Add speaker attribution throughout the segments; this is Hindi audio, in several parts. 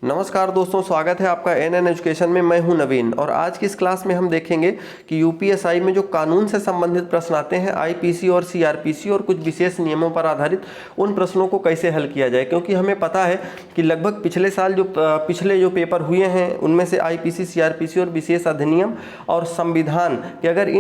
Speaker 1: नमस्कार दोस्तों, स्वागत है आपका एनएन एजुकेशन में। मैं हूं नवीन और आज की इस क्लास में हम देखेंगे कि यूपीएसआई में जो कानून से संबंधित प्रश्न आते हैं, आईपीसी और सीआरपीसी और कुछ विशेष नियमों पर आधारित, उन प्रश्नों को कैसे हल किया जाए। क्योंकि हमें पता है कि लगभग पिछले साल पिछले जो पेपर हुए हैं उनमें से आईपीसी, सीआरपीसी और विशेष अधिनियम और संविधान के अगर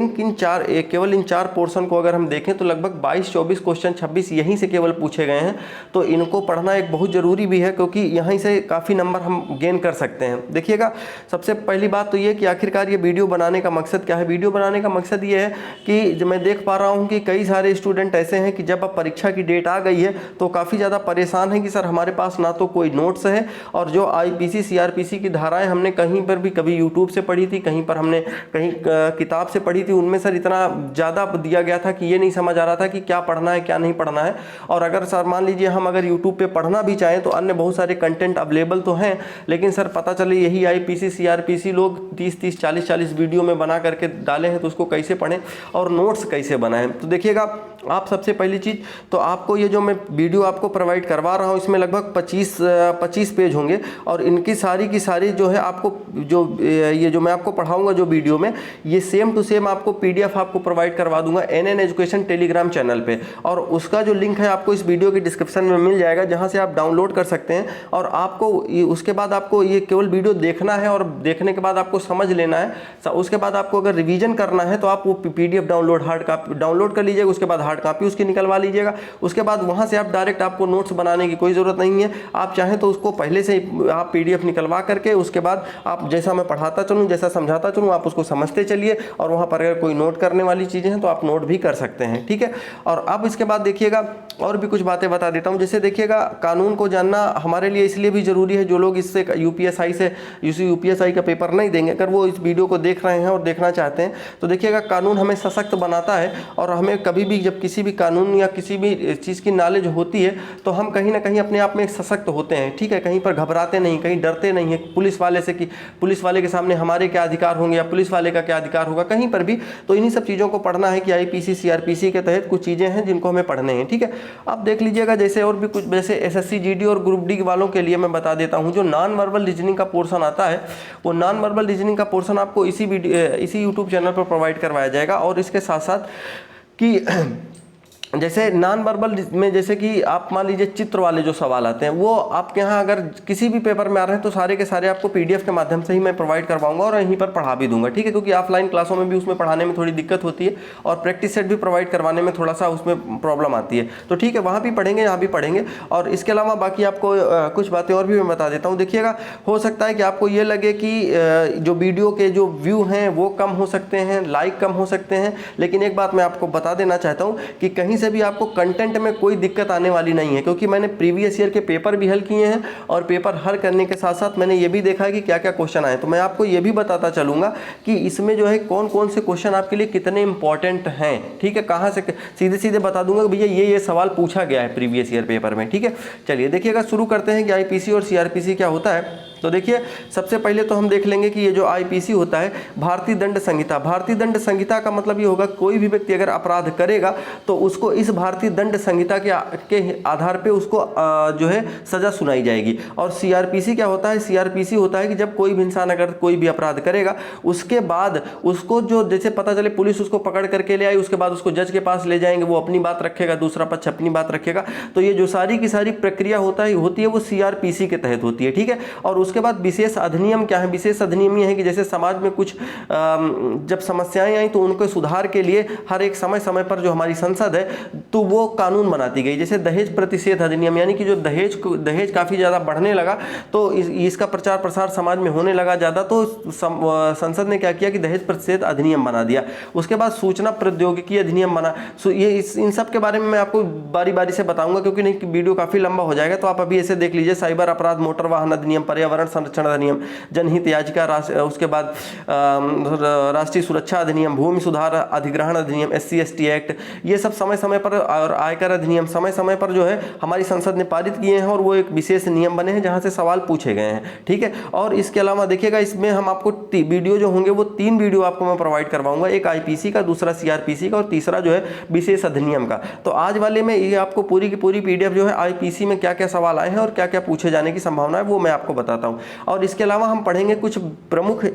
Speaker 1: केवल इन चार पोर्शन को अगर हम देखें तो लगभग 22-24 क्वेश्चन 26 यहीं से केवल पूछे गए हैं। तो इनको पढ़ना एक बहुत ज़रूरी भी है क्योंकि यहीं से काफ़ी नंबर हम गेन कर सकते हैं। देखिएगा, सबसे पहली बात तो ये कि आखिरकार ये वीडियो बनाने का मकसद क्या है। वीडियो बनाने का मकसद ये है कि जो मैं देख पा रहा हूँ कि कई सारे स्टूडेंट ऐसे हैं कि जब अब परीक्षा की डेट आ गई है तो काफ़ी ज़्यादा परेशान है कि सर हमारे पास ना तो कोई नोट्स है, और जो आईपीसी सीआरपीसी की धाराएं हमने कहीं पर भी कभी यूट्यूब से पढ़ी थी, कहीं पर हमने कहीं किताब से पढ़ी थी, उनमें सर इतना ज़्यादा दिया गया था कि ये नहीं समझ आ रहा था कि क्या पढ़ना है क्या नहीं पढ़ना है। और अगर सर मान लीजिए हम अगर यूट्यूब पे पढ़ना भी चाहें तो अन्य बहुत सारे कंटेंट अवेलेबल तो हैं, लेकिन सर पता चले यही आईपीसी सीआरपीसी लोग 30-30, 40-40 वीडियो में बना करके डाले हैं, तो उसको कैसे पढ़ें और नोट्स कैसे बनाएं। तो देखिएगा, आप सबसे पहली चीज़ तो आपको ये जो मैं वीडियो आपको प्रोवाइड करवा रहा हूँ इसमें लगभग 25 पेज होंगे, और इनकी सारी की सारी जो है आपको ये जो मैं आपको पढ़ाऊँगा जो वीडियो में, ये सेम टू सेम आपको पीडीएफ आपको प्रोवाइड करवा दूंगा एनएन एजुकेशन टेलीग्राम चैनल पे, और उसका जो लिंक है आपको इस वीडियो के डिस्क्रिप्शन में मिल जाएगा, जहाँ से आप डाउनलोड कर सकते हैं। और आपको उसके बाद आपको ये केवल वीडियो देखना है और देखने के बाद आपको समझ लेना है। उसके बाद आपको अगर रिवीजन करना है तो आप वो पीडीएफ हार्ड कॉपी डाउनलोड कर लीजिएगा, उसके बाद हार्ड कॉपी उसकी निकलवा लीजिएगा। उसके बाद वहाँ से आप डायरेक्ट, आपको नोट्स बनाने की कोई ज़रूरत नहीं है। आप चाहें तो उसको पहले से आप पीडीएफ निकलवा करके उसके बाद आप जैसा मैं पढ़ाता चलूँ, जैसा समझाता चलूँ, आप उसको समझते चलिए, और वहाँ पर अगर कोई नोट करने वाली चीज़ें हैं तो आप नोट भी कर सकते हैं। ठीक है। और अब इसके बाद देखिएगा और भी कुछ बातें बता देता हूँ। जैसे देखिएगा, कानून को जानना हमारे लिए इसलिए भी ज़रूरी है, जो लोग इससे यूपीएसआई का पेपर नहीं देंगे, अगर वो इस वीडियो को देख रहे हैं और देखना चाहते हैं तो देखिएगा, कानून हमें सशक्त बनाता है। और हमें कभी भी जब किसी भी कानून या किसी भी चीज़ की नॉलेज होती है तो हम कहीं ना कहीं अपने आप में सशक्त होते हैं। ठीक है, कहीं पर घबराते नहीं, कहीं डरते नहीं है पुलिस वाले से कि पुलिस वाले के सामने हमारे क्या अधिकार होंगे या पुलिस वाले का क्या अधिकार होगा, कहीं पर भी। तो इन्हीं सब चीज़ों को पढ़ना है कि आईपीसी सीआरपीसी के तहत कुछ चीज़ें हैं जिनको हमें पढ़ने हैं। ठीक है, अब देख लीजिएगा, जैसे और भी कुछ, जैसे एसएससी जीडी और ग्रुप डी वालों के लिए मैं बता देता हूँ, जो नॉन वर्बल रीजनिंग का पोर्शन आता है, वो नॉन वर्बल रीजनिंग का पोर्शन आपको इसी यूट्यूब चैनल पर प्रोवाइड करवाया जाएगा। और इसके साथ साथ कि जैसे नॉन वर्बल में, जैसे कि आप मान लीजिए चित्र वाले जो सवाल आते हैं, वो आपके यहाँ अगर किसी भी पेपर में आ रहे हैं तो सारे के सारे आपको पीडीएफ के माध्यम से ही मैं प्रोवाइड करवाऊंगा और यहीं पर पढ़ा भी दूंगा। ठीक है, क्योंकि ऑफलाइन क्लासों में भी उसमें पढ़ाने में थोड़ी दिक्कत होती है और प्रैक्टिस सेट भी प्रोवाइड करवाने में थोड़ा सा उसमें प्रॉब्लम आती है। तो ठीक है, वहाँ भी पढ़ेंगे, यहाँ भी पढ़ेंगे। और इसके अलावा बाकी आपको कुछ बातें और भी मैं बता देता हूँ। देखिएगा, हो सकता है कि आपको ये लगे कि जो वीडियो के जो व्यू हैं वो कम हो सकते हैं, लाइक कम हो सकते हैं, लेकिन एक बात मैं आपको बता देना चाहता हूँ कि कहीं से भी आपको कंटेंट में कोई दिक्कत आने वाली नहीं है, क्योंकि मैंने प्रीवियस ईयर के पेपर भी हल किए हैं और पेपर हल करने के साथ साथ मैंने ये भी देखा है कि क्या क्या क्वेश्चन आए। तो मैं आपको ये भी बताता चलूंगा कि इसमें जो है कौन कौन से क्वेश्चन आपके लिए कितने इंपॉर्टेंट हैं। ठीक है, कहाँ से सीधे सीधे बता दूंगा भैया ये सवाल पूछा गया है प्रीवियस ईयर पेपर में। ठीक है, चलिए देखिएगा, शुरू करते हैं कि आईपीसी और सीआरपीसी क्या होता है। तो देखिए, सबसे पहले तो हम देख लेंगे कि ये जो आईपीसी होता है, भारतीय दंड संहिता। भारतीय दंड संहिता का मतलब ये होगा, कोई भी व्यक्ति अगर अपराध करेगा तो उसको इस भारतीय दंड संहिता के आधार पे उसको जो है सजा सुनाई जाएगी। और सीआरपीसी क्या होता है? सीआरपीसी होता है कि जब कोई भी इंसान अगर कोई भी अपराध करेगा, उसके बाद उसको जो जैसे पता चले पुलिस उसको पकड़ करके ले आई, उसके बाद उसको जज के पास ले जाएंगे, वो अपनी बात रखेगा, दूसरा पक्ष अपनी बात रखेगा। तो ये जो सारी की सारी प्रक्रिया होती है वो सीआरपीसी के तहत होती है। ठीक है, और उसके बाद विशेष अधिनियम क्या है? विशेष अधिनियम ये है कि जैसे समाज में कुछ जब समस्याएं आई तो उनके सुधार के लिए हर एक समय समय पर जो हमारी संसद है तो वो कानून बनाती गई। जैसे दहेज प्रतिषेध अधिनियम, यानी कि जो दहेज काफ़ी ज़्यादा बढ़ने लगा तो इसका प्रचार प्रसार समाज में होने लगा ज़्यादा, तो संसद ने क्या किया कि दहेज प्रतिषेध अधिनियम बना दिया। उसके बाद सूचना प्रौद्योगिकी अधिनियम बना। इन सब के बारे में मैं आपको बारी बारी से बताऊंगा, क्योंकि नहीं वीडियो काफ़ी लंबा हो जाएगा। तो आप अभी ऐसे देख लीजिए, साइबर अपराध, मोटर वाहन अधिनियम, पर्यावरण संरक्षण अधिनियम, जनहित याचिका, उसके बाद राष्ट्रीय सुरक्षा अधिनियम, भूमि सुधार अधिग्रहण अधिनियम, SC/ST एक्ट, ये सब समय समय पर, और आयकर अधिनियम समय समय पर जो है हमारी संसद ने पारित किए हैं और वो एक विशेष नियम बने हैं जहां से सवाल पूछे गए हैं। ठीक है, और इसके अलावा देखिएगा, इसमें हम आपको वीडियो जो होंगे वो 3 वीडियो आपको मैं प्रोवाइड करवाऊंगा, एक आईपीसी का, दूसरा सीआरपीसी का और तीसरा जो है विशेष अधिनियम का। तो आज वाले में ये आपको पूरी की पूरी पीडीएफ जो है आईपीसी में क्या क्या सवाल आए हैं और क्या क्या पूछे जाने की संभावना है वो मैं आपको बताता हूँ। हूँ। और इसके अलावा हम पढ़ेंगे कुछ प्रमुख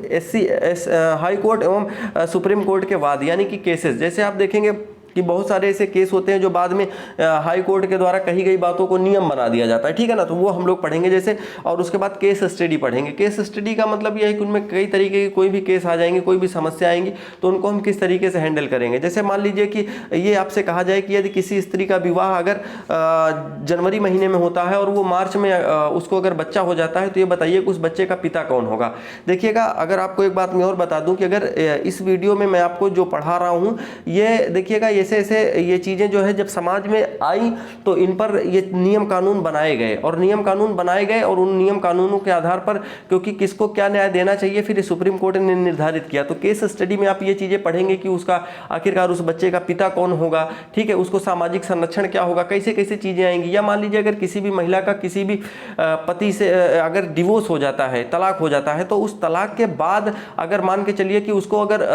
Speaker 1: हाई कोर्ट एवं सुप्रीम कोर्ट के वाद यानी कि केसेस। जैसे आप देखेंगे कि बहुत सारे ऐसे केस होते हैं जो बाद में हाई कोर्ट के द्वारा कही गई बातों को नियम बना दिया जाता है, ठीक है ना, तो वो हम लोग पढ़ेंगे जैसे। और उसके बाद केस स्टडी पढ़ेंगे। केस स्टडी का मतलब यह है कि उनमें कई तरीके के कोई भी केस आ जाएंगे, कोई भी समस्या आएंगी तो उनको हम किस तरीके से हैंडल करेंगे। जैसे मान लीजिए कि ये आपसे कहा जाए कि यदि किसी स्त्री का विवाह अगर जनवरी महीने में होता है और वो मार्च में उसको अगर बच्चा हो जाता है तो ये बताइए कि उस बच्चे का पिता कौन होगा। देखिएगा, अगर आपको एक बात मैं और बता दूं कि अगर इस वीडियो में मैं आपको जो पढ़ा रहा हूं, ये देखिएगा ऐसे ऐसे ये चीज़ें जो है जब समाज में आई तो इन पर ये नियम कानून बनाए गए और नियम कानून बनाए गए और उन नियम कानूनों के आधार पर क्योंकि किसको क्या न्याय देना चाहिए फिर सुप्रीम कोर्ट ने निर्धारित किया। तो केस स्टडी में आप ये चीज़ें पढ़ेंगे कि उसका आखिरकार उस बच्चे का पिता कौन होगा, ठीक है, उसको सामाजिक संरक्षण क्या होगा, कैसे कैसे चीज़ें आएंगी। या मान लीजिए अगर किसी भी महिला का किसी भी पति से अगर डिवोर्स हो जाता है, तलाक हो जाता है, तो उस तलाक के बाद अगर मान के चलिए कि उसको अगर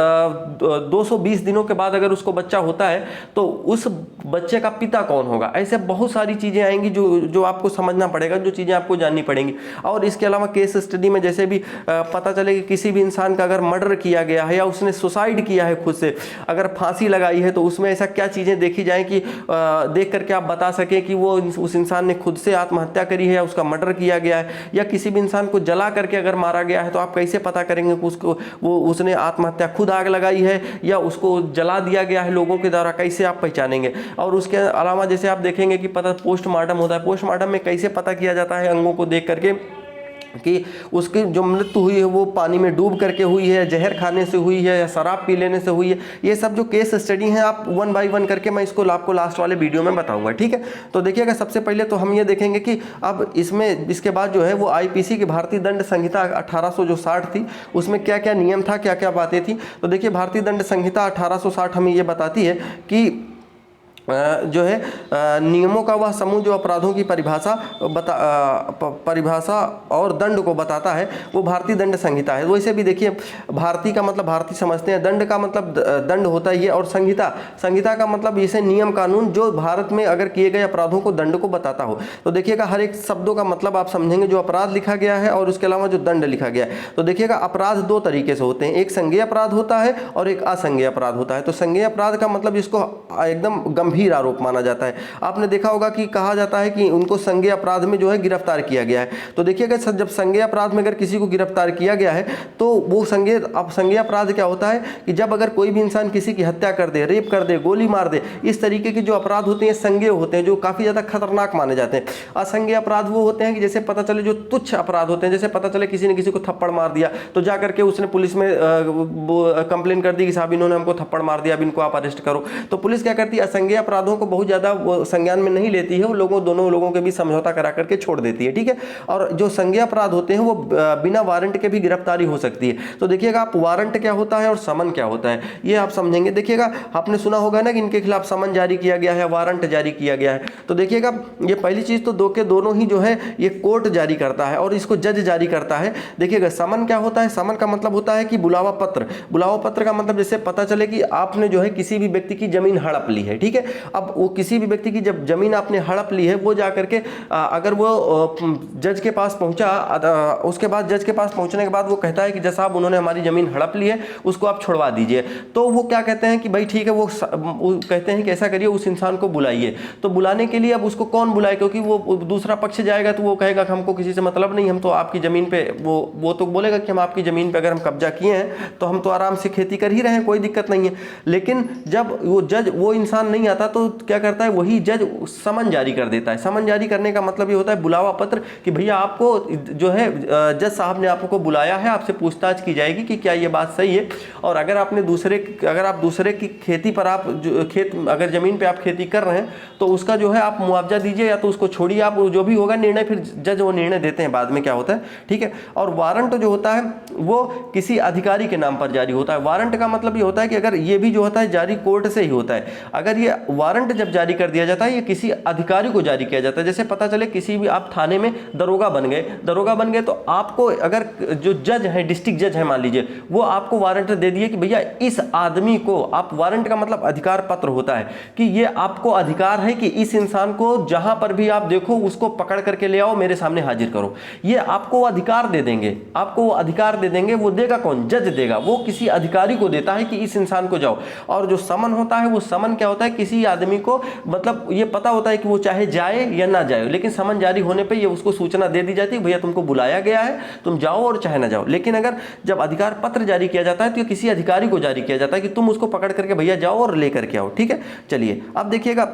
Speaker 1: 220 दिनों के बाद अगर उसको बच्चा होता है तो उस बच्चे का पिता कौन होगा। ऐसे बहुत सारी चीज़ें आएंगी जो आपको समझना पड़ेगा, जो चीज़ें आपको जाननी पड़ेंगी। और इसके अलावा केस स्टडी में जैसे भी पता चले कि किसी भी इंसान का अगर मर्डर किया गया है या उसने सुसाइड किया है, खुद से अगर फांसी लगाई है, तो उसमें ऐसा क्या चीज़ें देखी जाए कि देख करके आप बता सकें कि वो उस इंसान ने खुद से आत्महत्या करी है या उसका मर्डर किया गया है। या किसी भी इंसान को जला करके अगर मारा गया है तो आप कैसे पता करेंगे कि उसने आत्महत्या खुद आग लगाई है या उसको जला दिया गया है लोगों के द्वारा, कैसे आप पहचानेंगे। और उसके अलावा जैसे आप देखेंगे कि पता पोस्टमार्टम होता है, पोस्टमार्टम में कैसे पता किया जाता है अंगों को देख करके कि उसकी जो मृत्यु हुई है वो पानी में डूब करके हुई है, जहर खाने से हुई है या शराब पी लेने से हुई है। ये सब जो केस स्टडी हैं आप 1 बाय 1 करके मैं इसको आपको लास्ट वाले वीडियो में बताऊंगा, ठीक है। तो देखिएगा, सबसे पहले तो हम ये देखेंगे कि अब इसमें इसके बाद जो है वो आईपीसी की भारतीय दंड संहिता 1860 थी, उसमें क्या क्या नियम था, क्या क्या बातें थी। तो देखिए, भारतीय दंड संहिता 1860 हमें ये बताती है कि जो है नियमों का वह समूह जो अपराधों की परिभाषा और दंड को बताता है वो भारतीय दंड संहिता है। वैसे भी देखिए, भारतीय का मतलब भारतीय समझते हैं, दंड का मतलब दंड होता ही है, और संहिता का मतलब जैसे नियम कानून जो भारत में अगर किए गए अपराधों को दंड को बताता हो। तो देखिएगा, हर एक शब्दों का मतलब आप समझेंगे, जो अपराध लिखा गया है और उसके अलावा जो दंड लिखा गया है। तो देखिएगा, अपराध 2 तरीके से होते हैं, एक संज्ञेय अपराध होता है और एक असंज्ञेय अपराध होता है। तो संज्ञेय अपराध का मतलब इसको एकदम गंभीर आरोप माना जाता है। आपने देखा होगा कि कहा जाता है कि उनको संज्ञेय अपराध में जो है गिरफ्तार किया गया है। तो देखिएगा, जब संज्ञेय अपराध में अगर किसी को गिरफ्तार किया गया है तो वो संज्ञेय अपराध क्या होता है कि जब अगर कोई भी इंसान किसी की हत्या कर दे, रेप कर दे, गोली मार दे, इस तरीके के जो अपराध होते हैं संज्ञेय होते हैं, जो काफी ज्यादा खतरनाक माने जाते हैं। असंज्ञेय अपराध वो होते हैं कि जैसे पता चले जो तुच्छ अपराध होते हैं, जैसे पता चले किसी ने किसी को थप्पड़ मार दिया तो जाकर के उसने पुलिस में कंप्लेन कर दी कि साहब इन्होंने हमको थप्पड़ मार दिया, अब इनको आप अरेस्ट करो। तो पुलिस क्या करती है, असंज्ञेय अपराधों को बहुत ज्यादा वो संज्ञान में नहीं लेती है, वो दोनों लोगों के बीच समझौता करा करके छोड़ देती है, ठीक है। और जो संज्ञेय अपराध होते हैं वो बिना वारंट के भी गिरफ्तारी हो सकती है। तो देखिएगा, आप वारंट क्या होता है और समन क्या होता है ये आप समझेंगे। देखिएगा, आपने सुना होगा ना कि इनके खिलाफ समन जारी किया गया है, वारंट जारी किया गया है। तो देखिएगा, ये पहली चीज तो दोनों ही जो है ये कोर्ट जारी करता है और इसको जज जारी करता है। देखिएगा, समन क्या होता है, समन का मतलब होता है कि बुलावा पत्र। बुलावा पत्र का मतलब जैसे पता चले कि आपने जो है किसी भी व्यक्ति की जमीन हड़प ली है, ठीक है। अब वो किसी भी व्यक्ति की जब जमीन आपने हड़प ली है, वो जाकर के अगर वो जज के पास पहुंचा, उसके बाद जज के पास पहुंचने के बाद वो कहता है कि जज साहब उन्होंने हमारी जमीन हड़प ली है, उसको आप छुड़वा दीजिए। तो वो क्या कहते हैं कि भाई ठीक है, वो कहते हैं कि ऐसा करिए, उस इंसान को बुलाइए। तो बुलाने के लिए अब उसको कौन बुलाए, क्योंकि वो दूसरा पक्ष जाएगा तो वो कहेगा कि हमको किसी से मतलब नहीं, हम तो आपकी जमीन पे, वो तो बोलेगा कि हम आपकी जमीन पे अगर हम कब्जा किए हैं तो हम तो आराम से खेती कर ही रहे हैं, कोई दिक्कत नहीं है। लेकिन जब वो जज वो इंसान नहीं आता तो क्या करता है, वही जज समन जारी कर देता है। समन जारी करने का मतलब ये होता है बुलावा पत्र कि भैया आपको जो है जज साहब ने आपको बुलाया है, आपसे पूछताछ की जाएगी कि क्या ये बात सही है। और अगर आप दूसरे की खेती पर अगर जमीन पे आप खेती कर रहे हैं तो उसका जो है आप मुआवजा दीजिए या तो उसको छोड़िए, आप जो भी होगा निर्णय फिर जज वो निर्णय देते हैं बाद में क्या होता है, ठीक है। और वारंट जो होता है वो किसी अधिकारी के नाम पर जारी होता है। वारंट का मतलब ये होता है कि अगर ये भी जो होता है जारी कोर्ट से ही होता है। अगर ये वारंट जब जारी कर दिया जाता है ये किसी अधिकारी को जारी किया जाता है। जैसे पता चले किसी भी आप थाने में दरोगा बन गए तो आपको अगर जो जज है, डिस्ट्रिक्ट जज है मान लीजिए, वो आपको वारंट दे दिए कि भैया इस आदमी को, आप वारंट का मतलब अधिकार पत्र होता है कि ये आपको अधिकार है कि इस इंसान को जहां पर भी आप देखो उसको पकड़ करके ले आओ, मेरे सामने हाजिर करो। ये आपको अधिकार दे देंगे, आपको वो अधिकार दे देंगे। वो देगा कौन? जज देगा। वो किसी अधिकारी को देता है कि इस इंसान को जाओ। और जो समन होता है, वो समन क्या होता है? किसी आदमी को मतलब ये पता होता है कि वो चाहे जाए या ना जाए, लेकिन समन जारी होने पर ये उसको सूचना दे दी जाती है भैया तुमको बुलाया गया है, तुम जाओ और चाहे ना जाओ। लेकिन अगर जब अधिकार पत्र जारी किया जाता है तो ये किसी अधिकारी को जारी किया जाता है कि तुम उसको पकड़ करके भैया जाओ और लेकर के आओ। ठीक है, चलिए अब देखिएगा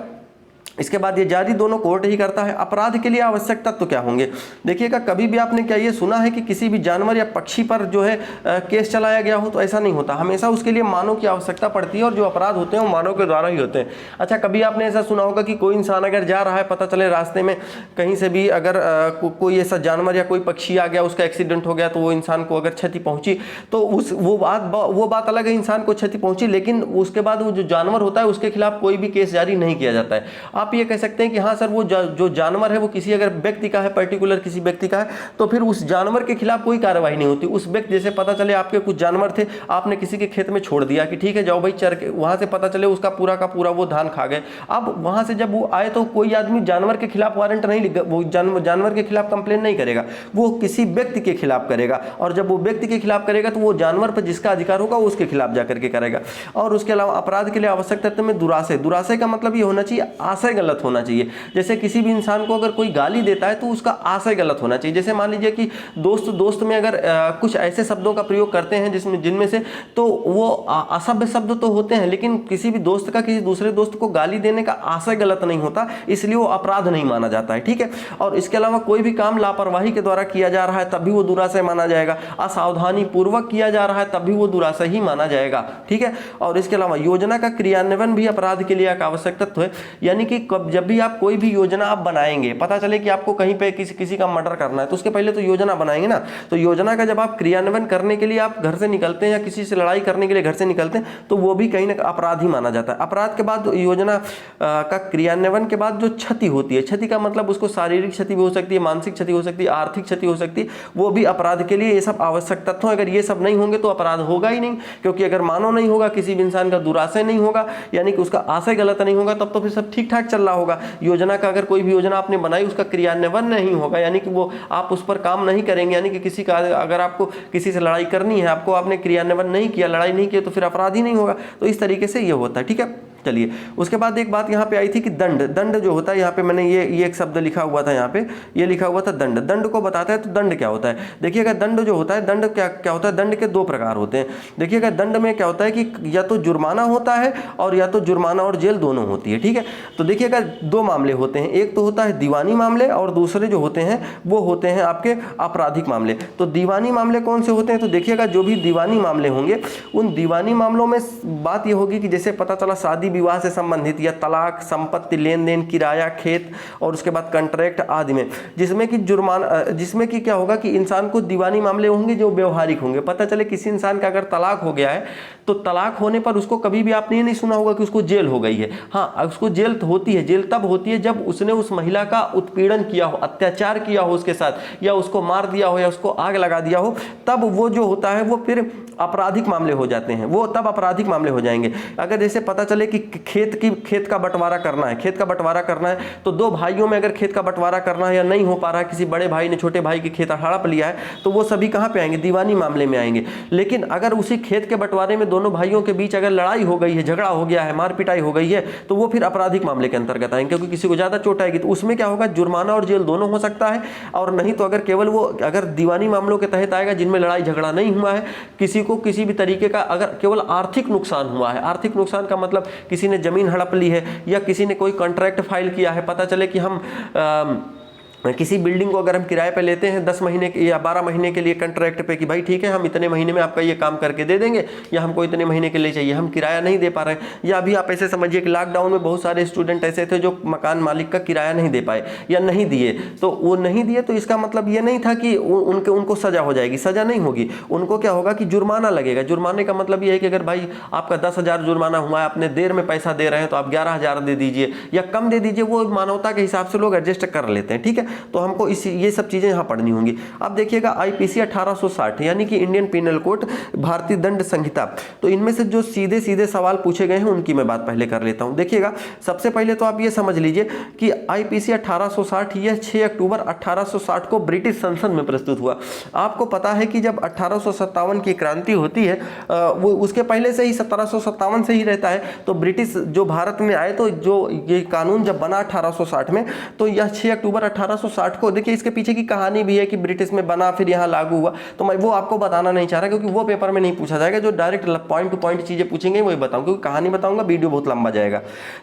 Speaker 1: इसके बाद ये जारी दोनों कोर्ट ही करता है। अपराध के लिए आवश्यक तत्व क्या होंगे? देखिएगा कभी भी आपने क्या ये सुना है कि किसी भी जानवर या पक्षी पर जो है केस चलाया गया हो? तो ऐसा नहीं होता। हमेशा उसके लिए मानव की आवश्यकता पड़ती है और जो अपराध होते हैं वो मानव के द्वारा ही होते हैं। अच्छा, कभी आपने ऐसा सुना होगा कि कोई इंसान अगर जा रहा है, पता चले रास्ते में कहीं से भी अगर कोई ऐसा जानवर या कोई पक्षी आ गया, उसका एक्सीडेंट हो गया, तो वो इंसान को अगर क्षति पहुंची तो वो बात अलग है, इंसान को क्षति पहुंची, लेकिन उसके बाद वो जो जानवर होता है उसके खिलाफ कोई भी केस जारी नहीं किया जाता है। आप ये कह सकते हैं कि हाँ सर, वो जो जानवर है वो किसी अगर व्यक्ति का है, पर्टिकुलर किसी व्यक्ति का है, तो फिर उस जानवर के खिलाफ कोई कार्रवाई नहीं होती। उस व्यक्ति, जैसे पता चले आपके कुछ जानवर थे, आपने किसी के खेत में छोड़ दिया कि ठीक है जाओ भाई चर के, वहां से पता चले उसका पूरा का पूरा वो धान खा गए। अब वहां से जब वो आए तो कोई आदमी जानवर के खिलाफ वारंट नहीं, वो जानवर के खिलाफ कंप्लेन नहीं करेगा, वो किसी व्यक्ति के खिलाफ करेगा। और जब वो व्यक्ति के खिलाफ करेगा तो वो जानवर पर जिसका अधिकार होगा उसके खिलाफ जाकर के करेगा। और उसके अलावा अपराध के लिए आवश्यक तत्व में दुराशय। दुराशय का मतलब ये होना चाहिए आशय गलत होना चाहिए। जैसे किसी भी इंसान को अगर कोई गाली देता है तो उसका आशय गलत होना चाहिए। जैसे मान लीजिए कि दोस्त में अगर कुछ ऐसे शब्दों का प्रयोग करते हैं जिनमें से तो वो असभ्य शब्द तो होते हैं, लेकिन किसी भी दोस्त का किसी दूसरे दोस्त को गाली देने का आशय गलत नहीं होता, इसलिए वो अपराध नहीं माना जाता है। ठीक है, और इसके अलावा कोई भी काम लापरवाही के द्वारा किया जा रहा है तब भी वो दुराशय माना जाएगा। असावधानी पूर्वक किया जा रहा है तब भी वो दुराशय ही माना जाएगा। ठीक है, और इसके अलावा योजना का क्रियान्वयन भी अपराध के लिए एक आवश्यक तत्व है। यानी कि जब भी आप कोई भी योजना आप बनाएंगे, पता चले कि आपको कहीं पे किसी का मर्डर करना है, तो उसके पहले तो योजना बनाएंगे ना। तो योजना का जब आप क्रियान्वयन करने के लिए आप घर से निकलते हैं या किसी से लड़ाई करने के लिए घर से निकलते हैं, तो वो भी कहीं ना अपराध ही माना जाता है। अपराध के बाद योजना का क्रियान्वयन के बाद जो क्षति होती है, क्षति का मतलब उसको शारीरिक क्षति भी हो सकती है, मानसिक क्षति हो सकती है, आर्थिक क्षति हो सकती है, वो भी अपराध के लिए ये सब आवश्यक तत्व हैं। अगर ये सब नहीं होंगे तो अपराध होगा ही नहीं, क्योंकि अगर मानव नहीं होगा, किसी भी इंसान का दुराशय नहीं होगा, यानी कि उसका आशय गलत नहीं होगा, तब तो फिर सब ठीक ठाक चल रहा होगा। योजना का अगर कोई भी योजना आपने बनाई उसका क्रियान्वयन नहीं होगा, यानी कि वो आप उस पर काम नहीं करेंगे, यानी कि किसी का अगर आपको किसी से लड़ाई करनी है, आपने क्रियान्वयन नहीं किया, लड़ाई नहीं किया, तो फिर अपराध ही नहीं होगा। तो इस तरीके से ये होता है। ठीक है, चलिए उसके बाद एक बात यहाँ पे आई थी कि दंड जो होता है, यहाँ पे मैंने ये एक शब्द लिखा हुआ था, यहाँ पे ये लिखा हुआ था दंड। दंड को बताता है। तो दंड क्या होता है? देखिएगा दंड जो होता है, दंड क्या होता है? दंड के दो प्रकार होते हैं। देखिएगा दंड में क्या होता है कि या तो जुर्माना होता है और या तो जुर्माना और जेल दोनों होती है। ठीक है, तो देखिएगा दो मामले होते हैं, एक तो होता है दीवानी मामले और दूसरे जो होते हैं वो होते हैं आपके आपराधिक मामले। तो दीवानी मामले कौन से होते हैं? तो देखिएगा जो भी दीवानी मामले होंगे, उन दीवानी मामलों में बात ये होगी कि जैसे पता चला शादी विवाह से संबंधित या तलाक, संपत्ति लेन देन, किराया, खेत और उसके बाद कॉन्ट्रैक्ट आदि में, जिसमें कि क्या होगा कि इंसान को दीवानी मामले होंगे जो व्यवहारिक होंगे। पता चले किसी इंसान का अगर तलाक हो गया है तो तलाक होने पर उसको कभी भी आपने ये नहीं सुना होगा कि उसको जेल हो गई है। हाँ, उसको जेल होती है। जेल तब होती है जब उसने उस महिला का उत्पीड़न किया हो, अत्याचार किया हो उसके साथ, या उसको मार दिया हो या उसको आग लगा दिया हो, तब वो जो होता है वो फिर आपराधिक मामले हो जाते हैं, वो तब आपराधिक मामले हो जाएंगे। अगर जैसे पता चले कि खेत का बंटवारा करना है, तो दो भाइयों में अगर खेत का बंटवारा करना है या नहीं हो पा रहा है, किसी बड़े भाई ने छोटे भाई के खेत हड़प लिया है, तो वो सभी कहाँ पे आएंगे? दीवानी मामले में आएंगे। लेकिन अगर उसी खेत के बंटवारे में दोनों भाइयों के बीच अगर लड़ाई हो गई है, झगड़ा हो गया है, मार पिटाई हो गई है, तो वो फिर आपराधिक मामले के अंतर्गत आएंगे, क्योंकि किसी को ज्यादा चोट आएगी। तो उसमें क्या होगा? जुर्माना और जेल दोनों हो सकता है। और नहीं तो अगर केवल वो अगर दीवानी मामलों के तहत आएगा जिनमें लड़ाई झगड़ा नहीं हुआ है, किसी को किसी भी तरीके का अगर केवल आर्थिक नुकसान हुआ है, आर्थिक नुकसान का मतलब किसी ने जमीन हड़प ली है या किसी ने कोई कॉन्ट्रैक्ट फाइल किया है, पता चले कि हम किसी बिल्डिंग को अगर हम किराए पे लेते हैं 10 महीने के या 12 महीने के लिए कॉन्ट्रैक्ट पे कि भाई ठीक है हम इतने महीने में आपका ये काम करके दे देंगे, या हमको इतने महीने के लिए चाहिए, हम किराया नहीं दे पा रहे हैं। या अभी आप ऐसे समझिए कि लॉकडाउन में बहुत सारे स्टूडेंट ऐसे थे जो मकान मालिक का किराया नहीं दे पाए या नहीं दिए, तो वो नहीं दिए तो इसका मतलब ये नहीं था कि उनको सजा हो जाएगी, सजा नहीं होगी। उनको क्या होगा कि जुर्माना लगेगा। जुर्माने का मतलब ये है कि अगर भाई आपका 10,000 जुर्माना हुआ है, आपने देर में पैसा दे रहे हैं तो आप 11,000 दे दीजिए या कम दे दीजिए, वो मानवता के हिसाब से लोग एडजस्ट कर लेते हैं। ठीक है, तो हमको ये सब चीजें यहाँ पढ़नी होंगी। अब देखिएगा आईपीसी 1860 यानी कि इंडियन पिनल कोड, भारतीय दंड संहिता, तो इनमें से जो सीधे सीधे सवाल पूछे गए हैं उनकी मैं बात पहले कर लेता हूं। देखिएगा सबसे पहले तो आप ये समझ लीजिए कि आईपीसी 1860 यह 6 अक्टूबर 1860 को ब्रिटिश संसद में प्रस्तुत हुआ। आपको पता है कि जब 1857 की क्रांति होती है वो उसके पहले से ही 1757 से ही रहता है, तो ब्रिटिश जो भारत में आए तो जो ये कानून जब बना 1860 में, तो यह 6 अक्टूबर 1860 को, देखिए इसके पीछे की कहानी भी है कि ब्रिटिश में बना फिर यहाँ लागू हुआ, तो मैं वो आपको बताना नहीं चाह रहा क्योंकि वो पेपर में नहीं पूछा जाएगा। जो डायरेक्ट पॉइंट टू पॉइंट चीजें पूछेंगे वही बताऊं, क्योंकि कहानी बताऊंगा वीडियो बहुत लंबा जाएगा।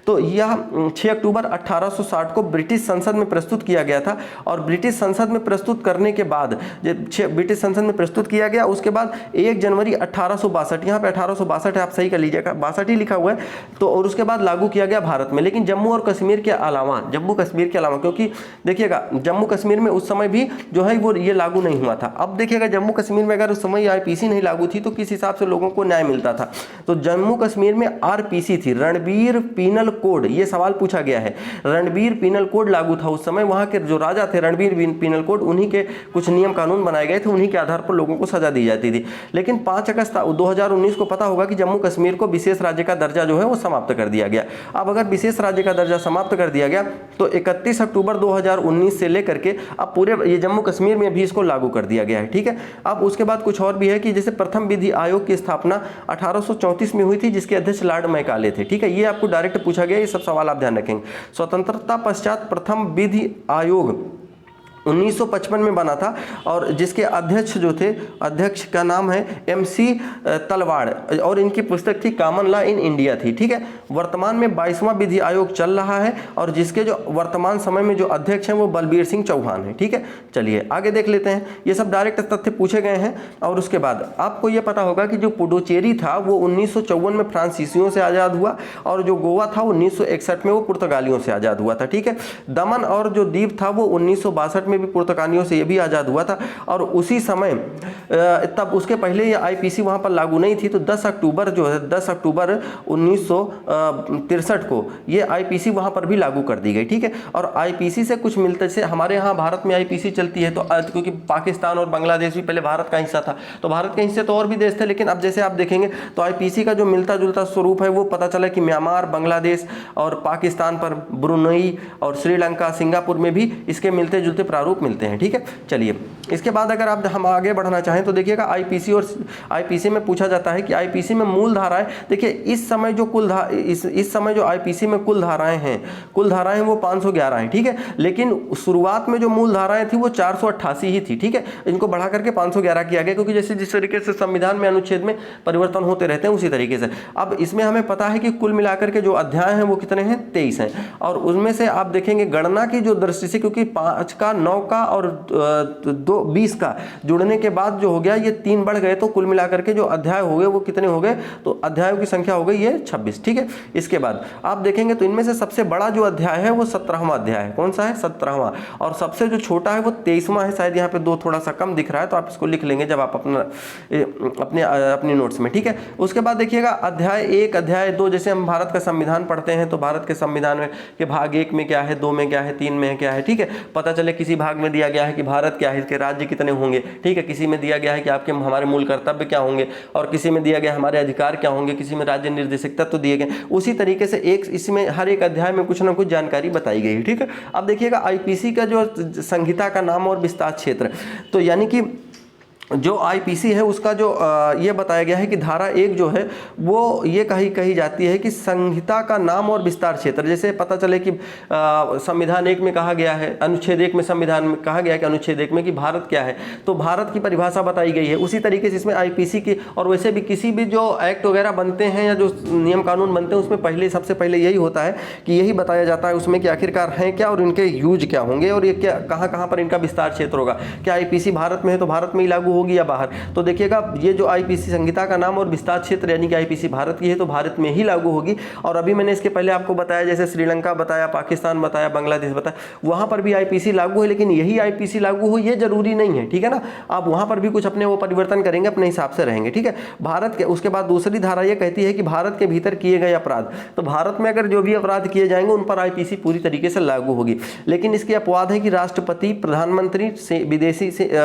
Speaker 1: तो यह 6 अक्टूबर 1860 को ब्रिटिश संसद में प्रस्तुत किया गया था, और ब्रिटिश संसद में प्रस्तुत करने के बाद ब्रिटिश संसद में प्रस्तुत किया गया, उसके बाद 1 जनवरी 1862, यहाँ पे 1862 है, आप सही कर लीजिएगा, 62 ही लिखा हुआ है, तो और उसके बाद लागू किया गया भारत में। लेकिन जम्मू और कश्मीर के अलावा, क्योंकि देखिएगा जम्मू कश्मीर में उस समय भी जो है वो ये लागू नहीं हुआ था। अब देखिएगा जम्मू कश्मीर में अगर उस समय आईपीसी नहीं लागू थी तो किस हिसाब से लोगों को न्याय मिलता था। तो जम्मू कश्मीर में आरपीसी थी, रणबीर पीनल कोड, ये सवाल पूछा गया है। रणबीर पीनल कोड लागू था उस समय, वहां के जो राजा थे रणबीर पीनल कोड, उन्हीं के कुछ नियम कानून बनाए गए थे, उन्हीं के आधार पर लोगों को सजा दी जाती थी। लेकिन 5 अगस्त 2019 को पता होगा कि जम्मू कश्मीर को विशेष राज्य का दर्जा जो है वो समाप्त कर दिया गया। अब अगर विशेष राज्य का दर्जा समाप्त कर दिया गया तो 31 अक्टूबर 2019 से लेकर के अब पूरे ये जम्मू कश्मीर में भी इसको लागू कर दिया गया है। ठीक है, अब उसके बाद कुछ और भी है कि जैसे प्रथम विधि आयोग की स्थापना 1834 में हुई थी, जिसके अध्यक्ष लॉर्ड मैकाले थे। ठीक है, ये आपको डायरेक्ट पूछा गया, ये सब सवाल आप ध्यान रखेंगे। स्वतंत्रता पश्चात प्रथम विधि आयोग 1955 में बना था, और जिसके अध्यक्ष जो थे, अध्यक्ष का नाम है MC तलवाड़, और इनकी पुस्तक थी कॉमन लॉ इन इंडिया थी। ठीक है, वर्तमान में 22वां विधि आयोग चल रहा है, और जिसके जो वर्तमान समय में जो अध्यक्ष हैं वो बलबीर सिंह चौहान है। ठीक है, चलिए आगे देख लेते हैं। ये सब डायरेक्ट तथ्य पूछे गए हैं। और उसके बाद आपको ये पता होगा कि जो पुडुचेरी था वो 1954 में फ्रांसीसियों से आज़ाद हुआ, और जो गोवा था 1961 में वो पुर्तगालियों से आज़ाद हुआ था। ठीक है, दमन और जो दीप था वो 1962 में भी पुर्तगालियों से ये भी आज़ाद हुआ था, और उसी समय तब उसके पहले ये आईपीसी वहाँ पर लागू नहीं थी। तो 10 अक्टूबर जो है 10 अक्टूबर 1963 को ये आईपीसी वहाँ पर भी लागू कर दी गई। ठीक है, और आईपीसी से कुछ मिलते से हमारे यहाँ भारत में आईपीसी चलती है, तो क्योंकि पाकिस्तान और बांग्लादेश भी पहले भारत का हिस्सा था, तो भारत के हिस्से तो और भी देश थे, लेकिन अब जैसे आप देखेंगे तो आईपीसी का जो मिलता जुलता स्वरूप है वो पता चला कि म्यांमार, बांग्लादेश और पाकिस्तान पर, ब्रुनई और श्रीलंका, सिंगापुर में भी इसके मिलते जुलते प्रारूप मिलते हैं। ठीक है, चलिए इसके बाद अगर आप हम आगे बढ़ना चाहें तो देखिएगा आईपीसी, और आईपीसी में पूछा जाता है कि आईपीसी में मूल धाराएं, देखिए इस समय जो इस समय जो आईपीसी में कुल धाराएं हैं वो 511 हैं। ठीक है, लेकिन शुरुआत में जो मूल धाराएं थी वो 488 ही थी। ठीक है, इनको बढ़ा करके 511 किया गया, क्योंकि जैसे जिस तरीके से संविधान में अनुच्छेद में परिवर्तन होते रहते हैं उसी तरीके से। अब इसमें हमें पता है कि कुल मिलाकर के जो अध्याय हैं वो कितने हैं, 23 हैं, और उनमें से आप देखेंगे गणना की जो दृष्टि से, क्योंकि 5 का 9 का और 20 का जुड़ने के बाद जो हो गया ये 3 बढ़ गए, तो कुल मिलाकर के जो अध्याय हो गए वो कितने हो गए, तो अध्यायों की संख्या हो गई ये 26। ठीक है, इसके बाद आप देखेंगे तो इनमें से सबसे बड़ा जो अध्याय है वो 17वां अध्याय है। कौन सा है, 17वां, और सबसे जो छोटा है वो 23वां है। शायद यहाँ पे 2 थोड़ा सा कम दिख रहा है, तो आप इसको लिख लेंगे जब आप अपने नोट्स में। ठीक है, उसके बाद देखिएगा अध्याय 1, अध्याय 2, जैसे हम भारत का संविधान पढ़ते हैं तो भारत के संविधान में के भाग 1 में क्या है, 2 में क्या है, 3 में क्या है। ठीक है, पता चले किसी भाग में दिया गया है कि भारत क्या है, इसके राज्य कितने होंगे। ठीक है, किसी में दिया गया है कि आपके हमारे मूल कर्तव्य क्या होंगे, और किसी में दिया गया हमारे अधिकार क्या होंगे, किसी में राज्य निर्देशक तत्व दिए गए। उसी तरीके से इसमें हर एक अध्याय में कुछ ना कुछ जानकारी बताई गई है। ठीक है, अब देखिएगा आईपीसी का जो संहिता का नाम और विस्तार क्षेत्र, तो यानी कि जो आईपीसी है उसका जो ये बताया गया है कि धारा 1 जो है वो ये कही जाती है कि संहिता का नाम और विस्तार क्षेत्र, जैसे पता चले कि संविधान 1 में कहा गया है, अनुच्छेद 1 में संविधान में कहा गया है कि अनुच्छेद 1 में कि भारत क्या है, तो भारत की परिभाषा बताई गई है। उसी तरीके से इसमें आईपीसी की, और वैसे भी किसी भी जो एक्ट वगैरह बनते हैं या जो नियम कानून बनते हैं उसमें पहले सबसे पहले यही होता है कि यही बताया जाता है उसमें कि आखिरकार हैं क्या और इनके यूज क्या होंगे और ये क्या कहाँ कहाँ पर इनका विस्तार क्षेत्र होगा। क्या आईपीसी भारत में है तो भारत में ही लागू होगी या बाहर। तो देखिएगा ये जो आईपीसी संहिता का नाम और विस्तार क्षेत्र यानी कि आईपीसी भारत की है तो भारत में ही लागू होगी। और अभी मैंने इसके पहले आपको बताया जैसे श्रीलंका बताया, पाकिस्तान बताया, बांग्लादेश बताया, वहां पर भी आईपीसी लागू है, लेकिन यही आईपीसी लागू हो ये जरूरी नहीं है, ठीक है ना। आप वहां पर भी कुछ अपने वो परिवर्तन करेंगे, अपने हिसाब से रहेंगे, ठीक है। भारत के उसके बाद दूसरी धारा ये कहती है कि भारत के भीतर किए गए अपराध, तो भारत में अगर जो भी अपराध किए जाएंगे उन पर आईपीसी पूरी तरीके से लागू होगी। लेकिन इसके अपवाद है कि राष्ट्रपति, प्रधानमंत्री,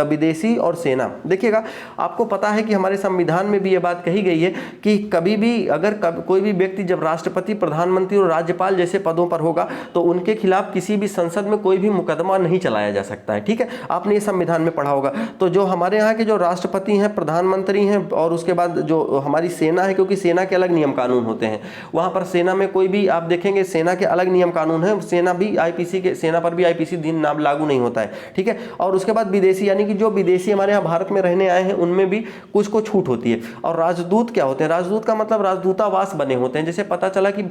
Speaker 1: विदेशी और सेना। देखिएगा आपको पता है कि हमारे संविधान में भी ये बात कही गई है कि कभी भी अगर कोई भी व्यक्ति जब राष्ट्रपति, प्रधानमंत्री और राज्यपाल जैसे पदों पर होगा तो उनके खिलाफ किसी भी संसद में कोई भी मुकदमा नहीं चलाया जा सकता है, ठीक है। आपने ये संविधान में पढ़ा होगा। तो जो हमारे यहाँ के जो राष्ट्रपति हैं, प्रधानमंत्री हैं और उसके बाद जो हमारी सेना है, क्योंकि सेना के अलग नियम कानून होते हैं, वहाँ पर सेना में कोई भी आप देखेंगे सेना के अलग नियम कानून है, सेना भी आईपीसी के, सेना पर भी आईपीसी दिन नाम लागू नहीं होता है, ठीक है। और उसके बाद विदेशी यानी कि जो विदेशी हमारे यहाँ भारत में रहने आए हैं उनमें भी कुछ को छूट होती है। और राजदूत क्या होते हैं? राजदूत का मतलब राजदूतावास बने होते हैं। जैसे पता चला कि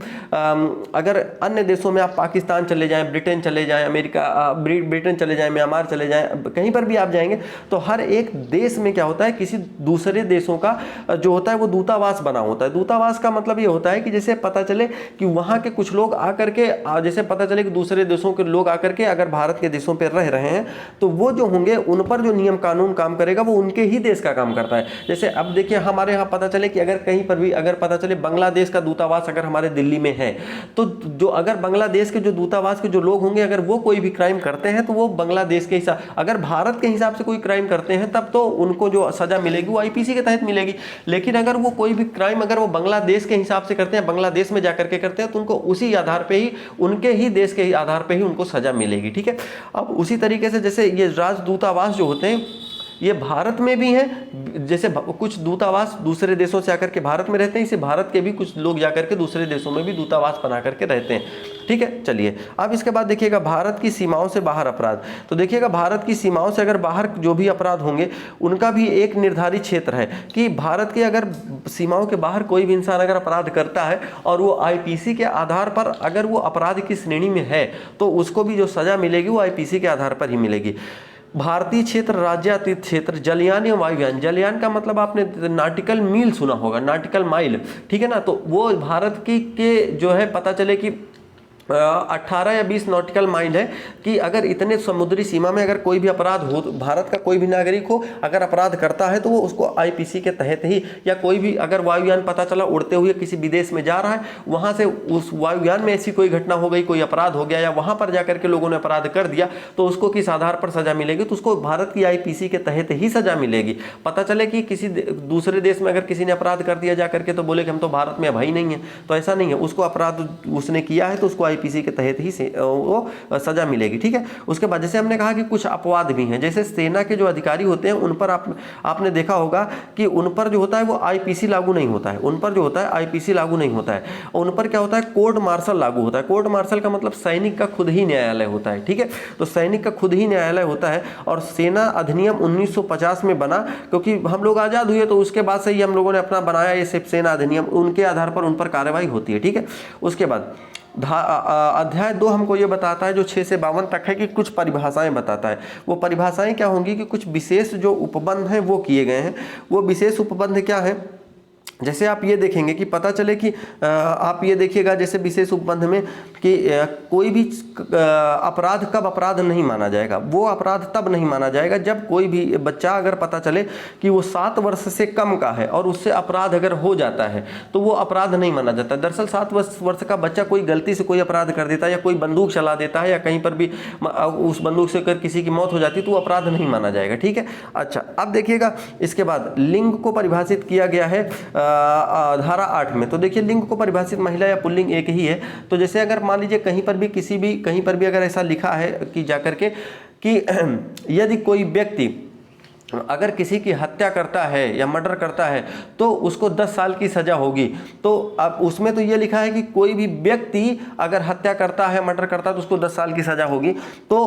Speaker 1: अगर अन्य देशों में आप पाकिस्तान चले जाएं, ब्रिटेन चले जाएं, अमेरिका, ब्रिटेन चले जाएं, म्यांमार चले जाएं, कहीं पर भी आप जाएंगे तो हर एक देश में क्या होता है, किसी दूसरे देशों का जो होता है वो दूतावास बना होता है। दूतावास का मतलब ये होता है कि जैसे पता चले कि वहाँ के कुछ लोग आकर के, जैसे पता चले कि दूसरे देशों के लोग आकर के अगर भारत के देशों पर रह रहे हैं तो वो जो होंगे उन पर जो नियम कानून काम करेगा वो उनके ही देश का काम करता है। जैसे अब देखिए हमारे यहाँ पता चले कि अगर कहीं पर भी अगर पता चले बांग्लादेश का दूतावास अगर हमारे दिल्ली में है तो जो अगर बांग्लादेश के जो दूतावास के जो लोग होंगे अगर वो कोई भी क्राइम करते हैं तो वो बांग्लादेश के हिसाब, अगर भारत के हिसाब से कोई क्राइम करते हैं तब तो उनको जो सजा मिलेगी वो आईपीसी के तहत मिलेगी। लेकिन अगर वो कोई भी क्राइम अगर वो बांग्लादेश के हिसाब से करते हैं, बांग्लादेश में जाकर के करते हैं तो उनको उसी आधार पर ही, उनके ही देश के आधार पर ही उनको सजा मिलेगी, ठीक है। अब उसी तरीके से जैसे ये राजदूतावास जो होते हैं ये भारत में भी हैं, जैसे कुछ दूतावास दूसरे देशों से आकर के भारत में रहते हैं, इसे भारत के भी कुछ लोग जाकर के दूसरे देशों में भी दूतावास बना करके रहते हैं, ठीक है। चलिए अब इसके बाद देखिएगा भारत की सीमाओं से बाहर अपराध। तो देखिएगा भारत की सीमाओं से अगर बाहर जो भी अपराध होंगे उनका भी एक निर्धारित क्षेत्र है कि भारत के अगर सीमाओं के बाहर कोई भी इंसान अगर अपराध करता है और वो आईपीसी के आधार पर अगर वो अपराध की श्रेणी में है तो उसको भी जो सजा मिलेगी वो आईपीसी के आधार पर ही मिलेगी। भारतीय क्षेत्र, राज्यातीत क्षेत्र, जलयान या वायुयान। जलयान का मतलब आपने नाटिकल मील सुना होगा, नाटिकल माइल, ठीक है ना। तो वो भारत की के जो है पता चले कि 18 या 20 नॉटिकल माइल है कि अगर इतने समुद्री सीमा में अगर कोई भी अपराध हो, भारत का कोई भी नागरिक हो अगर अपराध करता है तो वो उसको आईपीसी के तहत ही, या कोई भी अगर वायुयान पता चला उड़ते हुए किसी विदेश में जा रहा है, वहां से उस वायुयान में ऐसी कोई घटना हो गई, कोई अपराध हो गया या वहां पर जाकर के लोगों ने अपराध कर दिया तो उसको किस आधार पर सजा मिलेगी, तो उसको भारत की आईपीसी के तहत ही सजा मिलेगी। पता चले कि किसी दूसरे देश में अगर किसी ने अपराध कर दिया जाकर के तो बोले कि हम तो भारत में भाई नहीं है, तो ऐसा नहीं है, उसको अपराध उसने किया है तो उसको आईपीसी के तहत ही वो सजा मिलेगी, ठीक है। उसके बाद जैसे हमने कहा कि कुछ अपवाद भी हैं, जैसे सेना के जो अधिकारी होते हैं उन पर आपने देखा होगा कि उन पर जो होता है वो आईपीसी लागू नहीं होता है, उन पर जो होता है आईपीसी लागू नहीं होता है। उन पर क्या होता है, कोर्ट मार्शल लागू होता है। कोर्ट मार्शल का मतलब सैनिक का खुद ही न्यायालय होता है, ठीक है। तो सैनिक का खुद ही न्यायालय होता है। और सेना अधिनियम 1950 में बना, क्योंकि हम लोग आजाद हुए तो उसके बाद से ही हम लोगों ने अपना बनाया ये सेना अधिनियम, उनके आधार पर उन पर कार्रवाई होती है, ठीक है। उसके बाद अध्याय 2 हमको ये बताता है जो 6 से 52 तक है कि कुछ परिभाषाएं बताता है। वो परिभाषाएं क्या होंगी कि कुछ विशेष जो उपबंध हैं वो किए गए हैं। वो विशेष उपबंध क्या है, जैसे आप ये देखेंगे कि पता चले कि आप ये देखिएगा जैसे विशेष उपबंध में कि कोई भी अपराध कब अपराध नहीं माना जाएगा, वो अपराध तब नहीं माना जाएगा जब कोई भी बच्चा अगर पता चले कि वो 7 वर्ष से कम का है और उससे अपराध अगर हो जाता है तो वो अपराध नहीं माना जाता। दरअसल 7 वर्ष का बच्चा कोई गलती से कोई अपराध कर देता है या कोई बंदूक चला देता है या कहीं पर भी उस बंदूक से अगर किसी की मौत हो जाती है तो वो अपराध नहीं माना जाएगा, ठीक है। अच्छा अब देखिएगा इसके बाद लिंग को परिभाषित किया गया है धारा 8 में। तो देखिए लिंग को परिभाषित महिला या पुल्लिंग एक ही है। तो जैसे अगर मान लीजिए कहीं पर भी अगर ऐसा लिखा है कि जाकर के कि यदि कोई व्यक्ति अगर किसी की हत्या करता है या मर्डर करता है तो उसको 10 साल की सज़ा होगी। तो अब उसमें तो ये लिखा है कि कोई भी व्यक्ति अगर हत्या करता है, मर्डर करता है तो उसको 10 साल की सज़ा होगी। तो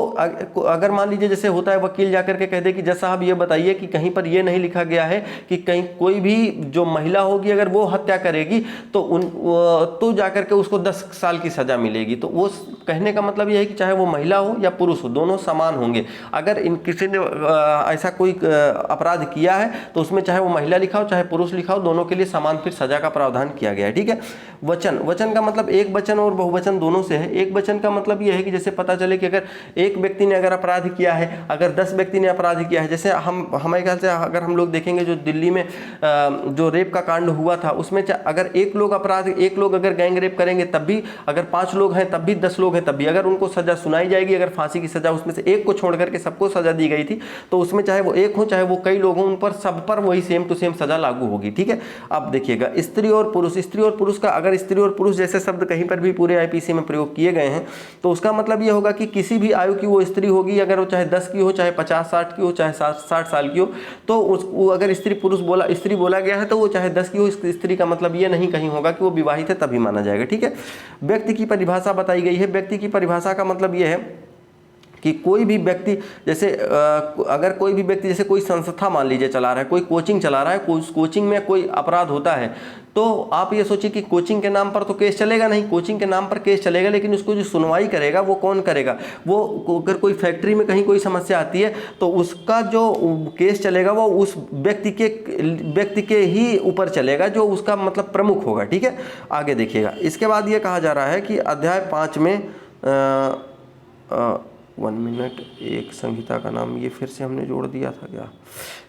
Speaker 1: अगर मान लीजिए जैसे होता है वकील जाकर के कह दे कि जज साहब ये बताइए कि कहीं पर ये नहीं लिखा गया है कि कहीं कोई भी जो महिला होगी अगर वो हत्या करेगी तो जाकर के उसको 10 साल की सज़ा मिलेगी। तो वो कहने का मतलब ये है कि चाहे वो महिला हो या पुरुष हो, दोनों समान होंगे। अगर इन किसी ने ऐसा कोई अपराध किया है तो उसमें चाहे वो महिला लिखा हो चाहे पुरुष लिखा हो, दोनों के लिए समान फिर सजा का प्रावधान किया गया है। ठीक है। वचन, वचन का मतलब एक वचन और बहुवचन दोनों से है। एक वचन का मतलब ये है कि जैसे पता चले कि अगर एक व्यक्ति ने अगर अपराध किया है, अगर 10 व्यक्ति ने अपराध किया है, जैसे हमारे ख्याल से अगर हम लोग देखेंगे जो दिल्ली में जो रेप का कांड हुआ था उसमें अगर एक लोग अगर गैंग रेप करेंगे तब भी, अगर 5 लोग हैं तब भी, 10 लोग हैं तब भी, अगर उनको सजा सुनाई जाएगी, अगर फांसी की सजा उसमें से एक को छोड़ करके सबको सजा दी गई थी तो उसमें चाहे वो एक हो चाहे वो कई लोग हों, उन पर सब पर वही सेम टू सेम सजा लागू होगी। ठीक है। अब देखिएगा स्त्री और पुरुष, स्त्री और पुरुष का, अगर स्त्री और पुरुष जैसे शब्द कहीं पर भी पूरे आईपीसी में प्रयोग किए गए हैं तो उसका मतलब ये होगा कि किसी भी आयु की वो स्त्री होगी, अगर वो चाहे 10 की हो, चाहे 50-60 की हो, चाहे 60 साल की हो, तो वो अगर स्त्री बोला गया है तो वो चाहे 10 की हो, स्त्री का मतलब ये नहीं कहीं होगा कि वो विवाहित है तभी माना जाएगा। ठीक है। व्यक्ति की परिभाषा बताई गई है। व्यक्ति की परिभाषा का मतलब ये है कि कोई भी व्यक्ति जैसे अगर कोई भी व्यक्ति जैसे कोई संस्था मान लीजिए चला रहा है, कोई कोचिंग चला रहा है, उस कोचिंग में कोई अपराध होता है तो आप ये सोचिए कि कोचिंग के नाम पर तो केस चलेगा नहीं, कोचिंग के नाम पर केस चलेगा लेकिन उसको जो सुनवाई करेगा वो कौन करेगा? वो अगर कोई फैक्ट्री में कहीं कोई समस्या आती है तो उसका जो केस चलेगा वो उस व्यक्ति के ही ऊपर चलेगा जो उसका मतलब प्रमुख होगा। ठीक है। आगे देखिएगा। इसके बाद ये कहा जा रहा है कि अध्याय 5 में 1 मिनट, एक संहिता का नाम ये फिर से हमने जोड़ दिया था क्या?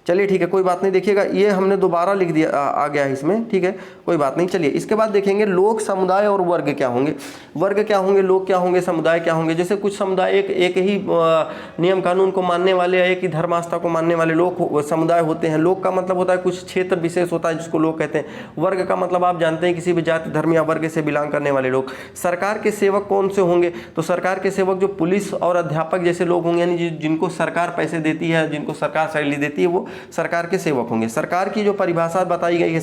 Speaker 1: चलिए ठीक है, कोई बात नहीं। देखिएगा ये हमने दोबारा लिख दिया, आ गया है इसमें। ठीक है, कोई बात नहीं। चलिए इसके बाद देखेंगे लोक, समुदाय और वर्ग क्या होंगे। वर्ग क्या होंगे, लोग क्या होंगे, समुदाय क्या होंगे। जैसे कुछ समुदाय एक ही नियम कानून को मानने वाले या एक ही धर्म आस्था को मानने वाले लोग समुदाय होते हैं। लोक का मतलब होता है कुछ क्षेत्र विशेष होता है जिसको लोग कहते हैं। वर्ग का मतलब आप जानते हैं किसी भी जाति धर्म या वर्ग से बिलोंग करने वाले लोग। सरकार के सेवक कौन से होंगे? तो सरकार के सेवक जो पुलिस और अध्यापक जैसे लोग होंगे, यानी जिनको सरकार पैसे देती है, जिनको सरकार सैलरी देती है, वो सरकार के सेवक होंगे। सरकार की जो परिभाषा बताई गई है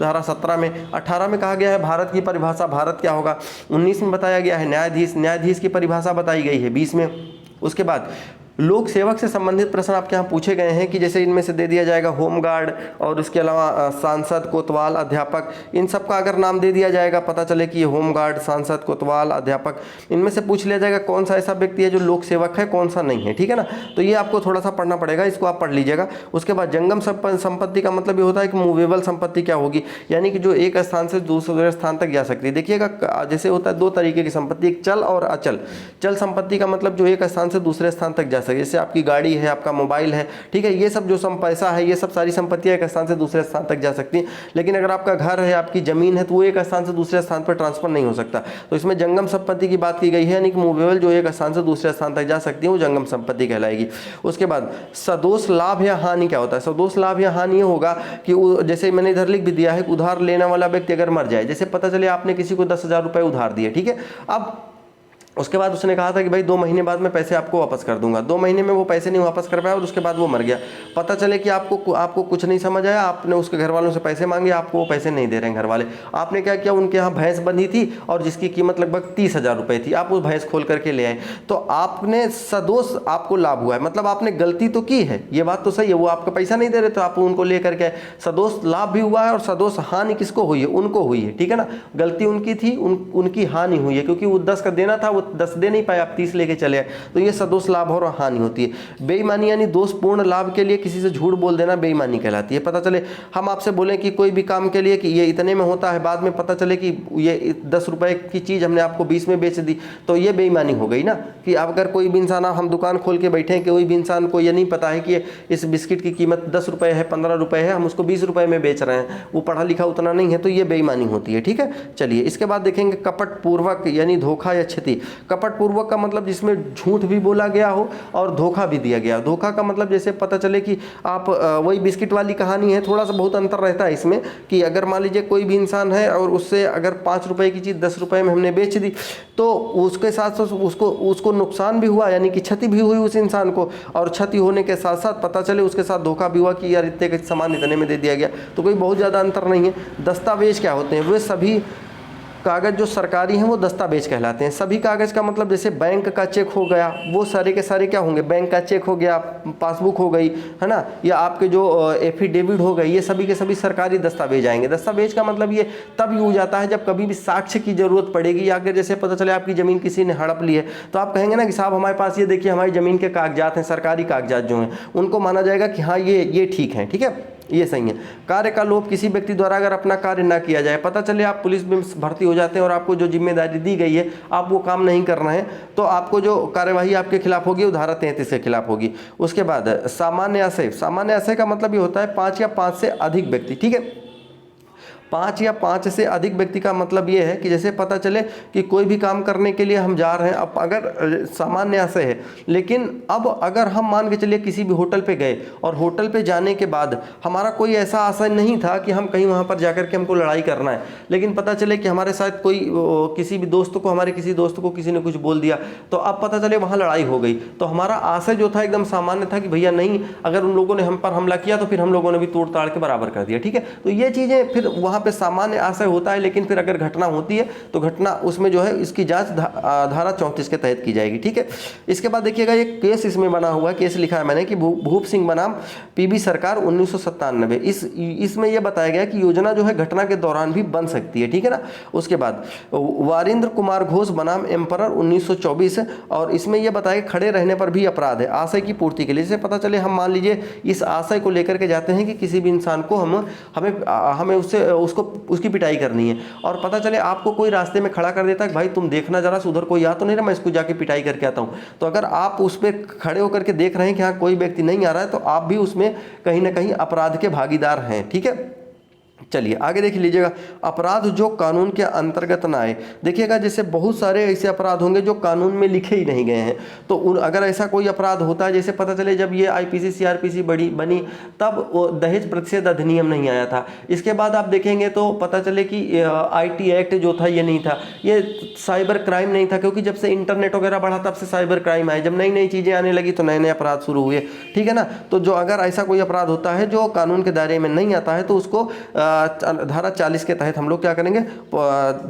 Speaker 1: धारा 17 में, 18 में कहा गया है भारत की परिभाषा, भारत क्या होगा। 19 में बताया गया है न्यायाधीश, न्यायाधीश की परिभाषा बताई गई है 20 में। उसके बाद लोक सेवक से संबंधित प्रश्न आपके यहाँ पूछे गए हैं कि जैसे इनमें से दे दिया जाएगा होमगार्ड और उसके अलावा सांसद, कोतवाल, अध्यापक, इन सब का अगर नाम दे दिया जाएगा, पता चले कि ये होमगार्ड, सांसद, कोतवाल, अध्यापक, इनमें से पूछ लिया जाएगा कौन सा ऐसा व्यक्ति है जो लोक सेवक है, कौन सा नहीं है। ठीक है ना। तो ये आपको थोड़ा सा पढ़ना पड़ेगा, इसको आप पढ़ लीजिएगा। उसके बाद जंगम संपत्ति का मतलब ये होता है कि मूवेबल संपत्ति क्या होगी, यानी कि जो एक स्थान से दूसरे स्थान तक जा सकती है। देखिएगा जैसे होता है 2 तरीके की संपत्ति, एक चल और अचल। चल संपत्ति का मतलब जो एक स्थान से दूसरे स्थान तक जा, जैसे आपकी गाड़ी है, आपका मोबाइल है। ठीक है, ये सब जो पैसा है, ये सब सारी संपत्तियां एक स्थान से दूसरे स्थान तक जा सकती हैं। लेकिन अगर आपका घर है, आपकी जमीन है, तो वो एक स्थान से दूसरे स्थान पर ट्रांसफर नहीं हो सकता। तो इसमें जंगम संपत्ति की बात की गई है, यानी कि मूवेबल जो एक स्थान से दूसरे स्थान तक जा सकती है वो जंगम संपत्ति कहलाएगी। उसके बाद सदोष लाभ या हानि क्या होता है। सदोष लाभ या हानि होगा कि जैसे मैंने इधर लिख भी दिया है, उधार लेने वाला व्यक्ति अगर मर जाए, जैसे पता चले आपने किसी को 10,000 रुपए उधार दिए। ठीक है, अब उसके बाद उसने कहा था कि भाई 2 महीने बाद मैं पैसे आपको वापस कर दूंगा। 2 महीने में वो पैसे नहीं वापस कर पाया और उसके बाद वो मर गया। पता चले कि आपको कुछ नहीं समझ आया, आपने उसके घर वालों से पैसे मांगे, आपको वो पैसे नहीं दे रहे हैं घर वाले। आपने क्या किया, उनके यहाँ भैंस बंधी थी और जिसकी कीमत लगभग 30,000 रुपये थी, आप उस भैंस खोल करके ले आए, तो आपने सदोष, आपको लाभ हुआ है, मतलब आपने गलती तो की है, ये बात तो सही है, वो आपका पैसा नहीं दे रहे तो आप उनको ले करके सदोष लाभ भी हुआ है और सदोष हानि किसको हुई है, उनको हुई है। ठीक है ना, गलती उनकी थी, उनकी हानि हुई है, क्योंकि वो 10 का देना था, वो 10 दे नहीं पाए, 30 लेके चले आए, तो ये सदोष लाभ और हानि होती है। बेईमानी यानी दोषपूर्ण लाभ के लिए किसी से झूठ बोल देना बेईमानी कहलाती है। पता चले हम आपसे बोले कि कोई भी काम के लिए कि ये इतने में होता है, बाद में पता चले कि ये 10 रुपए की चीज़ हमने आपको 20 में बेच दी, तो ये बेईमानी हो गई ना। कि अगर कोई भी इंसान, हम दुकान खोल के बैठे हैं, कोई भी इंसान को ये नहीं पता है कि इस बिस्किट की कीमत 10 रुपये है, 15 रुपये है, हम उसको 20 रुपये में बेच रहे हैं, वो पढ़ा लिखा उतना नहीं है, तो ये बेईमानी होती है। ठीक है, चलिए इसके बाद देखेंगे कपट पूर्वक यानी धोखा या क्षति। कपटपूर्वक का मतलब जिसमें झूठ भी बोला गया हो और धोखा भी दिया गया। धोखा का मतलब जैसे पता चले कि आप वही बिस्किट वाली कहानी है, थोड़ा सा बहुत अंतर रहता है इसमें कि अगर मान लीजिए कोई भी इंसान है और उससे अगर 5 रुपए की चीज़ 10 रुपए में हमने बेच दी, तो उसके साथ साथ उसको नुकसान भी हुआ, यानी कि क्षति भी हुई उस इंसान को, और क्षति होने के साथ साथ पता चले उसके साथ धोखा भी हुआ कि यार इतने का सामान इतने में दे दिया गया। तो कोई बहुत ज़्यादा अंतर नहीं है। दस्तावेज क्या होते हैं? वे सभी कागज़ जो सरकारी हैं वो दस्तावेज कहलाते हैं। सभी कागज़ का मतलब जैसे बैंक का चेक हो गया, वो सारे के सारे क्या होंगे? बैंक का चेक हो गया, पासबुक हो गई, है ना, या आपके जो एफिडेविट हो गई, ये सभी के सभी सरकारी दस्तावेज आएंगे। दस्तावेज का मतलब ये तब यूज आता है जब कभी भी साक्ष्य की जरूरत पड़ेगी, या अगर जैसे पता चले आपकी ज़मीन किसी ने हड़प ली है, तो आप कहेंगे ना कि साहब हमारे पास ये देखिए हमारी ज़मीन के कागजात हैं, सरकारी कागजात जो हैं, उनको माना जाएगा कि हाँ ये ठीक है, ठीक है, ये सही है। कार्य का लोप, किसी व्यक्ति द्वारा अगर अपना कार्य ना किया जाए, पता चले आप पुलिस में भर्ती हो जाते हैं और आपको जो जिम्मेदारी दी गई है आप वो काम नहीं कर रहे हैं, तो आपको जो कार्यवाही आपके खिलाफ होगी वो धारा 33 के खिलाफ होगी। उसके बाद सामान्य आशय। सामान्य आशय का मतलब ये होता है 5 या 5 से अधिक व्यक्ति, ठीक है। 5 या 5 से अधिक व्यक्ति का मतलब ये है कि जैसे पता चले कि कोई भी काम करने के लिए हम जा रहे हैं, अब अगर सामान्य आशय है, लेकिन अब अगर हम मान के चलिए किसी भी होटल पे गए और होटल पे जाने के बाद हमारा कोई ऐसा आशय नहीं था कि हम कहीं वहाँ पर जाकर के हमको लड़ाई करना है, लेकिन पता चले कि हमारे साथ कोई किसी भी दोस्त को, हमारे किसी दोस्त को किसी ने कुछ बोल दिया, तो अब पता चले वहाँ लड़ाई हो गई, तो हमारा आशय जो था एकदम सामान्य था कि भैया नहीं, अगर उन लोगों ने हम पर हमला किया तो फिर हम लोगों ने भी तोड़ ताड़ के बराबर कर दिया, ठीक है। तो ये चीज़ें फिर वहाँ पे सामान्य आशय होता है, लेकिन फिर अगर घटना होती है तो घटना उसमें जो है इसकी जांच धारा 34 के तहत की जाएगी, ठीक है। इसके बाद देखिएगा एक केस इसमें बना हुआ, केस लिखा है मैंने कि भूप सिंह बनाम पीबी सरकार 1997। इसमें यह बताया गया कि योजना जो है घटना के दौरान भी बन सकती है, ठीक है ना। उसके बाद वारिंद्र कुमार घोष बनाम एम्परर 1924, और इसमें यह बताया कि खड़े रहने पर भी अपराध है आशय की पूर्ति के लिए। जैसे पता चले हम मान लीजिए इस आशय को लेकर के जाते हैं कि किसी भी इंसान को हमें उसकी पिटाई करनी है, और पता चले आपको कोई रास्ते में खड़ा कर देता है कि भाई तुम देखना जरा उधर कोई आ तो नहीं रहा, मैं इसको जाके पिटाई करके आता हूं। तो अगर आप उस पर खड़े होकर के देख रहे हैं कि हाँ कोई व्यक्ति नहीं आ रहा है, तो आप भी उसमें कहीं ना कहीं अपराध के भागीदार हैं, ठीक है। चलिए आगे देख लीजिएगा, अपराध जो कानून के अंतर्गत ना आए। देखिएगा जैसे बहुत सारे ऐसे अपराध होंगे जो कानून में लिखे ही नहीं गए हैं, तो अगर ऐसा कोई अपराध होता है, जैसे पता चले जब ये आईपीसी सीआरपीसी बनी तब वो दहेज प्रतिषेध अधिनियम नहीं आया था। इसके बाद आप देखेंगे तो पता चले कि IT एक्ट जो था ये नहीं था, ये साइबर क्राइम नहीं था, क्योंकि जब से इंटरनेट वगैरह बढ़ा तब से साइबर क्राइम आए, जब नई नई चीज़ें आने लगी तो नए नए अपराध शुरू हुए, ठीक है ना। तो जो अगर ऐसा कोई अपराध होता है जो कानून के दायरे में नहीं आता है, तो उसको धारा 40 के तहत हम लोग क्या करेंगे,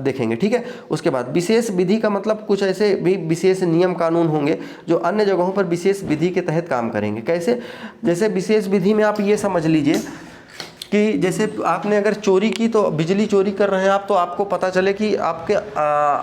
Speaker 1: देखेंगे, ठीक है। उसके बाद विशेष विधि का मतलब कुछ ऐसे भी विशेष नियम कानून होंगे जो अन्य जगहों पर विशेष विधि के तहत काम करेंगे। कैसे? जैसे विशेष विधि में आप ये समझ लीजिए कि जैसे आपने अगर चोरी की, तो बिजली चोरी कर रहे हैं आप, तो आपको पता चले कि आपके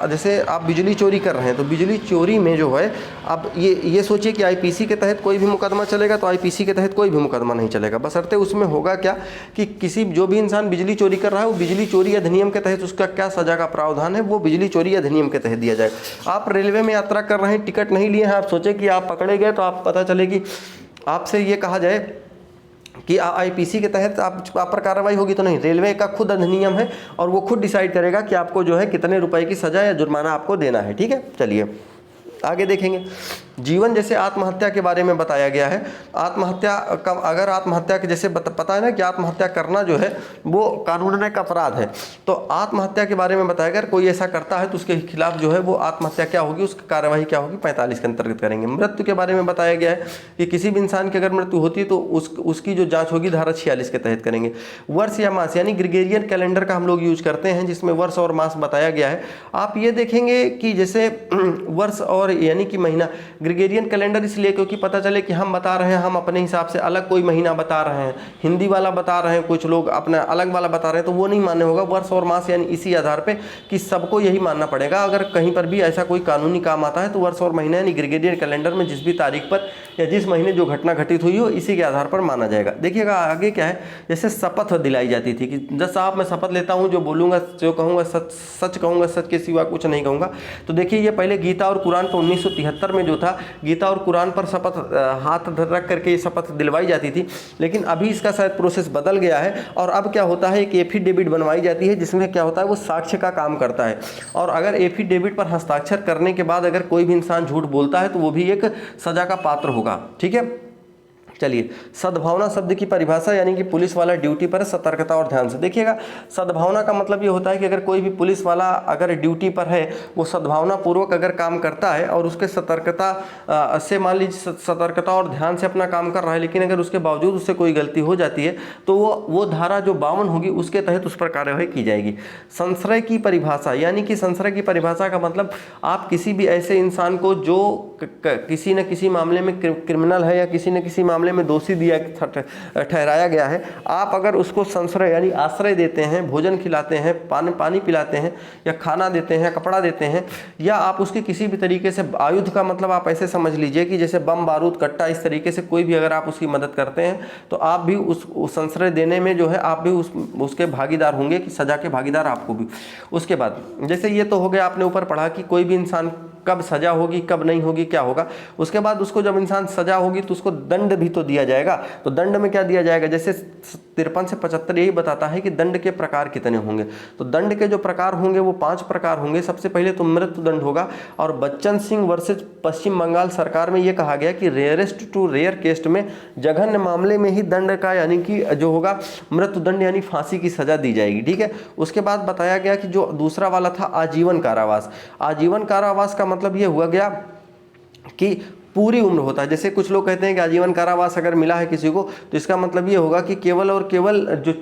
Speaker 1: जैसे आप बिजली चोरी कर रहे हैं, तो बिजली चोरी में जो है आप ये सोचिए कि आईपीसी के तहत कोई भी मुकदमा चलेगा, तो आईपीसी के तहत कोई भी मुकदमा नहीं चलेगा, बशर्ते उसमें होगा क्या कि किसी जो भी इंसान बिजली चोरी कर रहा है वो बिजली चोरी अधिनियम के तहत उसका क्या सजा का प्रावधान है वो बिजली चोरी अधिनियम के तहत दिया जाएगा। आप रेलवे में यात्रा कर रहे हैं, टिकट नहीं लिए हैं, आप सोचे कि आप पकड़े गए, तो आप पता चले कि आपसे ये कहा जाए कि आईपीसी के तहत आप पर कार्रवाई होगी, तो नहीं, रेलवे का खुद अधिनियम है और वो खुद डिसाइड करेगा कि आपको जो है कितने रुपए की सजा या जुर्माना आपको देना है, ठीक है। चलिए आगे देखेंगे, जीवन जैसे आत्महत्या के बारे में बताया गया है। आत्महत्या का, अगर आत्महत्या के जैसे पता है ना कि आत्महत्या करना जो है वो कानून में एक अपराध है, तो आत्महत्या के बारे में बताया गया, कोई ऐसा करता है तो उसके खिलाफ जो है वो आत्महत्या क्या होगी, उसकी कार्यवाही क्या होगी, 45 के अंतर्गत करेंगे। मृत्यु के बारे में बताया गया है कि किसी भी इंसान की अगर मृत्यु होती है तो उसकी जो जाँच होगी धारा 46 के तहत करेंगे। वर्ष या मास, यानी ग्रेगोरियन कैलेंडर का हम लोग यूज करते हैं जिसमें वर्ष और मास बताया गया है। आप ये देखेंगे कि जैसे वर्ष और यानी कि महीना, ग्रेगोरियन कैलेंडर इसलिए क्योंकि पता चले कि हम बता रहे हैं, हम अपने हिसाब से अलग कोई महीना बता रहे हैं, हिंदी वाला बता रहे हैं, कुछ लोग अपना अलग वाला बता रहे हैं, तो वो नहीं मान्य होगा। वर्ष और मास यानी इसी आधार पे कि सबको यही मानना पड़ेगा। अगर कहीं पर भी ऐसा कोई कानूनी काम आता है तो वर्ष और महीना यानी ग्रेगोरियन कैलेंडर में जिस भी तारीख पर या जिस महीने जो घटना घटित हुई हो इसी के आधार पर माना जाएगा। देखिएगा आगे क्या है, जैसे शपथ दिलाई जाती थी कि जब साहब मैं शपथ लेता हूँ, जो बोलूँगा जो कहूँगा सच कहूँगा, सच के सिवा कुछ नहीं कहूँगा। तो देखिए ये पहले गीता और कुरान तो 1973 में जो था गीता और कुरान पर शपथ हाथ रख करके ये शपथ दिलवाई जाती थी। लेकिन अभी इसका शायद प्रोसेस बदल गया है और अब क्या होता है, एक एफिडेविट बनवाई जाती है जिसमें क्या होता है वो साक्ष्य का काम करता है। और अगर एफिडेविट पर हस्ताक्षर करने के बाद अगर कोई भी इंसान झूठ बोलता है तो वो भी एक सजा का पात्र होगा। ठीक है, चलिए सद्भावना शब्द की परिभाषा, यानी कि पुलिस वाला ड्यूटी पर सतर्कता और ध्यान से। देखिएगा, सद्भावना का मतलब ये होता है कि अगर कोई भी पुलिस वाला अगर ड्यूटी पर है, वो सद्भावना पूर्वक अगर काम करता है और उसके सतर्कता से, मान लीजिए सतर्कता और ध्यान से अपना काम कर रहा है, लेकिन अगर उसके बावजूद उससे कोई गलती हो जाती है तो वो धारा जो 52 होगी उसके तहत उस पर कार्यवाही की जाएगी। संश्रय की परिभाषा, यानी कि संश्रय की परिभाषा का मतलब आप किसी भी ऐसे इंसान को जो किसी न किसी मामले में क्रिमिनल है या किसी न किसी मामले में दोषी दिया ठहराया गया है, आप अगर उसको संश्रय यानी आश्रय देते हैं, भोजन खिलाते हैं, पानी पिलाते हैं या खाना देते हैं, कपड़ा देते हैं, या आप उसकी किसी भी तरीके से आयुध का मतलब आप ऐसे समझ लीजिए कि जैसे बम बारूद कट्टा, इस तरीके से कोई भी अगर आप उसकी मदद करते हैं तो आप भी उस संश्रय देने में जो है आप भी उसके भागीदार होंगे, कि सजा के भागीदार आपको भी। उसके बाद जैसे ये तो हो गया, आपने ऊपर पढ़ा कि कोई भी इंसान कब सजा होगी कब नहीं होगी क्या होगा। उसके बाद उसको जब इंसान सजा होगी तो उसको दंड भी तो दिया जाएगा। तो दंड में क्या दिया जाएगा, जैसे 53 से 75 यही बताता है कि दंड के प्रकार कितने होंगे। तो दंड के जो प्रकार होंगे वो 5 प्रकार होंगे। सबसे पहले तो मृत्यु दंड होगा, और बच्चन सिंह वर्सेज पश्चिम बंगाल सरकार में ये कहा गया कि रेयरेस्ट टू रेयर केस में जघन्य मामले में ही दंड का यानी कि जो होगा मृत्यु दंड यानी फांसी की सजा दी जाएगी। ठीक है, उसके बाद बताया गया कि जो दूसरा वाला था आजीवन कारावास। आजीवन कारावास का मतलब ये हुआ गया कि पूरी उम्र होता है। जैसे कुछ लोग कहते हैं कि आजीवन कारावास अगर मिला है किसी को तो इसका मतलब ये होगा कि केवल और केवल जो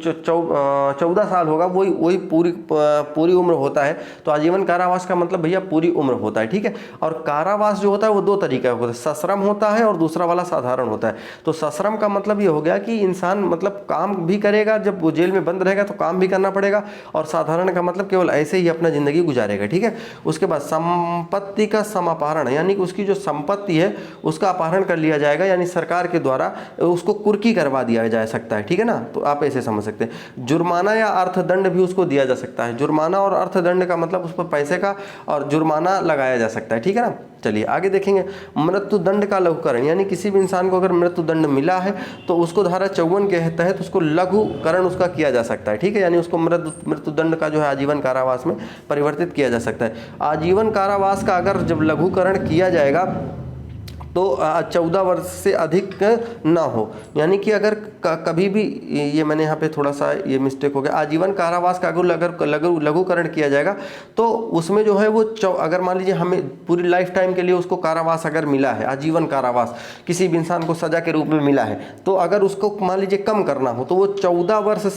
Speaker 1: 14 साल होगा वही पूरी उम्र होता है। तो आजीवन कारावास का मतलब भैया पूरी उम्र होता है। ठीक है, और कारावास जो होता है वो 2 तरीके का होता है, सश्रम होता है और दूसरा वाला साधारण होता है। तो सश्रम का मतलब ये हो गया कि इंसान मतलब काम भी करेगा, जब वो जेल में बंद रहेगा तो काम भी करना पड़ेगा, और साधारण का मतलब केवल ऐसे ही अपना जिंदगी गुजारेगा। ठीक है, उसके बाद संपत्ति का समापहरण, यानी कि उसकी जो संपत्ति है उसका अपहरण कर लिया जाएगा, यानी सरकार के द्वारा उसको कुर्की करवा दिया जा सकता है। ठीक है ना, तो आप ऐसे समझ सकते हैं। जुर्माना या अर्थदंड भी उसको दिया जा सकता है। जुर्माना और अर्थदंड का मतलब उस पर पैसे का और जुर्माना लगाया जा सकता है। ठीक है ना, चलिए आगे देखेंगे। मृत्यु दंड का लघुकरण, यानी किसी भी इंसान को अगर मृत्यु दंड मिला है तो उसको धारा 54 के तहत उसको लघुकरण उसका किया जा सकता है। ठीक है, यानी उसको मृत्यु दंड का जो है आजीवन कारावास में परिवर्तित किया जा सकता है। आजीवन कारावास का अगर जब लघुकरण किया जाएगा तो 14 वर्ष से अधिक ना हो, यानी कि अगर कभी भी, ये मैंने यहाँ पे थोड़ा सा ये मिस्टेक हो गया, आजीवन कारावास का अगर लघुकरण किया जाएगा तो उसमें जो है वो अगर मान लीजिए हमें पूरी लाइफ टाइम के लिए उसको कारावास अगर मिला है, आजीवन कारावास किसी भी इंसान को सजा के रूप में मिला है, तो अगर उसको मान लीजिए कम करना हो तो वो 14 वर्ष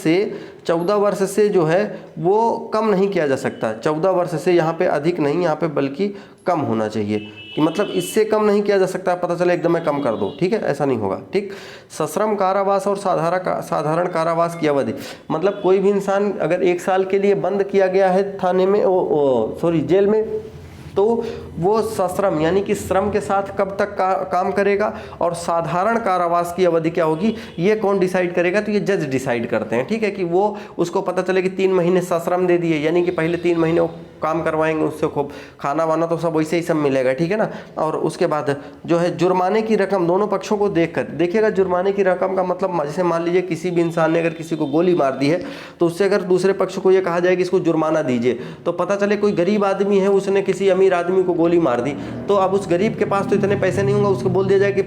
Speaker 1: से जो है वो कम नहीं किया जा सकता। 14 वर्ष से यहाँ पे अधिक नहीं, यहाँ पे बल्कि कम होना चाहिए, कि मतलब इससे कम नहीं किया जा सकता, पता चले एकदम मैं कम कर दो। ठीक है, ऐसा नहीं होगा। ठीक, सश्रम कारावास और साधारण कारावास की अवधि, मतलब कोई भी इंसान अगर 1 साल के लिए बंद किया गया है थाने में जेल में, तो वो सश्रम यानी कि श्रम के साथ कब तक काम करेगा, और साधारण कारावास की अवधि क्या होगी ये कौन डिसाइड करेगा, तो ये जज डिसाइड करते हैं। ठीक है, कि वो उसको पता चले कि 3 महीने सश्रम दे दिए, यानी कि पहले 3 महीने वो काम करवाएंगे, उससे खूब खाना वाना तो सब वैसे ही सब मिलेगा। ठीक है ना, और उसके बाद जो है जुर्माने की रकम दोनों पक्षों को देखिएगा। जुर्माने की रकम का मतलब जैसे मान लीजिए किसी भी इंसान ने अगर किसी को गोली मार दी है तो उससे अगर दूसरे पक्ष को ये कहा जाए कि इसको जुर्माना दीजिए, तो पता चले कोई गरीब आदमी है उसने किसी अमीर आदमी को गोली मार दी, तो अब उस गरीब के पास तो इतने पैसे नहीं होंगे, उसको बोल दिया जाए कि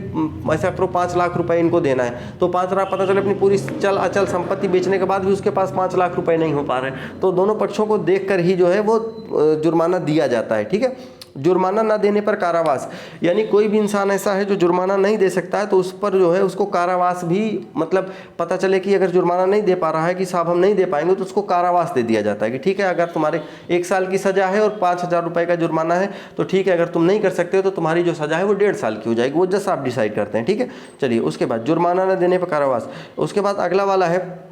Speaker 1: ऐसा करो 5 लाख रुपए इनको देना है, तो 5 लाख पता चले अपनी पूरी अचल संपत्ति बेचने के बाद भी उसके पास 5 लाख रुपए नहीं हो पा रहे, तो दोनों पक्षों को देखकर ही जो है वो जुर्माना दिया जाता है। ठीक है, जुर्माना ना देने पर कारावास, यानी कोई भी इंसान ऐसा है जो जुर्माना नहीं दे सकता है तो उस पर जो है उसको कारावास भी, मतलब पता चले कि अगर जुर्माना नहीं दे पा रहा है कि साहब हम नहीं दे पाएंगे, तो उसको कारावास दे दिया जाता है कि ठीक है अगर तुम्हारे 1 साल की सजा है और 5,000 रुपए का जुर्माना है तो ठीक है, अगर तुम नहीं कर सकते हो तो तुम्हारी जो सजा है वो 1.5 साल की हो जाएगी, वो जज आप डिसाइड करते हैं। ठीक है, चलिए उसके बाद जुर्माना न देने पर कारावास। उसके बाद अगला वाला है,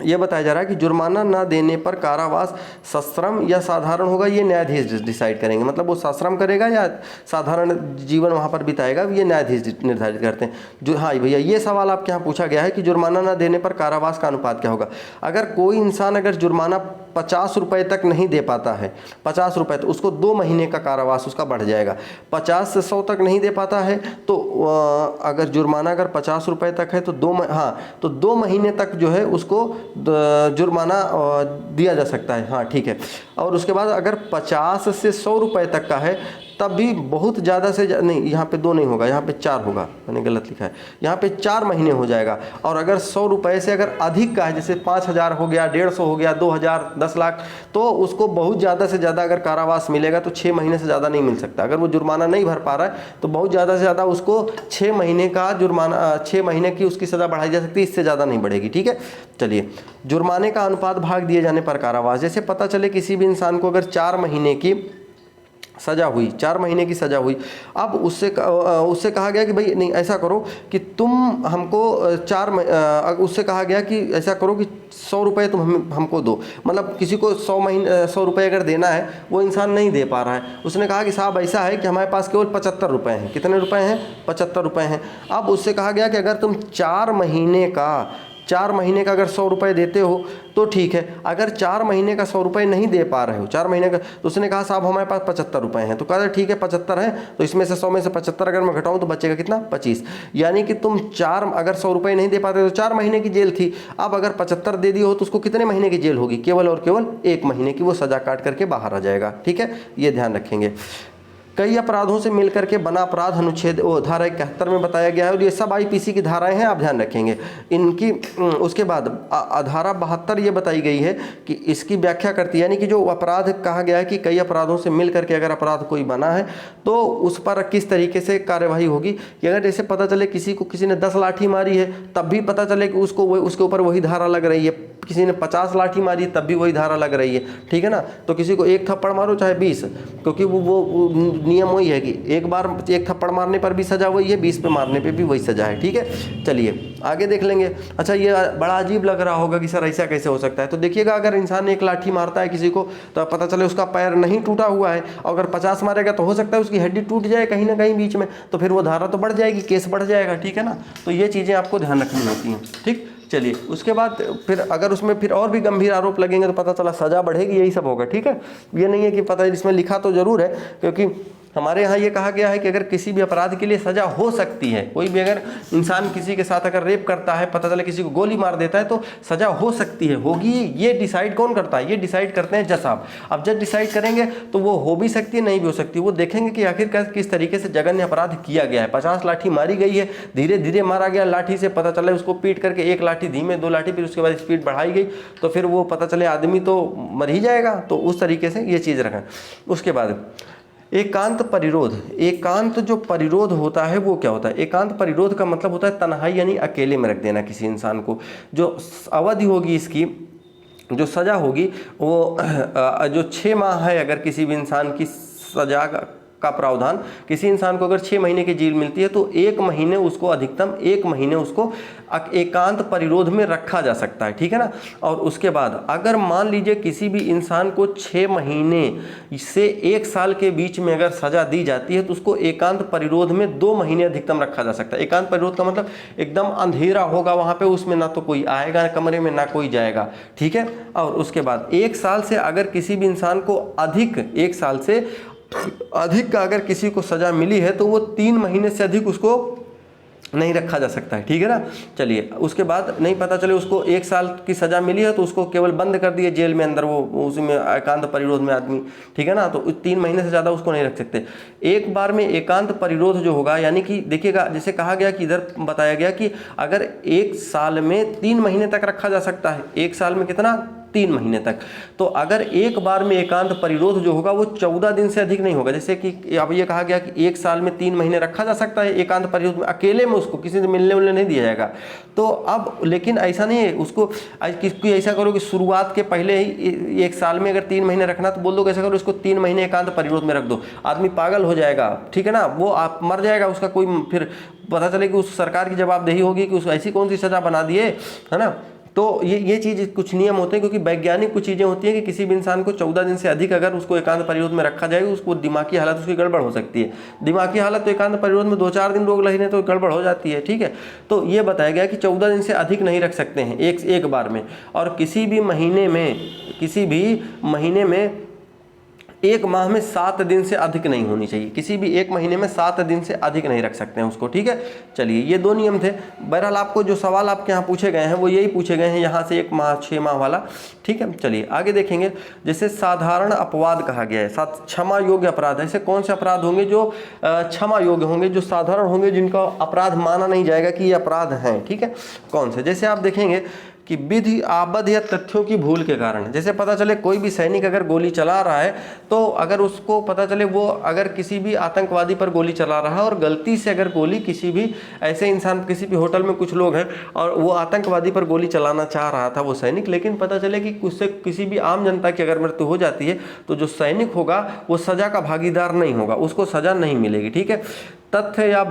Speaker 1: यह बताया जा रहा है कि जुर्माना न देने पर कारावास सश्रम या साधारण होगा, ये न्यायाधीश डिसाइड करेंगे, मतलब वो सश्रम करेगा या साधारण जीवन वहाँ पर बिताएगा, ये न्यायाधीश निर्धारित करते हैं। जो हाँ भैया, ये सवाल आपके यहाँ पूछा गया है कि जुर्माना न देने पर कारावास का अनुपात क्या होगा। अगर कोई इंसान अगर जुर्माना 50 रुपये तक नहीं दे पाता है, 50 रुपये, तो उसको 2 महीने का कारावास उसका बढ़ जाएगा। 50 से 100 तक नहीं दे पाता है तो अगर जुर्माना अगर 50 रुपये तक है तो 2 महीने तक जो है उसको जुर्माना दिया जा सकता है। हाँ ठीक है। और उसके बाद अगर 50 से 100 रुपये तक का है तब भी बहुत ज़्यादा से नहीं, यहाँ पे 2 नहीं होगा, यहाँ पे 4 होगा, मैंने गलत लिखा है, यहाँ पे 4 महीने हो जाएगा। और अगर 100 रुपये से अगर अधिक का है, जैसे 5,000 हो गया, 150 हो गया, 2,000, 10 लाख, तो उसको बहुत ज़्यादा से ज़्यादा अगर कारावास मिलेगा तो 6 महीने से ज़्यादा नहीं मिल सकता। अगर वो जुर्माना नहीं भर पा रहा है तो बहुत ज़्यादा से ज़्यादा उसको 6 महीने का जुर्माना, 6 महीने की उसकी सज़ा बढ़ाई जा सकती है, इससे ज़्यादा नहीं बढ़ेगी। ठीक है। चलिए, जुर्माने का अनुपात भाग दिए जाने पर कारावास। जैसे पता चले किसी भी इंसान को अगर 4 महीने की सज़ा हुई, 4 महीने की सज़ा हुई, अब उससे कहा गया कि भाई नहीं ऐसा करो कि तुम हमको उससे कहा गया कि ऐसा करो कि 100 रुपये तुम हमको दो, मतलब किसी को 100 रुपये अगर देना है, वो इंसान नहीं दे पा रहा है। उसने कहा कि साहब ऐसा है कि हमारे पास केवल 75 रुपये हैं। कितने रुपए हैं? 75 रुपये हैं। अब उससे कहा गया कि अगर तुम 4 महीने का अगर 100 रुपये देते हो तो ठीक है, अगर 4 महीने का 100 रुपये नहीं दे पा रहे हो, 4 महीने का, तो उसने कहा साहब हमारे पास 75 रुपये हैं। तो कहा ठीक है 75 है, तो इसमें से 100 में से 75 अगर मैं घटाऊं तो बचेगा कितना? 25। यानी कि तुम अगर 100 रुपये नहीं दे पाते तो 4 महीने की जेल थी। अब अगर 75 दे दी हो तो उसको कितने महीने की जेल होगी? केवल और केवल 1 महीने की, वो सज़ा काट करके बाहर आ जाएगा। ठीक है, ये ध्यान रखेंगे। कई अपराधों से मिलकर के बना अपराध अनुच्छेद धारा 71 में बताया गया है, और ये सब आईपीसी की धाराएं हैं, आप ध्यान रखेंगे इनकी। उसके बाद धारा 72 ये बताई गई है कि इसकी व्याख्या करती है, यानी कि जो अपराध कहा गया है कि कई अपराधों से मिलकर के अगर अपराध कोई बना है तो उस पर किस तरीके से कार्यवाही होगी। कि अगर जैसे पता चले किसी ने 10 लाठी मारी है, तब भी पता चले कि उसके ऊपर वही धारा लग रही है। किसी ने 50 लाठी मारी तब भी वही धारा लग रही है। ठीक है ना। तो किसी को 1 थप्पड़ मारो चाहे 20, क्योंकि वो नियम वही है कि एक बार 1 थप्पड़ मारने पर भी सजा वही है, 20 पे मारने पे भी वही सजा है। ठीक है। चलिए आगे देख लेंगे। अच्छा, ये बड़ा अजीब लग रहा होगा कि सर ऐसा कैसे हो सकता है। तो देखिएगा, अगर इंसान 1 लाठी मारता है किसी को तो पता चले उसका पैर नहीं टूटा हुआ है, और अगर 50 मारेगा तो हो सकता है उसकी हड्डी टूट जाए कहीं ना कहीं बीच में, तो फिर वो धारा तो बढ़ जाएगी, केस बढ़ जाएगा। ठीक है ना। तो ये चीज़ें आपको ध्यान रखनी होती हैं। ठीक। चलिए, उसके बाद फिर अगर उसमें फिर और भी गंभीर आरोप लगेंगे तो पता चला सज़ा बढ़ेगी, यही सब होगा। ठीक है। ये नहीं है कि पता है, इसमें लिखा तो जरूर है, क्योंकि हमारे यहाँ ये कहा गया है कि अगर किसी भी अपराध के लिए सज़ा हो सकती है, कोई भी अगर इंसान किसी के साथ अगर रेप करता है, पता चले किसी को गोली मार देता है, तो सज़ा हो सकती है, होगी। ये डिसाइड कौन करता है? ये डिसाइड करते हैं जज साहब। अब जज डिसाइड करेंगे तो वो हो भी सकती है, नहीं भी हो सकती। वो देखेंगे कि आखिरकार किस तरीके से जघन्य अपराध किया गया है। 50 लाठी मारी गई है, धीरे धीरे मारा गया लाठी से, पता चला उसको पीट करके 1 लाठी धीमे, 2 लाठी, फिर उसके बाद स्पीड बढ़ाई गई, तो फिर वो पता चले आदमी तो मर ही जाएगा। तो उस तरीके से ये चीज़ रखें। उसके बाद एकांत परिरोध। एकांत जो परिरोध होता है वो क्या होता है? एकांत परिरोध का मतलब होता है तन्हाई, यानी अकेले में रख देना किसी इंसान को। जो अवधि होगी इसकी, जो सज़ा होगी वो जो 6 माह है, अगर किसी भी इंसान की सजा का प्रावधान, किसी इंसान को अगर 6 महीने की जेल मिलती है तो 1 महीने उसको, अधिकतम 1 महीने उसको एकांत परिरोध में रखा जा सकता है। ठीक है ना। और उसके बाद अगर मान लीजिए किसी भी इंसान को 6 महीने से 1 साल के बीच में अगर सजा दी जाती है तो उसको एकांत परिरोध में 2 महीने अधिकतम रखा जा सकता है। एकांत परिरोध का मतलब एकदम अंधेरा होगा वहाँ पे, उसमें ना तो कोई आएगा कमरे में, ना कोई जाएगा। ठीक है। और उसके बाद 1 साल से अगर किसी भी इंसान को अधिक, 1 साल से अधिक का अगर किसी को सजा मिली है तो वो 3 महीने से अधिक उसको नहीं रखा जा सकता है। ठीक है ना। चलिए, उसके बाद नहीं पता चले उसको 1 साल की सजा मिली है तो उसको केवल बंद कर दिए जेल में अंदर, वो उसमें एकांत परिरोध में आदमी। ठीक है ना। तो 3 महीने से ज़्यादा उसको नहीं रख सकते। एक बार में एकांत परिरोध जो होगा, यानी कि देखिएगा, जैसे कहा गया कि इधर बताया गया कि अगर 1 साल में 3 महीने तक रखा जा सकता है, 1 साल में कितना? 3 महीने तक। तो अगर एक बार में एकांत परिरोध जो होगा वो 14 दिन से अधिक नहीं होगा। जैसे कि अब ये कहा गया कि 1 साल में 3 महीने रखा जा सकता है एकांत परिरोध में, अकेले में, उसको किसी से मिलने उलने नहीं दिया जाएगा। तो अब लेकिन ऐसा नहीं है, उसको ऐसा करो कि शुरुआत के पहले ही 1 साल में अगर 3 महीने रखना तो बोल दो कैसा करो, उसको 3 महीने एकांत परिरोध में रख दो। आदमी पागल हो जाएगा। ठीक है ना। वो आप मर जाएगा, उसका कोई फिर पता चले कि उस सरकार की जवाबदेही होगी कि उस ऐसी कौन सी सजा बना दिए, है ना। तो ये चीज़ कुछ नियम होते हैं, क्योंकि वैज्ञानिक कुछ चीज़ें होती हैं कि किसी भी इंसान को 14 दिन से अधिक अगर उसको एकांत परिरोध में रखा जाएगा, उसको दिमागी हालत उसकी गड़बड़ हो सकती है। दिमागी हालत तो एकांत परिरोध में 2-4 दिन रोग लगने तो गड़बड़ हो जाती है, ठीक है। तो ये बताया गया कि 14 दिन से अधिक नहीं रख सकते हैं एक बार में, और किसी भी महीने में 1 माह में 7 दिन से अधिक नहीं होनी चाहिए। किसी भी 1 महीने में 7 दिन से अधिक नहीं रख सकते हैं उसको, ठीक है। चलिए, ये 2 नियम थे। बहरहाल आपको जो सवाल आपके यहाँ पूछे गए हैं वो यही पूछे गए हैं यहाँ से 1 माह 6 माह वाला, ठीक है। चलिए आगे देखेंगे। जैसे साधारण अपवाद कहा गया है, क्षमा योग्य अपराध। ऐसे कौन से अपराध होंगे जो क्षमा योग्य होंगे, जो साधारण होंगे, जिनका अपराध माना नहीं जाएगा कि ये अपराध हैं, ठीक है। कौन से? जैसे आप देखेंगे कि विधि आबद्ध या तथ्यों की भूल के कारण, जैसे पता चले कोई भी सैनिक अगर गोली चला रहा है, तो अगर उसको पता चले वो अगर किसी भी आतंकवादी पर गोली चला रहा है और गलती से अगर गोली किसी भी ऐसे इंसान, किसी भी होटल में कुछ लोग हैं और वो आतंकवादी पर गोली चलाना चाह रहा था वो सैनिक, लेकिन पता चले कि उससे किसी भी आम जनता की अगर मृत्यु हो जाती है तो जो सैनिक होगा वो सजा का भागीदार नहीं होगा, उसको सजा नहीं मिलेगी, ठीक है। तथ्य या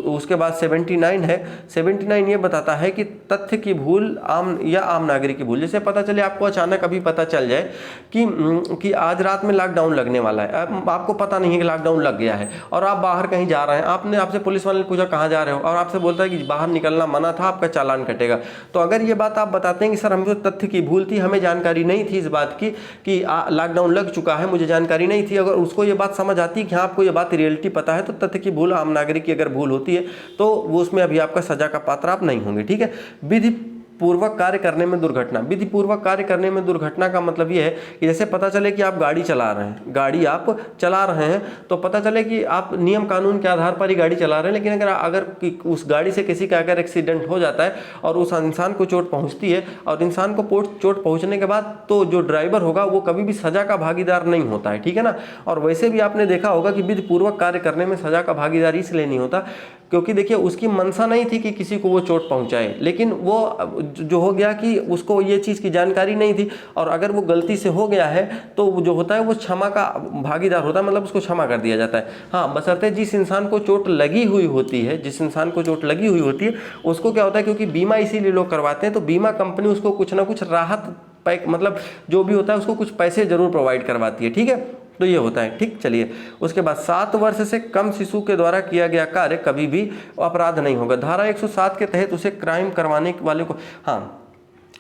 Speaker 1: उसके बाद 79 है। 79 ये बताता है कि तथ्य की भूल आम नागरिक की भूल। जैसे पता चले आपको अचानक अभी पता चल जाए कि आज रात में लॉकडाउन लगने वाला है, आपको पता नहीं है कि लॉकडाउन लग गया है और आप बाहर कहीं जा रहे हैं, आपसे पुलिस वाले ने पूछा कहाँ जा रहे हो, और आपसे बोलता है कि बाहर निकलना मना था, आपका चालान कटेगा। तो अगर ये बात आप बताते हैं कि सर हमको तथ्य की भूल थी, हमें जानकारी नहीं थी इस बात की कि लॉकडाउन लग चुका है, मुझे जानकारी नहीं थी, अगर उसको ये बात समझ आती है कि हाँ आपको ये बात रियलिटी पता है, तो तथ्य की भूल आम नागरिक की अगर भूल होती है तो वो उसमें अभी आपका सजा का पात्र आप नहीं होंगे, ठीक है। विधि पूर्वक कार्य करने में दुर्घटना। विधि पूर्वक कार्य करने में दुर्घटना का मतलब ये है कि जैसे पता चले कि आप गाड़ी चला रहे हैं, तो पता चले कि आप नियम कानून के आधार पर ही गाड़ी चला रहे हैं, लेकिन अगर उस गाड़ी से किसी का अगर एक्सीडेंट हो जाता है और उस इंसान को चोट पहुंचती है, और इंसान को चोट पहुंचने के बाद तो जो ड्राइवर होगा वो कभी भी सजा का भागीदार नहीं होता है, ठीक है ना। और वैसे भी आपने देखा होगा कि विधि पूर्वक कार्य करने में सजा का भागीदार इसलिए नहीं होता क्योंकि देखिए उसकी मंशा नहीं थी कि किसी को वो चोट पहुंचाए, लेकिन वो जो हो गया कि उसको ये चीज़ की जानकारी नहीं थी, और अगर वो गलती से हो गया है तो जो होता है वो क्षमा का भागीदार होता है, मतलब उसको क्षमा कर दिया जाता है। हाँ, बशर्ते जिस इंसान को चोट लगी हुई होती है उसको क्या होता है, क्योंकि बीमा इसीलिए लोग करवाते हैं, तो बीमा कंपनी उसको कुछ ना कुछ राहत पैक, मतलब जो भी होता है उसको कुछ पैसे जरूर प्रोवाइड करवाती है, ठीक है। तो ये होता है, ठीक। चलिए, उसके बाद 7 वर्ष से कम शिशु के द्वारा किया गया कार्य कभी भी अपराध नहीं होगा। धारा 107 के तहत उसे क्राइम करवाने वाले को, हाँ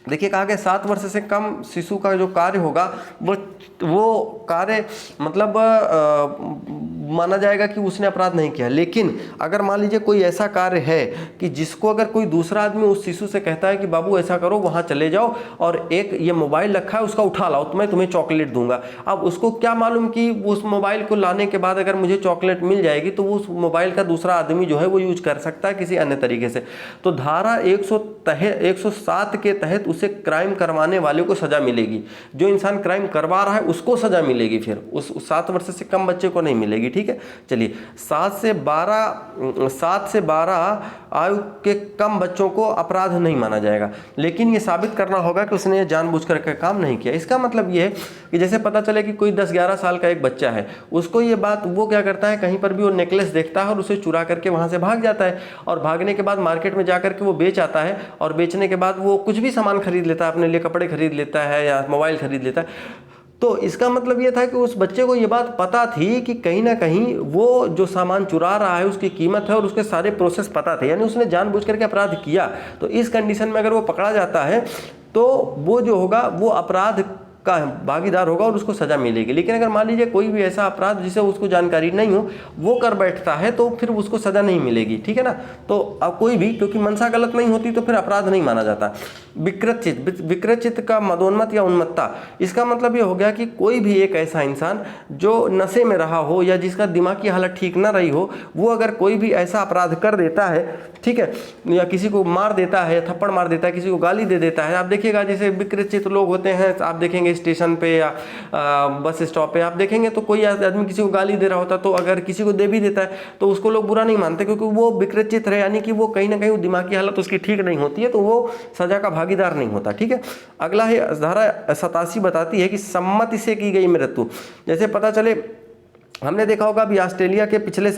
Speaker 1: देखिए कहा गया 7 वर्ष से कम शिशु का जो कार्य होगा वो कार्य मतलब माना जाएगा कि उसने अपराध नहीं किया। लेकिन अगर मान लीजिए कोई ऐसा कार्य है कि जिसको अगर कोई दूसरा आदमी उस शिशु से कहता है कि बाबू ऐसा करो, वहाँ चले जाओ और एक ये मोबाइल रखा है उसका उठा लाओ तो मैं तुम्हें चॉकलेट दूंगा। अब उसको क्या मालूम कि उस मोबाइल को लाने के बाद अगर मुझे चॉकलेट मिल जाएगी तो वो उस मोबाइल का दूसरा आदमी जो है वो यूज कर सकता है किसी अन्य तरीके से। तो धारा 107 के तहत उसे क्राइम करवाने वाले को सजा मिलेगी। जो इंसान क्राइम करवा रहा है उसको सजा मिलेगी, फिर उस 7 वर्ष से कम बच्चे को नहीं मिलेगी, ठीक है। चलिए, 7 से 12 आयु के कम बच्चों को अपराध नहीं माना जाएगा, लेकिन ये साबित करना होगा कि उसने जानबूझकर का काम नहीं किया। इसका मतलब ये है कि जैसे पता चले कि कोई 10-11 साल का एक बच्चा है, उसको ये बात, वो क्या करता है, कहीं पर भी वो नेकलेस देखता है और उसे चुरा करके वहाँ से भाग जाता है, और भागने के बाद मार्केट में जाकर के वो बेच आता है, और बेचने के बाद वो कुछ भी सामान खरीद लेता है, अपने लिए कपड़े खरीद लेता है या मोबाइल खरीद लेता है। तो इसका मतलब ये था कि उस बच्चे को ये बात पता थी कि कहीं ना कहीं वो जो सामान चुरा रहा है उसकी कीमत है और उसके सारे प्रोसेस पता थे, यानी उसने जानबूझ करके अपराध किया। तो इस कंडीशन में अगर वो पकड़ा जाता है तो वो जो होगा वो अपराध का भागीदार होगा और उसको सजा मिलेगी। लेकिन अगर मान लीजिए कोई भी ऐसा अपराध जिसे उसको जानकारी नहीं हो वो कर बैठता है तो फिर उसको सजा नहीं मिलेगी, ठीक है ना। तो अब कोई भी, क्योंकि मंशा गलत नहीं होती तो फिर अपराध नहीं माना जाता। विकृत चित्त का मदोन्मत्त या उन्मत्ता, इसका मतलब ये हो गया कि कोई भी एक ऐसा इंसान जो नशे में रहा हो या जिसका दिमागी हालत ठीक ना रही हो, वो अगर कोई भी ऐसा अपराध कर देता है, ठीक है, या किसी को मार देता है, थप्पड़ मार देता है, किसी को गाली दे देता है। आप देखिएगा जैसे विकृत चित्त लोग होते हैं, आप देखेंगे स्टेशन पे या बस स्टॉप पे आप देखेंगे तो कोई आदमी किसी को गाली दे रहा होता, तो अगर किसी को दे भी देता है तो उसको लोग बुरा नहीं मानते, क्योंकि वो विकृत चित्त है, यानी कि वो कहीं ना कहीं दिमागी हालत उसकी ठीक नहीं होती है, तो वो सजा का भागीदार नहीं होता, ठीक है। अगला है धारा 87 बताती है कि सम्मति से की गई मृत्यु। जैसे पता चले हमने देखा होगा अभी ऑस्ट्रेलिया के पिछले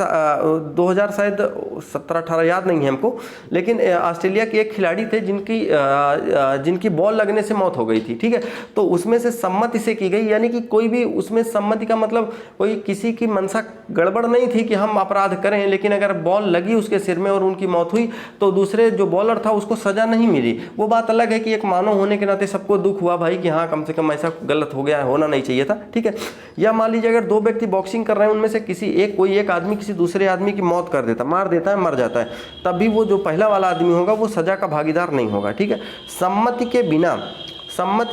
Speaker 1: 2000 शायद 17-18 याद नहीं है हमको, लेकिन ऑस्ट्रेलिया के एक खिलाड़ी थे जिनकी बॉल लगने से मौत हो गई थी, ठीक है। तो उसमें से सम्मति से की गई, यानी कि कोई भी उसमें सम्मति का मतलब कोई किसी की मनसा गड़बड़ नहीं थी कि हम अपराध करें, लेकिन अगर बॉल लगी उसके सिर में और उनकी मौत हुई तो दूसरे जो बॉलर था उसको सजा नहीं मिली। वो बात अलग है कि एक मानव होने के नाते सबको दुख हुआ भाई कि हाँ कम से कम ऐसा गलत हो गया, होना नहीं चाहिए था, ठीक है। या मान लीजिए अगर दो व्यक्ति बॉक्सिंग कर रहे हैं, उनमें से कोई एक आदमी किसी दूसरे आदमी की मौत कर देता, मार देता है, मर जाता है, तब भी वो जो पहला वाला आदमी होगा वो सजा का भागीदार नहीं होगा, ठीक है। सम्मति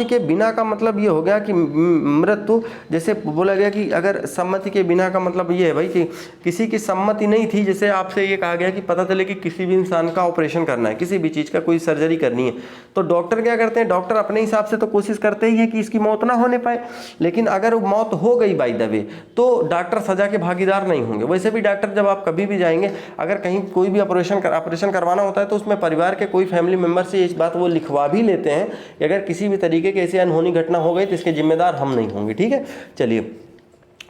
Speaker 1: के बिना का मतलब ये हो गया कि मृत्यु, जैसे बोला गया कि अगर सम्मति के बिना का मतलब ये है भाई कि किसी की सम्मति नहीं थी, जैसे आपसे ये कहा गया कि पता चले कि किसी भी इंसान का ऑपरेशन करना है, किसी भी चीज़ का कोई सर्जरी करनी है, तो डॉक्टर क्या करते हैं, डॉक्टर अपने हिसाब से तो कोशिश करते ही है कि इसकी मौत ना होने पाए, लेकिन अगर मौत हो गई बाय द वे तो डॉक्टर सजा के भागीदार नहीं होंगे। वैसे भी डॉक्टर जब आप कभी भी जाएंगे, अगर कहीं कोई भी ऑपरेशन करवाना होता है तो उसमें परिवार के कोई फैमिली मेम्बर से इस बात वो लिखवा भी लेते हैं कि अगर किसी भी तरीके की ऐसी अनहोनी घटना हो गई तो इसके जिम्मेदार हम नहीं होंगे, ठीक है। चलिए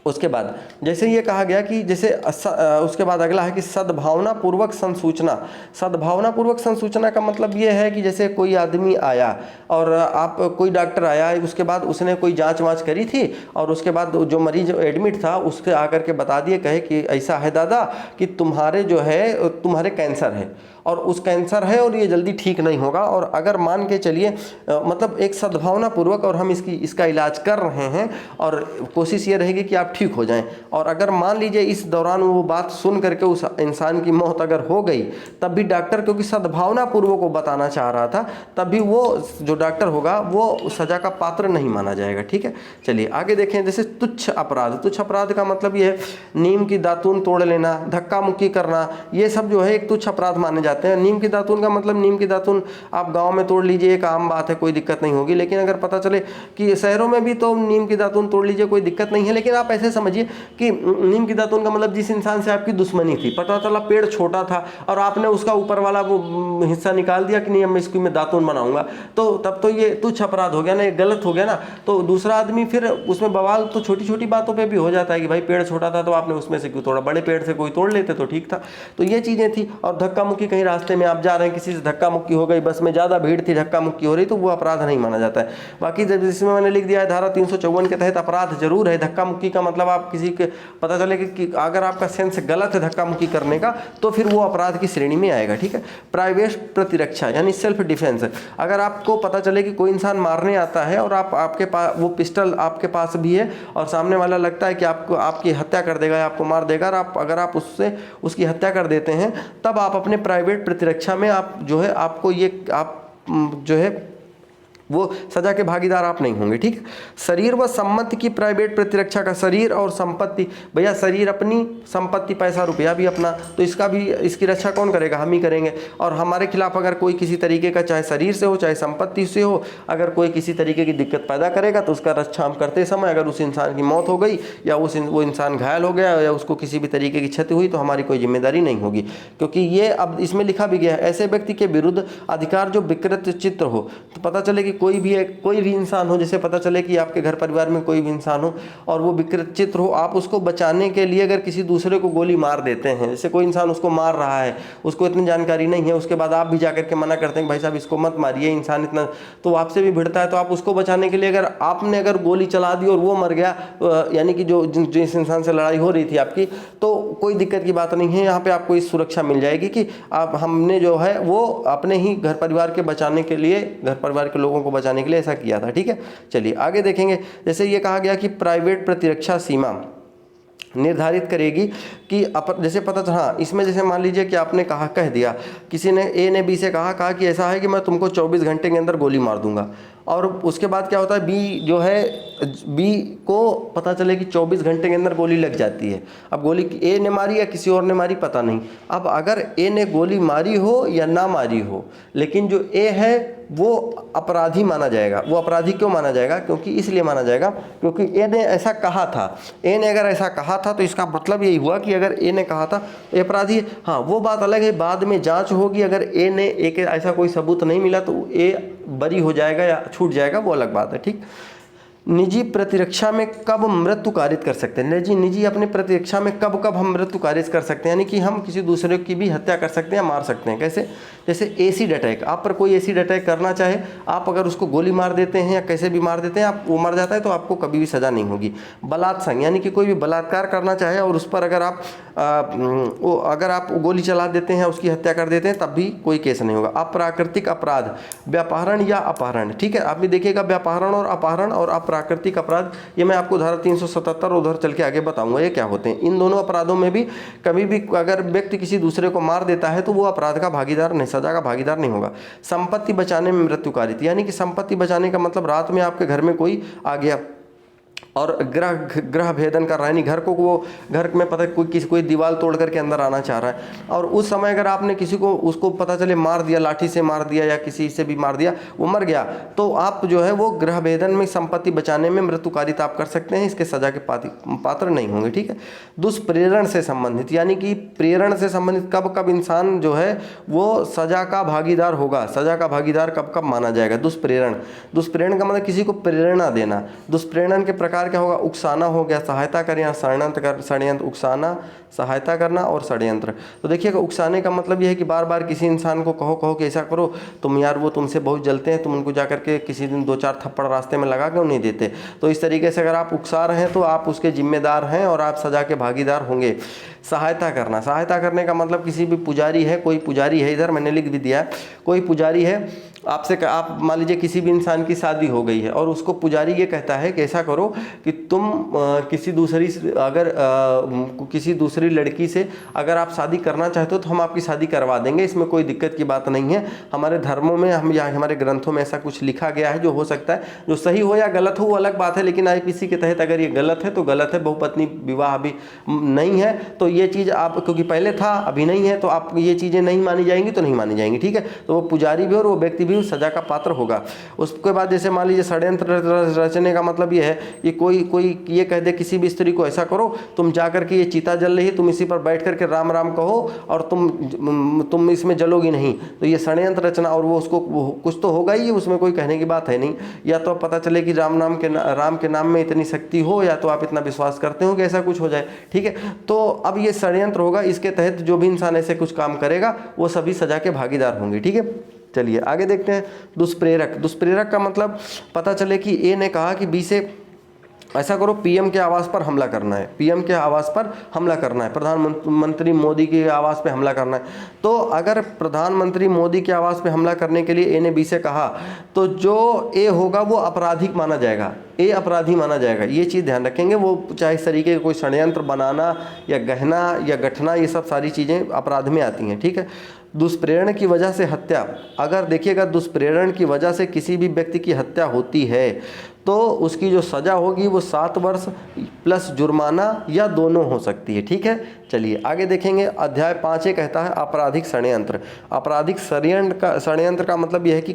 Speaker 1: उसके बाद जैसे ये कहा गया कि जैसे उसके बाद अगला है कि सद्भावनापूर्वक संसूचना। सद्भावनापूर्वक संसूचना का मतलब ये है कि जैसे कोई आदमी आया और कोई डॉक्टर आया, उसके बाद उसने कोई जांच वाँच करी थी और उसके बाद जो मरीज एडमिट था उसके आकर के बता दिए, कहे कि ऐसा है दादा कि तुम्हारे कैंसर है और उस कैंसर है और ये जल्दी ठीक नहीं होगा, और अगर मान के चलिए मतलब एक सद्भावनापूर्वक और हम इसका इलाज कर रहे हैं और कोशिश ये रहेगी कि आप ठीक हो जाएं, और अगर मान लीजिए इस दौरान वो बात सुन करके उस इंसान की मौत अगर हो गई, तब भी डॉक्टर क्योंकि सद्भावनापूर्वक वो बताना चाह रहा था, तब भी वो जो डॉक्टर होगा वो सजा का पात्र नहीं माना जाएगा, ठीक है। चलिए आगे देखें, जैसे तुच्छ अपराध का मतलब ये है नीम की दातून तोड़ लेना, धक्का मुक्की करना, ये सब जो है एक तुच्छ अपराध माने जाते हैं। नीम की दातून का मतलब नीम की दातून आप गांव में तोड़ लीजिए, एक आम बात है, कोई दिक्कत नहीं होगी, लेकिन अगर पता चले कि शहरों में भी तो नीम की दातून तोड़ लीजिए, कोई दिक्कत नहीं है, लेकिन आप ऐसे समझिए कि नीम की दातून का मतलब जिस इंसान से आपकी दुश्मनी थी, पता चला पेड़ छोटा था और आपने उसका ऊपर वाला वो हिस्सा निकाल दिया कि नहीं मैं इसकी मैं दातून बनाऊंगा, तो तब तो ये तुच्छ अपराध हो गया ना, ये गलत हो गया ना। तो दूसरा आदमी फिर उसमें बवाल तो छोटी छोटी बातों पर भी हो जाता है कि भाई पेड़ छोटा था तो आपने उसमें से क्यों तोड़ा, बड़े पेड़ से कोई तोड़ लेते तो ठीक था। तो ये चीजें थी। और धक्का मुक्की, कहीं रास्ते में आप जा रहे हैं, किसी से धक्का मुक्की हो गई, बस में ज़्यादा भीड़ थी, धक्का मुक्की हो रही, तो वो अपराध नहीं माना जाता है। बाकी जब जिसमें मैंने लिख दिया है धारा 354 के तहत अपराध जरूर है। धक्का मुक्की का मतलब आप किसी के पता चले कि अगर आपका सेंस गलत है धक्का मुक्की करने का, तो फिर वो अपराध की श्रेणी में आएगा, ठीक है। प्राइवेट प्रतिरक्षा यानी सेल्फ डिफेंस, अगर आपको पता चले कि कोई इंसान मारने आता है और आपके पास वो पिस्टल आपके पास भी है और सामने वाला लगता है कि आपकी हत्या कर देगा या आपको मार देगा, और अगर आप उसकी हत्या कर देते हैं, तब आप अपने प्राइवेट प्रतिरक्षा में आप जो है आपको ये आप जो है वो सजा के भागीदार आप नहीं होंगे, ठीक है। शरीर व सम्पत्ति की प्राइवेट प्रतिरक्षा का, शरीर और संपत्ति, भैया शरीर अपनी, संपत्ति पैसा रुपया भी अपना, तो इसकी रक्षा कौन करेगा, हम ही करेंगे। और हमारे खिलाफ अगर कोई किसी तरीके का, चाहे शरीर से हो चाहे संपत्ति से हो, अगर कोई किसी तरीके की दिक्कत पैदा करेगा तो उसका रक्षा हम करते समय अगर उस इंसान की मौत हो गई या वो इंसान घायल हो गया या उसको किसी भी तरीके की क्षति हुई तो हमारी कोई जिम्मेदारी नहीं होगी, क्योंकि ये अब इसमें लिखा भी गया है ऐसे व्यक्ति के विरुद्ध अधिकार जो विकृत चित्र हो। तो पता चले कि कोई भी इंसान हो, जैसे पता चले कि आपके घर परिवार में कोई भी इंसान हो और वो विकृत चित्र हो, आप उसको बचाने के लिए अगर किसी दूसरे को गोली मार देते हैं, जैसे कोई इंसान उसको मार रहा है, उसको इतनी जानकारी नहीं है, उसके बाद आप भी जाकर के मना करते हैं कि भाई साहब इसको मत मारिए, इंसान इतना, तो आपसे भी भिड़ता है, तो आप उसको बचाने के लिए अगर गोली चला दी और वो मर गया, यानी कि जिस इंसान से लड़ाई हो रही थी आपकी, तो कोई दिक्कत की बात नहीं है, यहाँ पे आपको इस सुरक्षा मिल जाएगी कि हमने जो है वो अपने ही घर परिवार के बचाने के लिए, घर परिवार के लोगों को बचाने के लिए ऐसा किया था, ठीक है। चलिए आगे देखेंगे, जैसे ये कहा गया कि प्राइवेट प्रतिरक्षा सीमा निर्धारित करेगी कि जैसे पता था, हाँ इसमें जैसे मान लीजिए कि आपने कह दिया, किसी ने ए ने बी से कहा कि ऐसा है कि मैं तुमको 24 घंटे के अंदर गोली मार दूंगा, और उसके बाद क्या होता है बी को पता चले कि 24 घंटे के अंदर गोली लग जाती है। अब गोली ए ने मारी या किसी और ने मारी पता नहीं, अब अगर ए ने गोली मारी हो या ना मारी हो, लेकिन जो ए है वो अपराधी माना जाएगा। वो अपराधी क्यों माना जाएगा, क्योंकि इसलिए माना जाएगा क्योंकि ए ने ऐसा कहा था। ए ने अगर ऐसा कहा था तो इसका मतलब यही हुआ कि अगर ए ने कहा था ए अपराधी है। हाँ वो बात अलग है, बाद में जांच होगी, अगर ए के ऐसा कोई सबूत नहीं मिला तो ए बरी हो जाएगा या छूट जाएगा, वो अलग बात है, ठीक। निजी प्रतिरक्षा में कब मृत्यु कारित कर सकते हैं? निजी अपनी प्रतिरक्षा में कब कब हम मृत्यु कारित कर सकते हैं, यानी कि हम किसी दूसरे की भी हत्या कर सकते हैं, मार सकते हैं। कैसे? जैसे एसिड अटैक, आप पर कोई एसिड अटैक करना चाहे, आप अगर उसको गोली मार देते हैं या कैसे भी मार देते हैं, आप वो मर जाता है, तो आपको कभी भी सजा नहीं होगी। बलात्संग, यानी कि कोई भी बलात्कार करना चाहे और उस पर अगर आप गोली चला देते हैं, उसकी हत्या कर देते हैं, तब भी कोई केस नहीं होगा। अप्राकृतिक अपराध, व्यापहरण या अपहरण, ठीक है, आप भी देखिएगा व्यापहरण और अपहरण और अप्राकृतिक अपराध, ये मैं आपको धारा 377 उधर चल के आगे बताऊंगा ये क्या होते हैं। इन दोनों अपराधों में भी कभी भी अगर व्यक्ति किसी दूसरे को मार देता है तो वो अपराध का भागीदार नहीं, सजा का भागीदार नहीं होगा। संपत्ति बचाने में मृत्यु कारित, यानी कि संपत्ति बचाने का मतलब रात में आपके घर में कोई आ गया और ग्रह भेदन कर रहा है, यानी घर को वो घर में पता कोई दीवार तोड़ करके अंदर आना चाह रहा है और उस समय अगर आपने किसी को उसको पता चले मार दिया, लाठी से मार दिया या किसी से भी मार दिया, वो मर गया, तो आप जो है वो ग्रह भेदन में संपत्ति बचाने में मृत्युकारित आप कर सकते हैं, इसके सजा के पात्र नहीं होंगे। ठीक है। दुष्प्रेरण से संबंधित, यानी कि प्रेरण से संबंधित कब कब इंसान जो है वो सजा का भागीदार होगा, सजा का भागीदार कब कब माना जाएगा। दुष्प्रेरण का मतलब किसी को प्रेरणा देना। दुष्प्रेरण के प्रकार क्या होगा? उकसाना हो गया, सहायता करना, षड्यंत्र, उकसाना, सहायता करना और षड्यंत्र। तो देखिएगा उकसाने का मतलब यह है कि बार बार किसी इंसान को कहो कि ऐसा करो, तुम यार वो तुमसे बहुत जलते हैं, तुम उनको जाकर के किसी दिन 2-4 थप्पड़ रास्ते में लगा क्यों नहीं देते। तो इस तरीके से अगर आप उकसा रहे हैं तो आप उसके जिम्मेदार हैं और आप सजा के भागीदार होंगे। सहायता करना, सहायता करने का मतलब किसी भी पुजारी है, कोई पुजारी है, इधर मैंने लिख भी दिया है, कोई पुजारी है आपसे, आप मान लीजिए किसी भी इंसान की शादी हो गई है और उसको पुजारी ये कहता है कि ऐसा करो कि तुम किसी दूसरी लड़की से अगर आप शादी करना चाहते हो तो हम आपकी शादी करवा देंगे, इसमें कोई दिक्कत की बात नहीं है। हमारे धर्मों में हमारे ग्रंथों में ऐसा कुछ लिखा गया है, जो हो सकता है, जो सही हो या गलत हो वो अलग बात है, लेकिन आईपीसी के तहत अगर ये गलत है तो गलत है। बहुपत्नी विवाह अभी नहीं है तो ये चीज़ आप, क्योंकि पहले था अभी नहीं है, तो आप ये चीज़ें नहीं मानी जाएंगी तो नहीं मानी जाएंगी। ठीक है। तो वो पुजारी भी और वो व्यक्ति भी सजा का पात्र होगा। उसके बाद जैसे मान लीजिए षड्यंत्र रचने का मतलब ये है कि कोई ये कह दे किसी भी स्त्री को, ऐसा करो तुम जाकर के ये चिता जल रही है, तुम इसी पर बैठ करके राम राम कहो और तुम इसमें जलोगी नहीं, तो ये षड्यंत्र रचना, और वो उसको कुछ तो होगा ही, उसमें कोई कहने की बात है नहीं। या तो पता चले कि राम के नाम में इतनी शक्ति हो, या तो आप इतना विश्वास करते हो कि ऐसा कुछ हो जाए। ठीक है। तो अब ये षड्यंत्र होगा, इसके तहत जो भी इंसान ऐसे कुछ काम करेगा वो सभी सजा के भागीदार होंगे। ठीक है। चलिए आगे देखते हैं। दुष्प्रेरक का मतलब पता चले कि ए ने कहा कि बी से ऐसा करो, पीएम के आवास पर हमला करना है, पीएम के आवास पर हमला करना है, प्रधानमंत्री मोदी के आवास पे हमला करना है। तो अगर प्रधानमंत्री मोदी के आवास पे हमला करने के लिए ए ने बी से कहा, तो जो ए होगा वो आपराधिक माना जाएगा, ए अपराधी माना जाएगा। ये चीज़ ध्यान रखेंगे। वो चाहे इस तरीके का कोई षड्यंत्र बनाना या गहना या गठना, ये सब सारी चीज़ें अपराध में आती हैं। ठीक है। दुष्प्रेरण की वजह से हत्या, अगर देखिएगा दुष्प्रेरण की वजह से किसी भी व्यक्ति की हत्या होती है तो उसकी जो सज़ा होगी वो 7 वर्ष प्लस जुर्माना या दोनों हो सकती है। ठीक है। चलिए आगे देखेंगे। अध्याय 5 ये कहता है आपराधिक षड्यंत्र। आपराधिक षड्यंत्र का मतलब यह है कि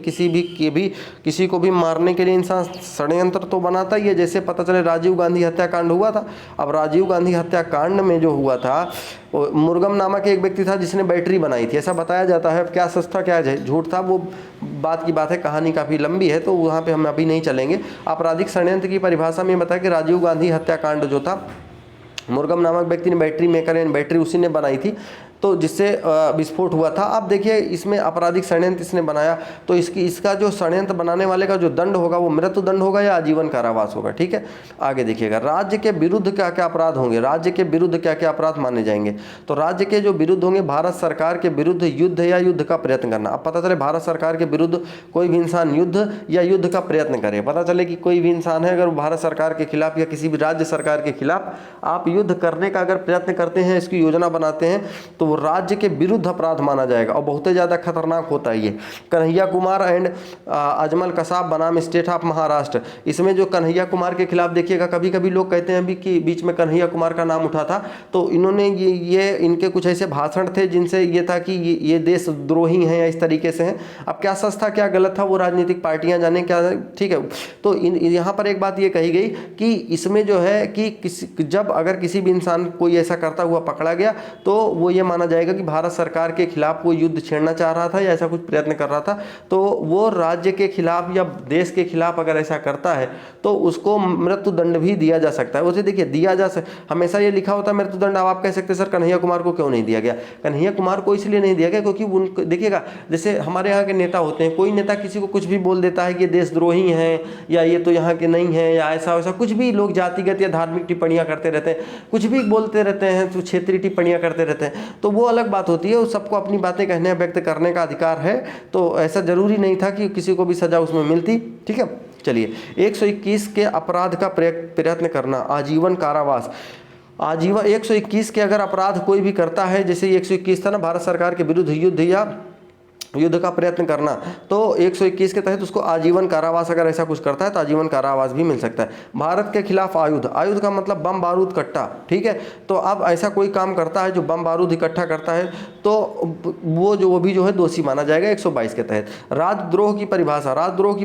Speaker 1: किसी को भी मारने के लिए इंसान षड्यंत्र तो बनाता ही है। जैसे पता चले राजीव गांधी हत्याकांड हुआ था। अब राजीव गांधी हत्याकांड में जो हुआ था, मुर्गम नामक एक व्यक्ति था जिसने बैटरी बनाई थी, ऐसा बताया जाता है। क्या सच था क्या झूठ था वो बात की बात है, कहानी काफ़ी लंबी है तो वहाँ पे हम अभी नहीं चलेंगे। आपराधिक षड्यंत्र की परिभाषा में बताया कि राजीव गांधी हत्याकांड जो था, मुर्गम नामक व्यक्ति ने बैटरी मेकर यानी बैटरी उसी ने बनाई थी, तो जिससे विस्फोट हुआ था। अब देखिए इसमें आपराधिक षड्यंत्र इसने बनाया, तो इसका जो षड्यंत्र बनाने वाले का जो दंड होगा वो मृत्यु दंड होगा या आजीवन कारावास होगा। ठीक है। आगे देखिएगा। राज्य के विरुद्ध क्या क्या अपराध होंगे, राज्य के विरुद्ध क्या क्या अपराध माने जाएंगे। तो राज्य के जो विरुद्ध होंगे, भारत सरकार के विरुद्ध युद्ध या युद्ध का प्रयत्न करना। अब पता चले भारत सरकार के विरुद्ध कोई भी इंसान युद्ध या युद्ध का प्रयत्न करे, पता चले कि कोई भी इंसान है अगर भारत सरकार के खिलाफ या किसी भी राज्य सरकार के खिलाफ आप युद्ध करने का अगर प्रयत्न करते हैं, इसकी योजना बनाते हैं, तो वो राज्य के विरुद्ध अपराध माना जाएगा और बहुत ही ज़्यादा खतरनाक होता है ये। कन्हैया कुमार एंड अजमल कसाब बनाम स्टेट ऑफ महाराष्ट्र, इसमें जो कन्हैया कुमार के खिलाफ देखिएगा, कभी कभी लोग कहते हैं भी कि बीच में कन्हैया कुमार का नाम उठा था, तो इन्होंने ये इनके कुछ ऐसे भाषण थे जिनसे ये था कि ये देशद्रोही हैं या इस तरीके से हैं। अब क्या सच था क्या गलत था वो राजनीतिक पार्टियां जाने क्या। ठीक है। तो यहाँ पर एक बात ये कही गई कि इसमें जो है कि जब अगर किसी भी इंसान कोई ऐसा करता हुआ पकड़ा गया तो वो ये माना जाएगा कि भारत सरकार के खिलाफ वो युद्ध छेड़ना चाह रहा था या ऐसा कुछ प्रयत्न कर रहा था, तो वो राज्य के खिलाफ या देश के खिलाफ अगर ऐसा करता है तो उसको मृत्युदंड भी दिया जा सकता है। उसे देखिए दिया जा हमेशा ये लिखा होता है मृत्युदंड। अब आप कह सकते हैं सर कन्हैया कुमार को क्यों नहीं दिया गया? कन्हैया कुमार को इसलिए नहीं दिया गया क्योंकि उनको देखिएगा, जैसे हमारे यहाँ के नेता होते हैं, कोई नेता किसी को कुछ भी बोल देता है कि ये देशद्रोही हैं या ये तो यहाँ के नहीं हैं या ऐसा वैसा कुछ भी, लोग जातिगत या धार्मिक टिप्पणियाँ करते रहते हैं, कुछ भी बोलते रहते हैं, तो क्षेत्रीय टिप्पणियाँ करते रहते हैं, तो वो अलग बात होती है। उस सबको अपनी बातें कहने व्यक्त करने का अधिकार है, तो ऐसा जरूरी नहीं था कि किसी को भी सजा उसमें मिलती। ठीक है, चलिए 121 के अपराध का प्रयत्न करना, आजीवन कारावास। आजीवन 121 के अगर अपराध कोई भी करता है, जैसे 121 था ना, भारत सरकार के विरुद्ध युद्ध का प्रयत्न करना, तो 121 के तहत उसको आजीवन कारावास, अगर ऐसा कुछ करता है तो आजीवन कारावास भी मिल सकता है। भारत के खिलाफ आयुध का मतलब बम बारूद कट्टा। ठीक है, तो अब ऐसा कोई काम करता है जो बम बारूद इकट्ठा करता है तो वो भी जो है दोषी माना जाएगा 122 के तहत। राजद्रोह की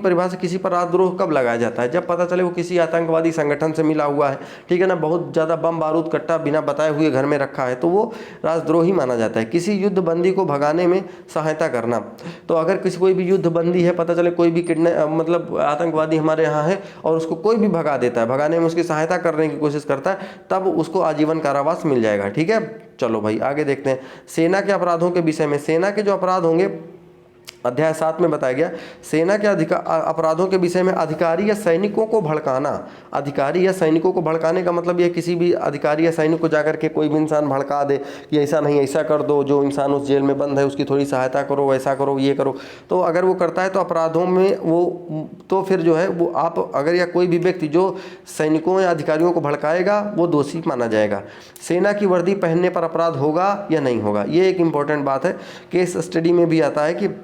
Speaker 1: परिभाषा, किसी पर राजद्रोह कब लगाया जाता है? जब पता चले वो किसी आतंकवादी संगठन से मिला हुआ है, ठीक है ना, बहुत ज़्यादा बम बारूद कट्टा बिना बताए हुए घर में रखा है, तो वो राजद्रोही माना जाता है। किसी युद्ध बंदी को भगाने में सहायता करना, तो अगर कोई भी युद्ध बंदी है, पता चले कोई भी मतलब आतंकवादी हमारे यहाँ है और उसको कोई भी भगा देता है, भगाने में उसकी सहायता करने की कोशिश करता है, तब उसको आजीवन कारावास मिल जाएगा। ठीक है, चलो भाई आगे देखते हैं। सेना के अपराधों के विषय में, सेना के जो अपराध होंगे अध्याय 7 में बताया गया, सेना के अपराधों के विषय में अधिकारी या सैनिकों को भड़काना। अधिकारी या सैनिकों को भड़काने का मतलब यह किसी भी अधिकारी या सैनिक को जाकर के कोई भी इंसान भड़का दे कि ऐसा नहीं, ऐसा कर दो, जो इंसान उस जेल में बंद है उसकी थोड़ी सहायता करो, ऐसा करो, ये करो, तो अगर वो करता है तो अपराधों में वो, तो फिर जो है वो आप अगर या कोई भी व्यक्ति जो सैनिकों या अधिकारियों को भड़काएगा वो दोषी माना जाएगा। सेना की वर्दी पहनने पर अपराध होगा या नहीं होगा, ये एक इम्पॉर्टेंट बात है। केस स्टडी में भी आता है कि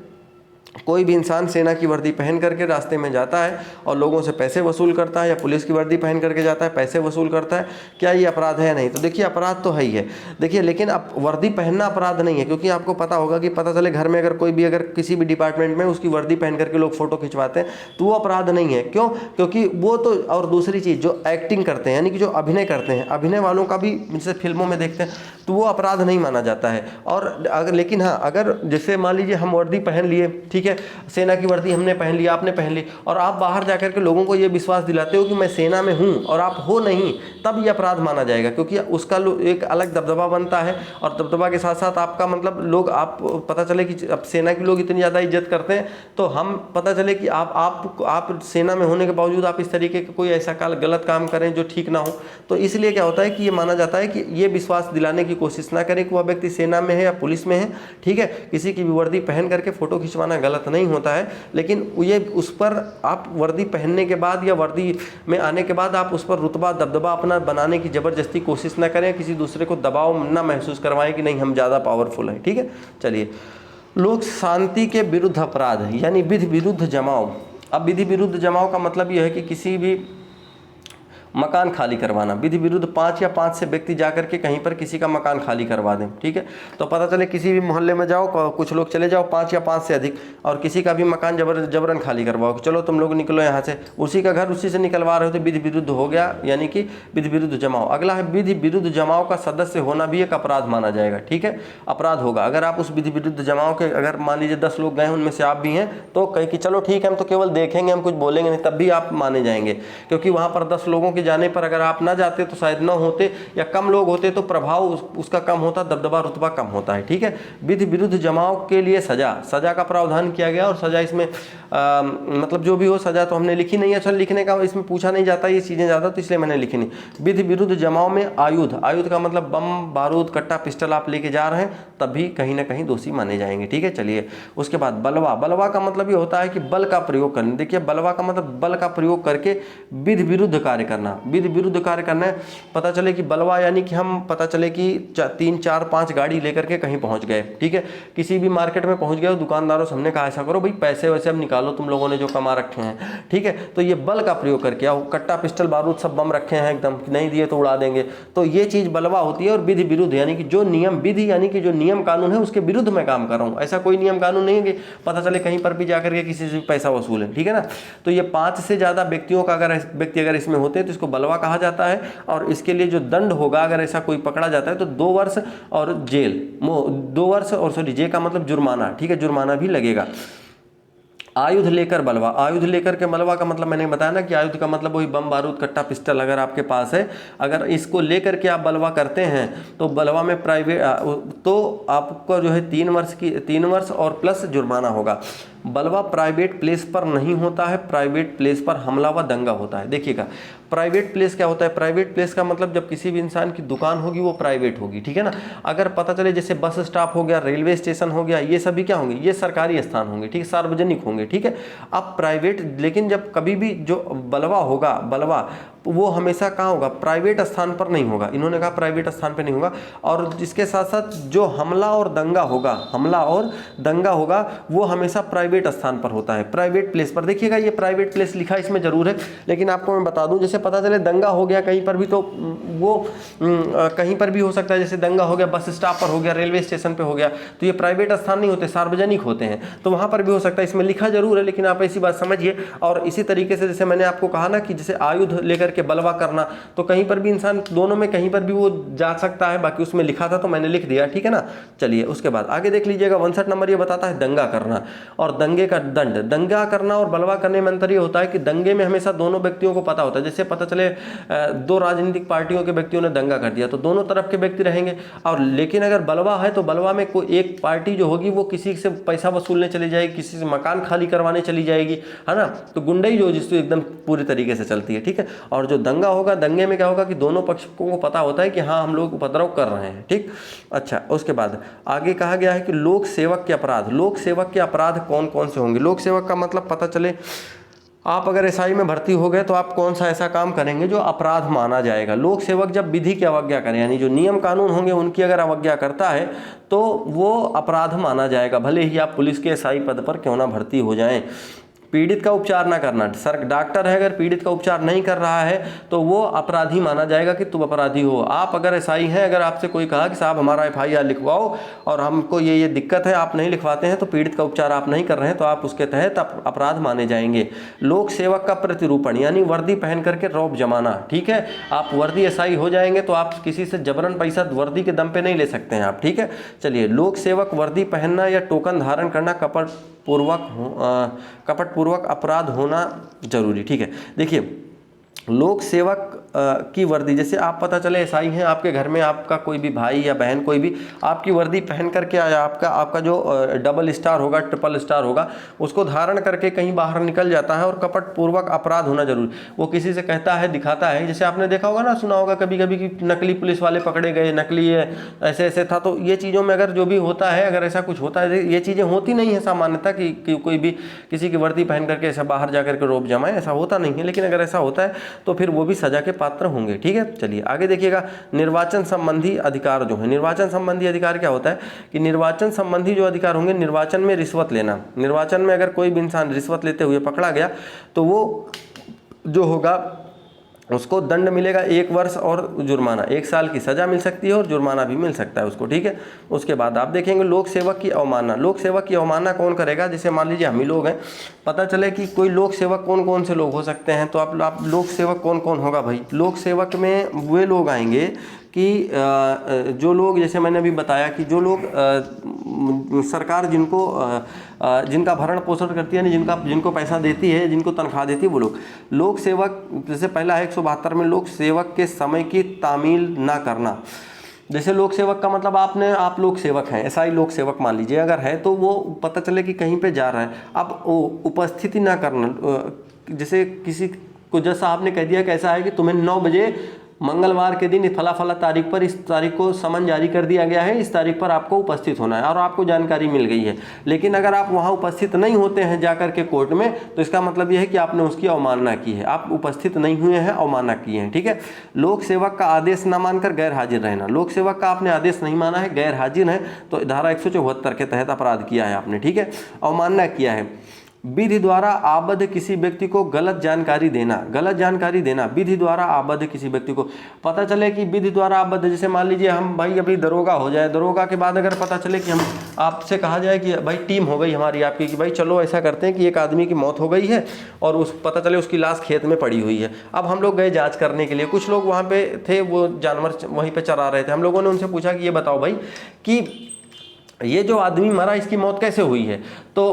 Speaker 1: कोई भी इंसान सेना की वर्दी पहन करके रास्ते में जाता है और लोगों से पैसे वसूल करता है, या पुलिस की वर्दी पहन करके जाता है पैसे वसूल करता है, क्या ये अपराध है या नहीं? तो देखिए अपराध तो है ही है, देखिए, लेकिन अब वर्दी पहनना अपराध नहीं है, क्योंकि आपको पता होगा कि पता चले घर में अगर कोई भी अगर किसी भी डिपार्टमेंट में उसकी वर्दी पहन करके लोग फोटो खिंचवाते हैं तो वो अपराध नहीं है। क्यों? क्योंकि वो तो, और दूसरी चीज़ जो एक्टिंग करते हैं यानी कि जो अभिनय करते हैं, अभिनय वालों का भी जैसे फिल्मों में देखते हैं तो वो अपराध नहीं माना जाता है। और अगर, लेकिन हाँ, अगर जैसे मान लीजिए हम वर्दी पहन लिए, ठीक है, सेना की वर्दी हमने पहन ली, आपने पहन ली, और आप बाहर जाकर के लोगों को ये विश्वास दिलाते हो कि मैं सेना में हूँ और आप हो नहीं, तब ये अपराध माना जाएगा, क्योंकि उसका एक अलग दबदबा बनता है। और दबदबा के साथ साथ आपका मतलब लोग, आप पता चले कि अब सेना के लोग इतनी ज़्यादा इज्जत करते हैं, तो हम पता चले कि आप सेना में होने के बावजूद आप इस तरीके का कोई ऐसा गलत काम करें जो ठीक ना हो, तो इसलिए क्या होता है कि ये माना जाता है कि ये विश्वास दिलाने की कोशिश ना करें कि वह व्यक्ति सेना में है या पुलिस में है। ठीक है, किसी की भी वर्दी पहन करके फोटो खिंचवाना गलत नहीं होता है, लेकिन ये उस पर आप वर्दी पहनने के बाद या वर्दी में आने के बाद आप उस पर रुतबा दबदबा अपना बनाने की ज़बरदस्ती कोशिश ना करें, किसी दूसरे को दबाव ना महसूस करवाएं कि नहीं हम ज़्यादा पावरफुल हैं। ठीक है, चलिए, लोक शांति के विरुद्ध अपराध यानी विधि विरुद्ध जमाव। अब विधि विरुद्ध जमाव का मतलब यह है कि किसी भी मकान खाली करवाना, विधि विरुद्ध 5 या 5 से व्यक्ति जाकर के कहीं पर किसी का मकान खाली करवा दें। ठीक है, तो पता चले किसी भी मोहल्ले में जाओ, कुछ लोग चले जाओ 5 या 5 से अधिक, और किसी का भी मकान जबरन खाली करवाओ, चलो तुम लोग निकलो यहाँ से, उसी का घर उसी से निकलवा रहे हो, तो विधि विरुद्ध हो गया, यानी कि विधि विरुद्ध जमाव। अगला है विधि विरुद्ध जमाव का सदस्य होना भी एक अपराध माना जाएगा। ठीक है, अपराध होगा अगर आप उस विधि विरुद्ध जमाव के, अगर मान लीजिए 10 लोग गए उनमें से आप भी हैं, तो कहे कि चलो ठीक है हम तो केवल देखेंगे, हम कुछ बोलेंगे नहीं, तब भी आप माने जाएंगे, क्योंकि वहाँ पर 10 लोगों के जाने पर अगर आप ना जाते तो शायद न होते, या कम लोग होते तो प्रभाव उसका कम होता, दबदबा रुतबा कम होता है। ठीक है, विधि विरुद्ध जमाव के लिए सजा का प्रावधान किया गया, और सजा इसमें मतलब जो भी हो, सजा तो हमने लिखी नहीं है, चल लिखने का इसमें पूछा नहीं जाता ये चीज़ें ज़्यादा, तो इसलिए मैंने लिखी नहीं। विधि विरुद्ध जमाव में आयुध का मतलब बम बारूद कट्टा पिस्टल आप लेके जा रहे हैं, तब भी कहीं ना कहीं दोषी माने जाएंगे। ठीक है, चलिए, उसके बाद बलवा का मतलब ये होता है कि बल का प्रयोग करना। देखिए, बलवा का मतलब बल का प्रयोग करके विधि विरुद्ध कार्य करना, विधि विरुद्ध कार्य करना है। पता चले कि बलवा यानी कि हम, पता चले कि 3, 4, 5 गाड़ी लेकर के कहीं पहुंच गए, ठीक है, किसी भी मार्केट में पहुंच गए, दुकानदारों से हमने कहा ऐसा करो भाई पैसे वैसे अब निकालो तुम लोगों ने जो कमा रखे हैं। ठीक है, तो ये बल का प्रयोग करके, कट्टा पिस्टल बारूद सब बम रखे हैं एकदम, नहीं दिए तो उड़ा देंगे, तो ये चीज़ बलवा होती है। और विधि विरुद्ध यानी कि जो नियम, विधि यानी कि जो नियम कानून है उसके विरुद्ध मैं काम कर रहा हूँ, ऐसा कोई नियम कानून नहीं है कि पता चले कहीं पर भी जाकर के किसी से पैसा वसूल है। ठीक है ना, तो ये 5 से ज़्यादा व्यक्तियों का अगर व्यक्ति अगर इसमें होते हैं तो इसको बलवा कहा जाता है। और इसके लिए जो दंड होगा अगर ऐसा कोई पकड़ा जाता है तो 2 वर्ष और जेल, 2 वर्ष और सॉरी जे का मतलब जुर्माना, ठीक है, जुर्माना भी लगेगा। आयुध लेकर बलवा, आयुध लेकर के बलवा का मतलब मैंने बताया ना कि आयुध का मतलब वही बम बारूद कट्टा पिस्टल अगर आपके पास है, अगर इसको लेकर के आप बलवा करते हैं तो बलवा में प्राइवेट तो आपको जो है 3 वर्ष और प्लस जुर्माना होगा। बलवा प्राइवेट प्लेस पर नहीं होता है, प्राइवेट प्लेस पर हमला व दंगा होता है। देखिएगा प्राइवेट प्लेस क्या होता है, प्राइवेट प्लेस का मतलब जब किसी भी इंसान की दुकान होगी वो प्राइवेट होगी, ठीक है ना। अगर पता चले जैसे बस स्टॉप हो गया, रेलवे स्टेशन हो गया, ये सभी क्या होंगे, ये सरकारी स्थान होंगे, ठीक है, सार्वजनिक होंगे, ठीक है। अब प्राइवेट, लेकिन जब कभी भी जो बलवा होगा, बलवा वो हमेशा कहाँ होगा, प्राइवेट स्थान पर नहीं होगा। इन्होंने कहा प्राइवेट स्थान पर नहीं होगा। और इसके साथ साथ जो हमला और दंगा होगा, हमला और दंगा होगा वो हमेशा प्राइवेट स्थान पर होता है, प्राइवेट प्लेस पर। देखिएगा ये प्राइवेट प्लेस लिखा इसमें जरूर है, लेकिन आपको मैं बता दूं जैसे पता चले दंगा हो गया कहीं पर भी तो वो कहीं पर भी हो सकता है। जैसे दंगा हो गया बस स्टॉप पर हो गया, रेलवे स्टेशन पे हो गया, तो ये प्राइवेट स्थान नहीं होते, सार्वजनिक होते हैं, तो वहां पर भी हो सकता है। इसमें लिखा जरूर है लेकिन आप ऐसी बात समझिए। और इसी तरीके से जैसे मैंने आपको कहा ना कि जैसे आयुध लेकर के बलवा करना, तो कहीं पर भी इंसान, दोनों में कहीं पर भी वो जा सकता है, बाकी उसमें लिखा था तो मैंने लिख दिया, ठीक है ना। चलिए उसके बाद आगे देख लीजिएगा 59 नंबर ये बताता है दंगा करना और दंगे का दंड। दंगा करना और बलवा करने में अंतर ये होता है कि दंगे में हमेशा दोनों व्यक्तियों को पता होता है। जैसे पता चले 2 राजनीतिक पार्टियों के व्यक्तियों ने दंगा कर दिया तो दोनों तरफ के व्यक्ति रहेंगे। और लेकिन अगर बलवा है तो बलवा में कोई एक पार्टी जो होगी वो किसी से पैसा वसूलने चली जाएगी, किसी से मकान खाली करवाने चली जाएगी, है ना। तो गुंडई जो जिसको एकदम पूरी तरीके से चलती है, ठीक है। और जो दंगा होगा, दंगे में क्या होगा कि दोनों पक्षों को पता होता है कि हाँ हम लोग उपद्रव कर रहे हैं, ठीक। अच्छा उसके बाद आगे कहा गया है कि लोक सेवक के अपराध। लोक सेवक के अपराध कौन कौन से होंगे। लोक सेवक का मतलब पता चले आप अगर एसआई में भर्ती हो गए तो आप कौन सा ऐसा काम करेंगे जो अपराध माना जाएगा। लोक सेवक जब विधि की अवज्ञा करें, यानी जो नियम कानून होंगे उनकी अगर अवज्ञा करता है तो वो अपराध माना जाएगा, भले ही आप पुलिस के एसआई पद पर क्यों ना भर्ती हो जाएं। पीड़ित का उपचार ना करना, सर डॉक्टर है अगर पीड़ित का उपचार नहीं कर रहा है तो वो अपराधी माना जाएगा कि तुम अपराधी हो। आप अगर एसआई हैं, अगर आपसे कोई कहा कि साहब हमारा एफआईआर लिखवाओ और हमको ये दिक्कत है, आप नहीं लिखवाते हैं तो पीड़ित का उपचार आप नहीं कर रहे हैं तो आप उसके तहत अपराध माने जाएंगे। लोक सेवक का प्रतिरूपण, यानी वर्दी पहन करके रौब जमाना, ठीक है। आप वर्दी एसआई हो जाएंगे तो आप किसी से जबरन पैसा वर्दी के दम पे नहीं ले सकते हैं आप, ठीक है। चलिए लोक सेवक वर्दी पहनना या टोकन धारण करना कपटपूर्वक अपराध होना जरूरी, ठीक है। देखिए लोक सेवक की वर्दी, जैसे आप पता चले एसआई हैं, आपके घर में आपका कोई भी भाई या बहन कोई भी आपकी वर्दी पहन करके आया, आपका जो डबल स्टार होगा, ट्रिपल स्टार होगा, उसको धारण करके कहीं बाहर निकल जाता है और कपटपूर्वक अपराध होना जरूरी। वो किसी से कहता है, दिखाता है, जैसे आपने देखा होगा ना, सुना होगा कभी कभी कि नकली पुलिस वाले पकड़े गए, नकली ऐसे ऐसे था। तो ये चीज़ों में अगर जो भी होता है, अगर ऐसा कुछ होता है, ये चीज़ें होती नहीं है सामान्यतः कि कोई भी किसी की वर्दी पहन करके ऐसा बाहर जा करके रौब जमाए, ऐसा होता नहीं है। लेकिन अगर ऐसा होता है तो फिर वो भी सजा के पात्र होंगे, ठीक है। चलिए आगे देखिएगा निर्वाचन संबंधी अधिकार जो है। निर्वाचन संबंधी अधिकार क्या होता है कि निर्वाचन संबंधी जो अधिकार होंगे, निर्वाचन में रिश्वत लेना। निर्वाचन में अगर कोई भी इंसान रिश्वत लेते हुए पकड़ा गया तो वो जो होगा उसको दंड मिलेगा 1 वर्ष और जुर्माना, 1 साल की सजा मिल सकती है और जुर्माना भी मिल सकता है उसको, ठीक है। उसके बाद आप देखेंगे लोक सेवक की अवमानना। लोक सेवक की अवमानना कौन करेगा, जैसे मान लीजिए हम ही लोग हैं, पता चले कि कोई लोक सेवक कौन कौन से लोग हो सकते हैं, तो आप लोक सेवक कौन कौन होगा भाई। लोक सेवक में वे लोग आएंगे कि जो लोग, जैसे मैंने अभी बताया कि जो लोग सरकार जिनका भरण पोषण करती है, जिनको पैसा देती है, जिनको तनख्वाह देती है, वो लोग। लोक सेवक जैसे पहला है 172 में, लोक सेवक के समय की तामील ना करना। जैसे लोक सेवक का मतलब आप लोक सेवक हैं, एसआई लोक सेवक मान लीजिए अगर है, तो वो पता चले कि कहीं पे जा रहा है, अब उपस्थिति ना करना। जैसे किसी को जज साहब ने कह दिया कि ऐसा है कि तुम्हें 9 बजे मंगलवार के दिन फला फला तारीख पर, इस तारीख को समन जारी कर दिया गया है, इस तारीख पर आपको उपस्थित होना है और आपको जानकारी मिल गई है। लेकिन अगर आप वहां उपस्थित नहीं होते हैं जाकर के कोर्ट में, तो इसका मतलब यह है कि आपने उसकी अवमानना की है, आप उपस्थित नहीं हुए हैं, अवमानना की है, ठीक है। लोक सेवक का आदेश न मानकर गैर हाजिर रहना। लोक सेवक का आपने आदेश नहीं माना है, गैर हाजिर है, तो धारा 174 के तहत अपराध किया है आपने, ठीक है, अवमानना किया है। विधि द्वारा आबद्ध किसी व्यक्ति को गलत जानकारी देना, गलत जानकारी देना, विधि द्वारा आबद्ध किसी व्यक्ति को पता चले कि विधि द्वारा आबद्ध, जैसे मान लीजिए हम भाई अभी दरोगा हो जाए, दरोगा के बाद अगर पता चले कि हम आपसे कहा जाए कि भाई टीम हो गई हमारी आपकी कि भाई चलो ऐसा करते हैं कि एक आदमी की मौत हो गई है और उस पता चले उसकी लाश खेत में पड़ी हुई है। अब हम लोग गए जाँच करने के लिए, कुछ लोग वहाँ पे थे, वो जानवर वहीं पर चरा रहे थे। हम लोगों ने उनसे पूछा कि ये बताओ भाई कि ये जो आदमी मरा इसकी मौत कैसे हुई है, तो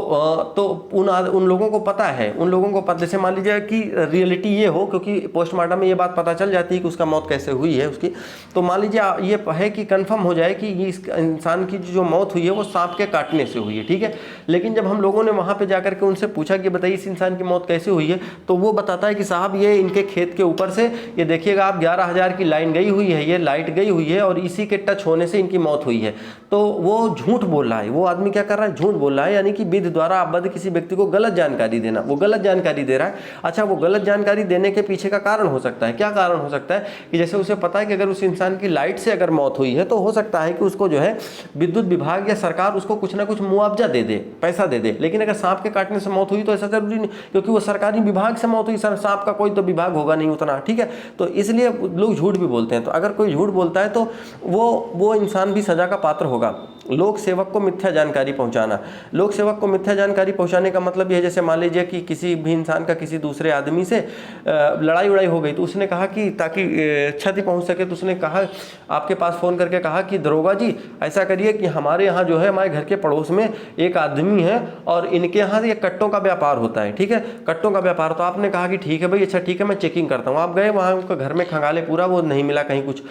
Speaker 1: उन लोगों को पता है, उन लोगों को पता, जैसे मान लीजिए कि रियलिटी ये हो, क्योंकि पोस्टमार्टम में ये बात पता चल जाती है कि उसका मौत कैसे हुई है उसकी, तो मान लीजिए ये है कि कंफर्म हो जाए कि ये इस इंसान की जो मौत हुई है वो सांप के काटने से हुई है, ठीक है। लेकिन जब हम लोगों ने वहाँ पर जाकर के उनसे पूछा कि बताइए इस इंसान की मौत कैसे हुई है, तो वो बताता है कि साहब ये इनके खेत के ऊपर से ये देखिएगा आप 11,000 की लाइन गई हुई है, ये लाइट गई हुई है और इसी के टच होने से इनकी मौत हुई है। तो वो झूठ बोल रहा है, वो आदमी क्या कर रहा है, झूठ बोल रहा है, यानी कि विधि द्वारा आबद्ध किसी व्यक्ति को गलत जानकारी देना, वो गलत जानकारी दे रहा है। अच्छा, वो गलत जानकारी देने के पीछे का कारण हो सकता है, क्या कारण हो सकता है कि जैसे उसे पता है कि अगर उस इंसान की लाइट से अगर मौत हुई है तो हो सकता है कि उसको जो है विद्युत विभाग या सरकार उसको कुछ ना कुछ मुआवजा दे दे, पैसा दे दे। लेकिन अगर सांप के काटने से मौत हुई तो ऐसा जरूरी नहीं, क्योंकि वो सरकारी विभाग से मौत हुई, सांप का कोई तो विभाग होगा नहीं उतना, ठीक है। तो इसलिए लोग झूठ भी बोलते हैं। तो अगर कोई झूठ बोलता है तो वो इंसान भी सजा का पात्र होगा। लोक सेवक को मिथ्या जानकारी पहुंचाना, लोक सेवक को मिथ्या जानकारी पहुंचाने का मतलब यह है, जैसे मान लीजिए कि किसी भी इंसान का किसी दूसरे आदमी से लड़ाई उड़ाई हो गई, तो उसने कहा कि ताकि क्षति पहुंच सके, तो उसने कहा आपके पास फ़ोन करके कहा कि दरोगा जी ऐसा करिए कि हमारे यहाँ जो है हमारे घर के पड़ोस में एक आदमी है और इनके यहाँ ये कट्टों का व्यापार होता है, ठीक है, कट्टों का व्यापार। तो आपने कहा कि ठीक है भाई, अच्छा ठीक है मैं चेकिंग करता हूँ। आप गए वहाँ, उनका घर में खंगाले पूरा, वो नहीं मिला कहीं कुछ,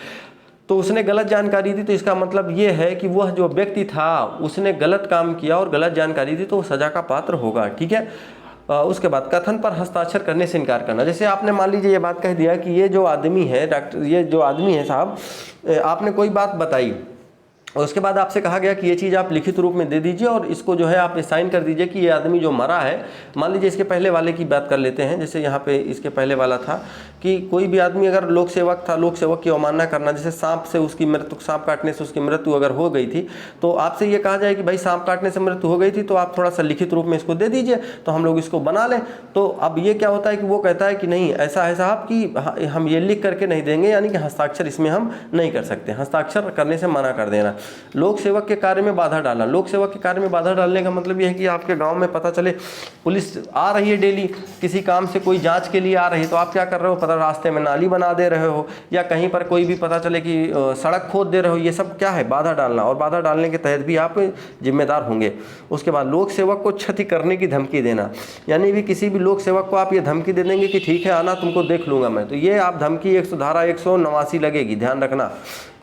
Speaker 1: तो उसने गलत जानकारी दी। तो इसका मतलब ये है कि वह जो व्यक्ति था उसने गलत काम किया और गलत जानकारी दी, तो वो सजा का पात्र होगा, ठीक है। उसके बाद कथन पर हस्ताक्षर करने से इनकार करना, जैसे आपने मान लीजिए ये बात कह दिया कि ये जो आदमी है डॉक्टर, ये जो आदमी है साहब, आपने कोई बात बताई और उसके बाद आपसे कहा गया कि ये चीज़ आप लिखित रूप में दे दीजिए और इसको जो है आप साइन कर दीजिए कि ये आदमी जो मरा है, मान लीजिए इसके पहले वाले की बात कर लेते हैं, जैसे यहाँ पे इसके पहले वाला था कि कोई भी आदमी अगर लोक सेवक था, लोक सेवक की अवमानना करना, जैसे सांप से उसकी मृत्यु, सांप काटने से उसकी मृत्यु अगर हो गई थी, तो आपसे ये कहा जाए कि भाई सांप काटने से मृत्यु हो गई थी तो आप थोड़ा सा लिखित रूप में इसको दे दीजिए, तो हम लोग इसको बना लें। तो अब ये क्या होता है कि वो कहता है कि नहीं, ऐसा है साहब कि हम ये लिख करके नहीं देंगे, यानी कि हस्ताक्षर इसमें हम नहीं कर सकते, हस्ताक्षर करने से मना कर देना। लोक सेवक के कार्य में बाधा डालना, लोक सेवक के कार्य में बाधा डालने का मतलब यह है कि आपके गांव में पता चले पुलिस आ रही है डेली किसी काम से, कोई जांच के लिए आ रही है, तो आप क्या कर रहे हो, पता रास्ते में नाली बना दे रहे हो या कहीं पर कोई भी पता चले कि सड़क खोद दे रहे हो, ये सब क्या है, बाधा डालना, और बाधा डालने के तहत भी आप जिम्मेदार होंगे। उसके बाद लोक सेवक को क्षति करने की धमकी देना, यानी भी किसी भी लोक सेवक को आप ये धमकी दे देंगे कि ठीक है आना, तुमको देख लूंगा मैं, तो ये आप धमकी धारा 189 लगेगी, ध्यान रखना।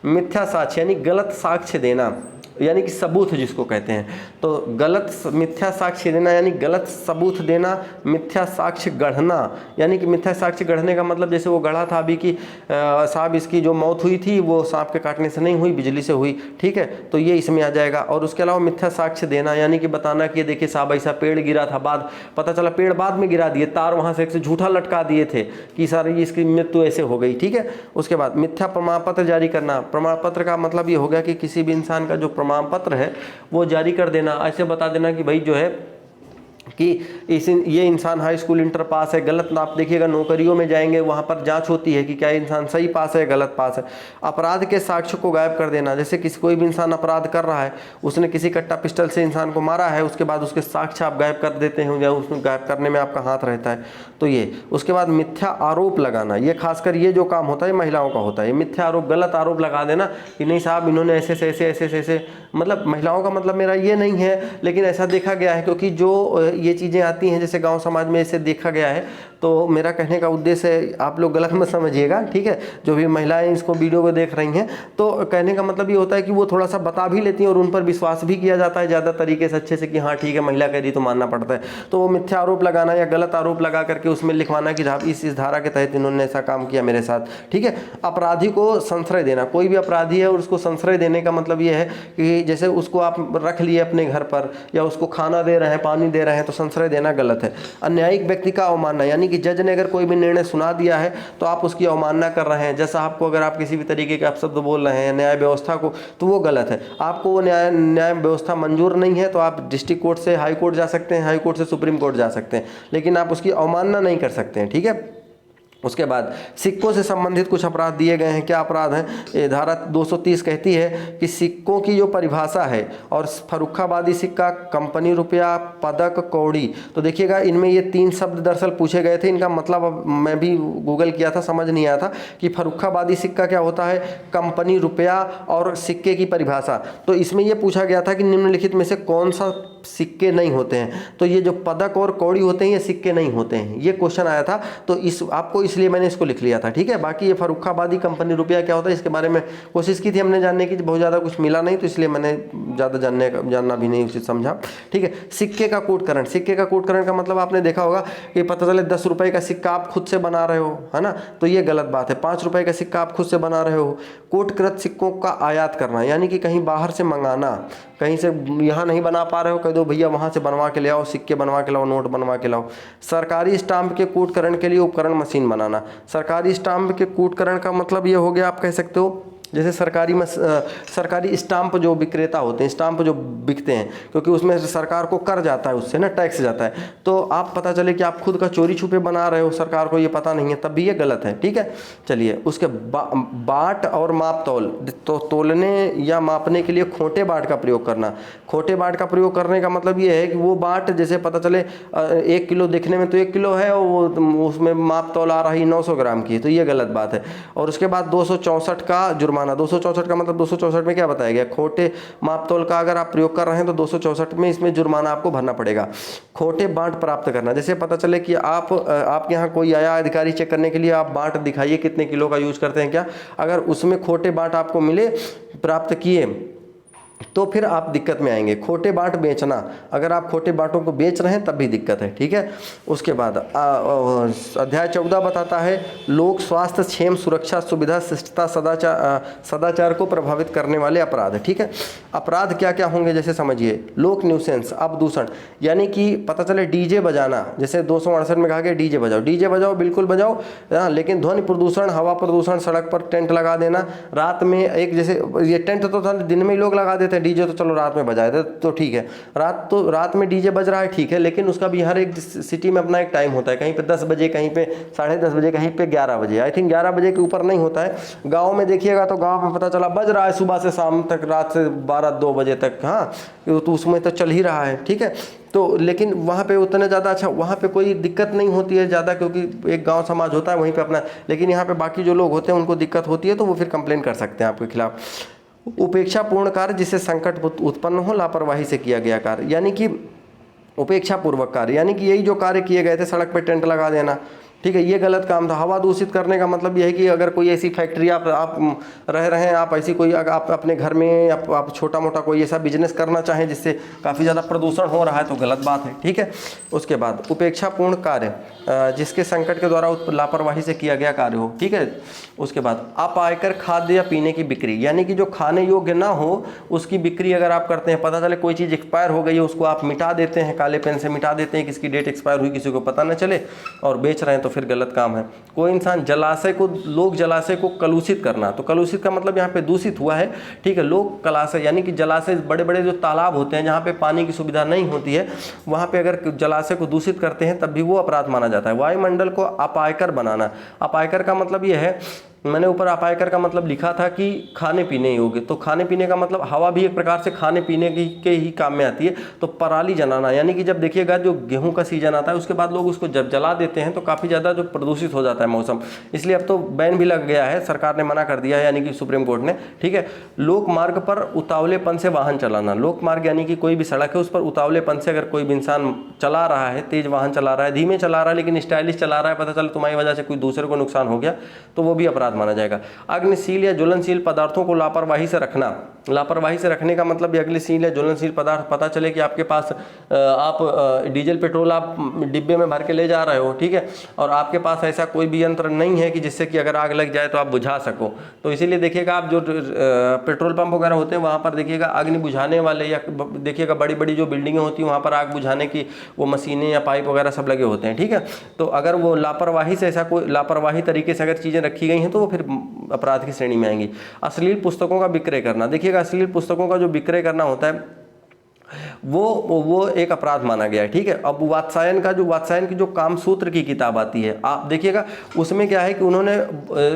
Speaker 1: मिथ्या साक्ष्य यानी गलत साक्ष्य देना, यानी कि सबूत जिसको कहते हैं, तो गलत मिथ्या साक्ष्य देना यानी गलत सबूत देना। मिथ्या साक्ष्य गढ़ना, यानी कि मिथ्या साक्ष्य गढ़ने का मतलब जैसे वो गढ़ा था अभी कि साहब इसकी जो मौत हुई थी वो सांप के काटने से नहीं हुई, बिजली से हुई, ठीक है, तो ये इसमें आ जाएगा। और उसके अलावा मिथ्या साक्ष्य देना यानी कि बताना कि देखिए साहब ऐसा पेड़ गिरा था, बाद पता चला पेड़ बाद में गिरा दिए, तार वहाँ से एक से झूठा लटका दिए थे कि सर इसकी मृत्यु ऐसे हो गई, ठीक है। उसके बाद मिथ्या प्रमाण पत्र जारी करना, प्रमाण पत्र का मतलब ये हो गया कि किसी भी इंसान का जो प्रमाण पत्र है वो जारी कर देना, ऐसे बता देना कि भाई जो है कि ये इंसान हाई स्कूल इंटर पास है, गलत आप देखिएगा नौकरियों में जाएंगे वहाँ पर जांच होती है कि क्या इंसान सही पास है गलत पास है। अपराध के साक्ष्य को गायब कर देना, जैसे कोई भी इंसान अपराध कर रहा है, उसने किसी कट्टा पिस्टल से इंसान को मारा है, उसके बाद उसके साक्ष्य आप गायब कर देते हैं या उसमें गायब करने में आपका हाथ रहता है, तो ये। उसके बाद मिथ्या आरोप लगाना, ये खासकर ये जो काम होता है महिलाओं का होता है, मिथ्या आरोप, गलत आरोप लगा देना कि नहीं साहब इन्होंने ऐसे से ऐसे ऐसे ऐसे, मतलब महिलाओं का मतलब मेरा ये नहीं है, लेकिन ऐसा देखा गया है क्योंकि जो ये चीज़ें आती हैं जैसे गांव समाज में इसे देखा गया है, तो मेरा कहने का उद्देश्य आप लोग गलत मत समझिएगा, ठीक है। जो भी महिलाएं इसको वीडियो को देख रही हैं, तो कहने का मतलब ये होता है कि वो थोड़ा सा बता भी लेती हैं और उन पर विश्वास भी किया जाता है ज़्यादा तरीके से, अच्छे से कि हाँ ठीक है महिला कह रही तो मानना पड़ता है। तो वो मिथ्या आरोप लगाना या गलत आरोप लगा करके उसमें लिखवाना कि इस धारा के तहत इन्होंने ऐसा काम किया मेरे साथ, ठीक है। अपराधी को संश्रय देना, कोई भी अपराधी है और उसको संश्रय देने का मतलब ये है कि जैसे उसको आप रख लिए अपने घर पर या उसको खाना दे रहे हैं, पानी दे रहे हैं, तो संश्रय देना गलत है। अन्यायिक व्यक्ति का अवमानना, यानी कि कि जज ने अगर कोई भी निर्णय सुना दिया है तो आप उसकी अवमानना कर रहे हैं। जज साहब को अगर आप किसी भी तरीके के अपशब्द बोल रहे हैं, न्याय व्यवस्था को, तो वो गलत है। आपको वो न्याय व्यवस्था मंजूर नहीं है तो आप डिस्ट्रिक्ट कोर्ट से हाई कोर्ट जा सकते हैं, हाई कोर्ट से सुप्रीम कोर्ट जा सकते हैं, लेकिन आप उसकी अवमानना नहीं कर सकते हैं। ठीक है। उसके बाद सिक्कों से संबंधित कुछ अपराध दिए गए हैं। क्या अपराध हैं? ये धारा 230 कहती है कि सिक्कों की जो परिभाषा है, और फर्रुखाबादी सिक्का, कंपनी रुपया, पदक, कौड़ी, तो देखिएगा इनमें ये 3 शब्द दरअसल पूछे गए थे। इनका मतलब अब मैं भी गूगल किया था, समझ नहीं आया था कि फर्रुखाबादी सिक्का क्या होता है, कंपनी रुपया और सिक्के की परिभाषा। तो इसमें यह पूछा गया था कि निम्नलिखित में से कौन सा सिक्के नहीं होते हैं, तो ये जो पदक और कौड़ी होते हैं ये सिक्के नहीं होते हैं, ये क्वेश्चन आया था। तो इस आपको इसलिए मैंने इसको लिख लिया था। ठीक है। बाकी ये फर्रुखाबादी, कंपनी रुपया क्या होता है इसके बारे में कोशिश की थी हमने जानने की, बहुत ज़्यादा कुछ मिला नहीं, तो इसलिए मैंने ज़्यादा जानना भी नहीं उचित समझा। ठीक है। सिक्के का कूटकरण, सिक्के का कूटकरण का मतलब आपने देखा होगा कि पता चले 10 रुपये का सिक्का आप खुद से बना रहे हो, है ना, तो ये गलत बात है। 5 रुपये का सिक्का आप खुद से बना रहे हो। कूटकृत सिक्कों का आयात करना, यानी कि कहीं बाहर से मंगाना, कहीं से यहाँ नहीं बना पा रहे हो, कह दो भैया वहाँ से बनवा के ले आओ, सिक्के बनवा के लाओ, नोट बनवा के लाओ। सरकारी स्टाम्प के कूटकरण के लिए उपकरण मशीन बनाना। सरकारी स्टाम्प के कूटकरण का मतलब ये हो गया, आप कह सकते हो जैसे सरकारी स्टाम्प जो विक्रेता होते हैं, स्टाम्प जो बिकते हैं, क्योंकि उसमें सरकार को कर जाता है, उससे ना टैक्स जाता है, तो आप पता चले कि आप खुद का चोरी छुपे बना रहे हो, सरकार को ये पता नहीं है, तब भी ये गलत है। ठीक है। चलिए, उसके बाट और माप तौल, तो तोलने या मापने के लिए खोटे बाट का प्रयोग करना। खोटे बाट का प्रयोग करने का मतलब ये है कि वो बाट जैसे पता चले 1 किलो देखने में तो 1 किलो है, और वो उसमें माप तौल आ रही 900 ग्राम की, तो ये गलत बात है। और उसके बाद 264 का जुर्माना। 264 का मतलब 264 में क्या बताया गया, खोटे माप तौल का अगर आप प्रयोग कर रहे हैं तो 264 में इसमें जुर्माना आपको भरना पड़ेगा। खोटे बांट प्राप्त करना, जैसे पता चले कि आपके यहाँ कोई आया अधिकारी चेक करने के लिए, आप बांट दिखाइए कितने किलो का यूज करते हैं क्या, अगर उसमें खोटे बांट आपको मिले, प्राप्त किए, तो फिर आप दिक्कत में आएंगे। खोटे बाट बेचना, अगर आप खोटे बाटों को बेच रहे हैं तब भी दिक्कत है। ठीक है। उसके बाद अध्याय 14 बताता है लोक स्वास्थ्य, क्षेम, सुरक्षा, सुविधा, शिष्टता, सदाचार को प्रभावित करने वाले अपराध। ठीक है। अपराध क्या क्या होंगे, जैसे समझिए, लोक न्यूसेंस, अपदूषण, यानी कि पता चले डीजे बजाना, जैसे 268 में कहा गया डीजे बजाओ, डीजे बजाओ, बिल्कुल बजाओ, लेकिन ध्वनि प्रदूषण, हवा प्रदूषण, सड़क पर टेंट लगा देना, रात में एक, जैसे ये टेंट तो था दिन में ही लोग लगा देते हैं, डीजे तो चलो रात में बजाए थे तो ठीक है, रात में डीजे बज रहा है, ठीक है, लेकिन उसका भी हर एक सिटी में अपना एक टाइम होता है, कहीं पे 10 बजे, कहीं पे 10:30 बजे, कहीं पे 11 बजे। आई थिंक 11 बजे के ऊपर नहीं होता है। गांव में देखिएगा तो गांव में पता चला बज रहा है सुबह से शाम तक, रात से 12-2 बजे तक, हाँ, तो उसमें तो चल ही रहा है। ठीक है। तो लेकिन वहाँ पे उतने ज़्यादा अच्छा, वहाँ पे कोई दिक्कत नहीं होती है ज़्यादा, क्योंकि एक गांव समाज होता है वहीं पे अपना, लेकिन यहाँ पे बाकी जो लोग होते हैं उनको दिक्कत होती है, तो वो फिर कंप्लेन कर सकते हैं आपके खिलाफ। उपेक्षापूर्ण कार्य, जिससे संकट उत्पन्न हो, लापरवाही से किया गया कार्य, यानी कि उपेक्षापूर्वक कार्य, यानी कि यही जो कार्य किए गए थे, सड़क पे टेंट लगा देना, ठीक है, ये गलत काम था। हवा दूषित करने का मतलब ये है कि अगर कोई ऐसी फैक्ट्री आप रह रहे हैं, आप ऐसी कोई, आप अपने घर में आप छोटा मोटा कोई ऐसा बिजनेस करना चाहें जिससे काफ़ी ज़्यादा प्रदूषण हो रहा है, तो गलत बात है। ठीक है। उसके बाद उपेक्षापूर्ण कार्य, जिसके संकट के द्वारा लापरवाही से किया गया कार्य हो। ठीक है। उसके बाद अपायकर खाद्य या पीने की बिक्री, यानी कि जो खाने योग्य ना हो उसकी बिक्री अगर आप करते हैं, पता चले कोई चीज़ एक्सपायर हो गई है, उसको आप मिटा देते हैं, काले पेन से मिटा देते हैं, किसकी डेट एक्सपायर हुई किसी को पता न चले, और बेच रहे हैं, तो फिर गलत काम है। कोई इंसान लोग जलाशय को कलुषित करना, तो कलुषित का मतलब यहाँ पे दूषित हुआ है। ठीक है। लोग जलाशय, यानी कि जलाशय, बड़े बड़े जो तालाब होते हैं जहाँ पे पानी की सुविधा नहीं होती है, वहाँ पे अगर जलाशय को दूषित करते हैं तब भी वो अपराध माना जाता है। वायुमंडल को अपायकर बनाना, अपायकर का मतलब ये है, मैंने ऊपर अपायकर का मतलब लिखा था कि खाने पीने योग्य, तो खाने पीने का मतलब हवा भी एक प्रकार से खाने पीने के ही काम में आती है। तो पराली जलाना, यानी कि जब देखिएगा जो गेहूं का सीजन आता है उसके बाद लोग उसको जब जला देते हैं तो काफ़ी ज़्यादा जो प्रदूषित हो जाता है मौसम, इसलिए अब तो बैन भी लग गया है, सरकार ने मना कर दिया है, यानी कि सुप्रीम कोर्ट ने। ठीक है। लोक मार्ग पर उतावलेपन से वाहन चलाना, लोक मार्ग यानी कि कोई भी सड़क है उस पर उतावलेपन से अगर कोई भी इंसान चला रहा है, तेज वाहन चला रहा है, धीमे चला रहा है लेकिन स्टाइलिश चला रहा है, पता चला तुम्हारी वजह से कोई दूसरे को नुकसान हो गया, तो वो भी अपराध अपराध माना जाएगा। अग्निशील या ज्वलनशील पदार्थों को लापरवाही से रखना, लापरवाही से रखने का मतलब अग्निशील या ज्वलनशील पदार्थ पता चले कि आपके पास आप डीजल पेट्रोल आप डिब्बे में भर के ले जा रहे हो, ठीक है, और आपके पास ऐसा कोई भी यंत्र नहीं है कि जिससे कि अगर आग लग जाए तो आप बुझा सको, तो इसीलिए देखिएगा आप जो पेट्रोल पंप वगैरह होते हैं वहाँ पर देखिएगा अग्नि बुझाने वाले, या देखिएगा बड़ी बड़ी जो बिल्डिंगें होती हैं वहाँ पर आग बुझाने की वो मशीनें या पाइप वगैरह सब लगे होते हैं, ठीक है। तो अगर वो लापरवाही से ऐसा कोई लापरवाही तरीके से अगर चीज़ें रखी गई हैं तो वो फिर अपराध की श्रेणी में आएंगी। अश्लील पुस्तकों का विक्रय करना, देखिएगा अश्लील पुस्तकों का जो विक्रय करना होता है वो एक अपराध माना गया है, ठीक है। अब वात्सायन की जो कामसूत्र की किताब आती है, आप देखिएगा उसमें क्या है कि उन्होंने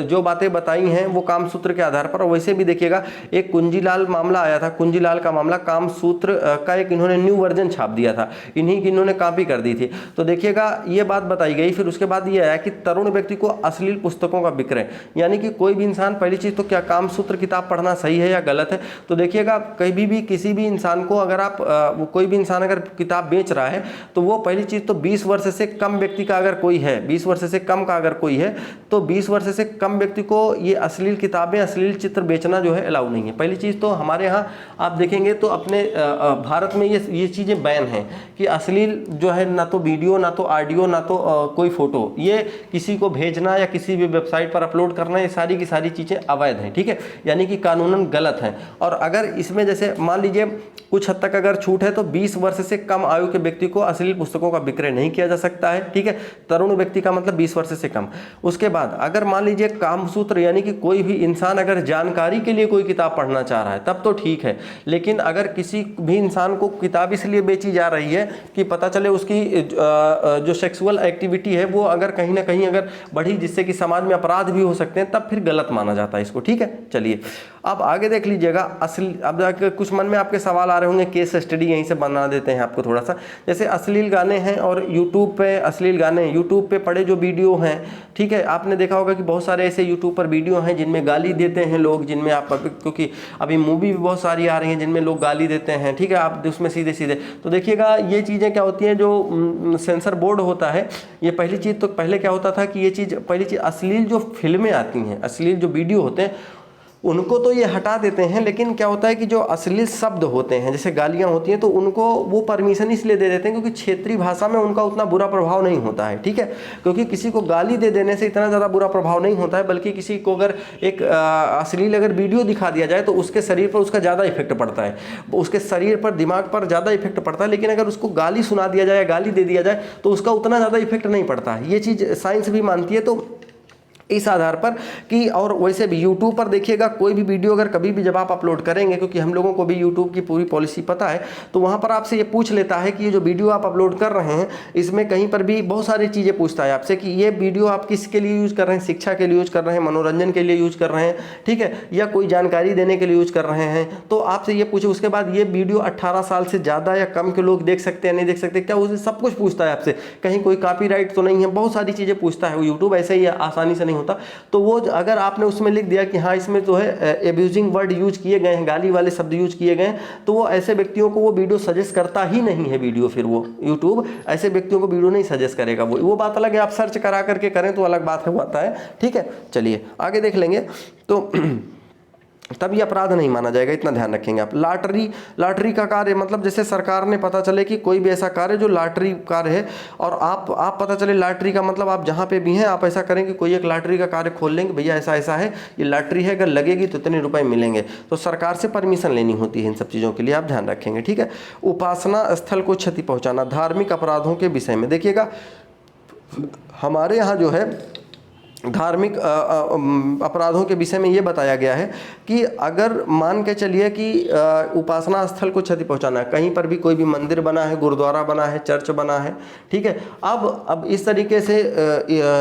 Speaker 1: जो बातें बताई हैं वो कामसूत्र के आधार पर, वैसे भी देखिएगा एक कुंजीलाल मामला आया था, कुंजीलाल का मामला, कामसूत्र का एक इन्होंने न्यू वर्जन छाप दिया था, इन्हीं की इन्होंने कॉपी कर दी थी। तो देखिएगा ये बात बताई गई। फिर उसके बाद ये आया कि तरुण व्यक्ति को अश्लील पुस्तकों का विक्रय, यानी कि कोई भी इंसान, पहली चीज़ तो क्या कामसूत्र किताब पढ़ना सही है या गलत है, तो देखिएगा कभी भी किसी भी इंसान को अगर आप कोई भी इंसान अगर किताब बेच रहा है तो वो पहली चीज़ तो 20 वर्ष से कम व्यक्ति का अगर कोई है, 20 वर्ष से कम का अगर कोई है तो 20 वर्ष से कम व्यक्ति को ये अश्लील किताबें, अश्लील चित्र बेचना जो है अलाउ नहीं है। पहली चीज़ तो हमारे यहाँ आप देखेंगे तो अपने भारत में ये चीज़ें बैन हैं कि अश्लील जो है ना तो वीडियो, ना तो ऑडियो, ना तो कोई फोटो, ये किसी को भेजना या किसी भी वेबसाइट पर अपलोड करना, ये सारी की सारी चीज़ें अवैध हैं, ठीक है, यानी कि कानूनन गलत हैं। और अगर इसमें जैसे मान लीजिए कुछ हद तक अगर छूट है तो 20 वर्ष से कम आयु के व्यक्ति को अश्लील पुस्तकों का विक्रय नहीं किया जा सकता है, ठीक है। तरुण व्यक्ति का मतलब 20 वर्ष से कम। उसके बाद अगर मान लीजिए कामसूत्र, यानी कि कोई भी इंसान अगर जानकारी के लिए कोई किताब पढ़ना चाह रहा है तब तो ठीक है, लेकिन अगर किसी भी इंसान को किताब इसलिए बेची जा रही है कि पता चले उसकी जो सेक्सुअल एक्टिविटी है वो अगर कहीं ना कहीं अगर बढ़ी, जिससे कि समाज में अपराध भी हो सकते हैं, तब फिर गलत माना जाता है इसको, ठीक है। चलिए अब आगे देख लीजिएगा। अब जाकर कुछ मन में आपके सवाल आ रहे होंगे, केस स्टडी यहीं से बना देते हैं आपको थोड़ा सा। जैसे अश्लील गाने हैं और यूट्यूब पे अश्लील गाने, यूट्यूब पे पड़े जो वीडियो हैं, ठीक है, आपने देखा होगा कि बहुत सारे ऐसे यूट्यूब पर वीडियो हैं जिनमें गाली देते हैं लोग, जिनमें आप, क्योंकि अभी मूवी भी बहुत सारी आ रही हैं जिनमें लोग गाली देते हैं, ठीक है, आप उसमें सीधे सीधे, तो देखिएगा ये चीज़ें क्या होती हैं, जो सेंसर बोर्ड होता है, ये पहली चीज़ तो पहले क्या होता था कि ये चीज़, पहली चीज़ अश्लील जो फिल्में आती हैं, अश्लील जो वीडियो होते हैं उनको तो ये हटा देते हैं, लेकिन क्या होता है कि जो अश्लील शब्द होते हैं जैसे गालियाँ होती हैं तो उनको वो परमिशन इसलिए दे देते हैं क्योंकि क्षेत्रीय भाषा में उनका उतना बुरा प्रभाव नहीं होता है, ठीक है, क्योंकि किसी को गाली दे देने से इतना ज़्यादा बुरा प्रभाव नहीं होता है, बल्कि किसी को अगर एक अश्लील अगर वीडियो दिखा दिया जाए तो उसके शरीर पर उसका ज़्यादा इफेक्ट पड़ता है, उसके शरीर पर, दिमाग पर ज़्यादा इफेक्ट पड़ता है। लेकिन अगर उसको गाली सुना दिया जाए, गाली दे दिया जाए तो उसका उतना ज़्यादा इफेक्ट नहीं पड़ता है। ये चीज़ साइंस भी मानती है। तो इस आधार पर कि, और वैसे भी यूट्यूब पर देखिएगा कोई भी वीडियो अगर कभी भी जब आप अपलोड करेंगे, क्योंकि हम लोगों को भी यूट्यूब की पूरी पॉलिसी पता है, तो वहाँ पर आपसे ये पूछ लेता है कि ये जो वीडियो आप अपलोड कर रहे हैं इसमें कहीं पर भी बहुत सारी चीज़ें पूछता है आपसे कि ये वीडियो आप किसके लिए यूज़ कर रहे हैं, शिक्षा के लिए यूज़ कर रहे हैं, मनोरंजन के लिए यूज़ कर रहे हैं, ठीक है, या कोई जानकारी देने के लिए यूज़ कर रहे हैं, तो आपसे ये पूछे। उसके बाद ये वीडियो 18 साल से ज़्यादा या कम के लोग देख सकते हैं, नहीं देख सकते, क्या उसे सब कुछ पूछता है आपसे, कहीं कोई कॉपीराइट तो नहीं है, बहुत सारी चीज़ें पूछता है वो यूट्यूब, ऐसे ही आसानी से नहीं होता। तो वो अगर आपने उसमें लिख दिया कि हाँ इसमें जो है एब्यूजिंग वर्ड यूज किए गए हैं, गाली वाले शब्द यूज किए गए हैं, तो वो ऐसे व्यक्तियों को वो वीडियो सजेस्ट करता ही नहीं है वीडियो, फिर वो यूट्यूब ऐसे व्यक्तियों को वीडियो नहीं सजेस्ट करेगा। वो बात अलग है, आप सर्च करा करके करें तो अलग बात है, वो आता है, ठीक है। चलिए आगे देख लेंगे। तो तब ये अपराध नहीं माना जाएगा, इतना ध्यान रखेंगे आप। लॉटरी का कार्य, मतलब जैसे सरकार ने पता चले कि कोई भी ऐसा कार्य जो लॉटरी कार्य है, और आप पता चले लॉटरी का मतलब आप जहाँ पे भी हैं आप ऐसा करें कि कोई एक लॉटरी का कार्य खोल लेंगे, भैया ऐसा ऐसा है, ये लॉटरी है, अगर लगेगी तो इतने रुपए मिलेंगे, तो सरकार से परमिशन लेनी होती है इन सब चीज़ों के लिए, आप ध्यान रखेंगे, ठीक है। उपासना स्थल को क्षति पहुँचाना, धार्मिक अपराधों के विषय में देखिएगा हमारे यहाँ जो है धार्मिक अपराधों के विषय में ये बताया गया है कि अगर मान के चलिए कि उपासना स्थल को क्षति पहुंचाना है, कहीं पर भी कोई भी मंदिर बना है, गुरुद्वारा बना है, चर्च बना है, ठीक है, अब इस तरीके से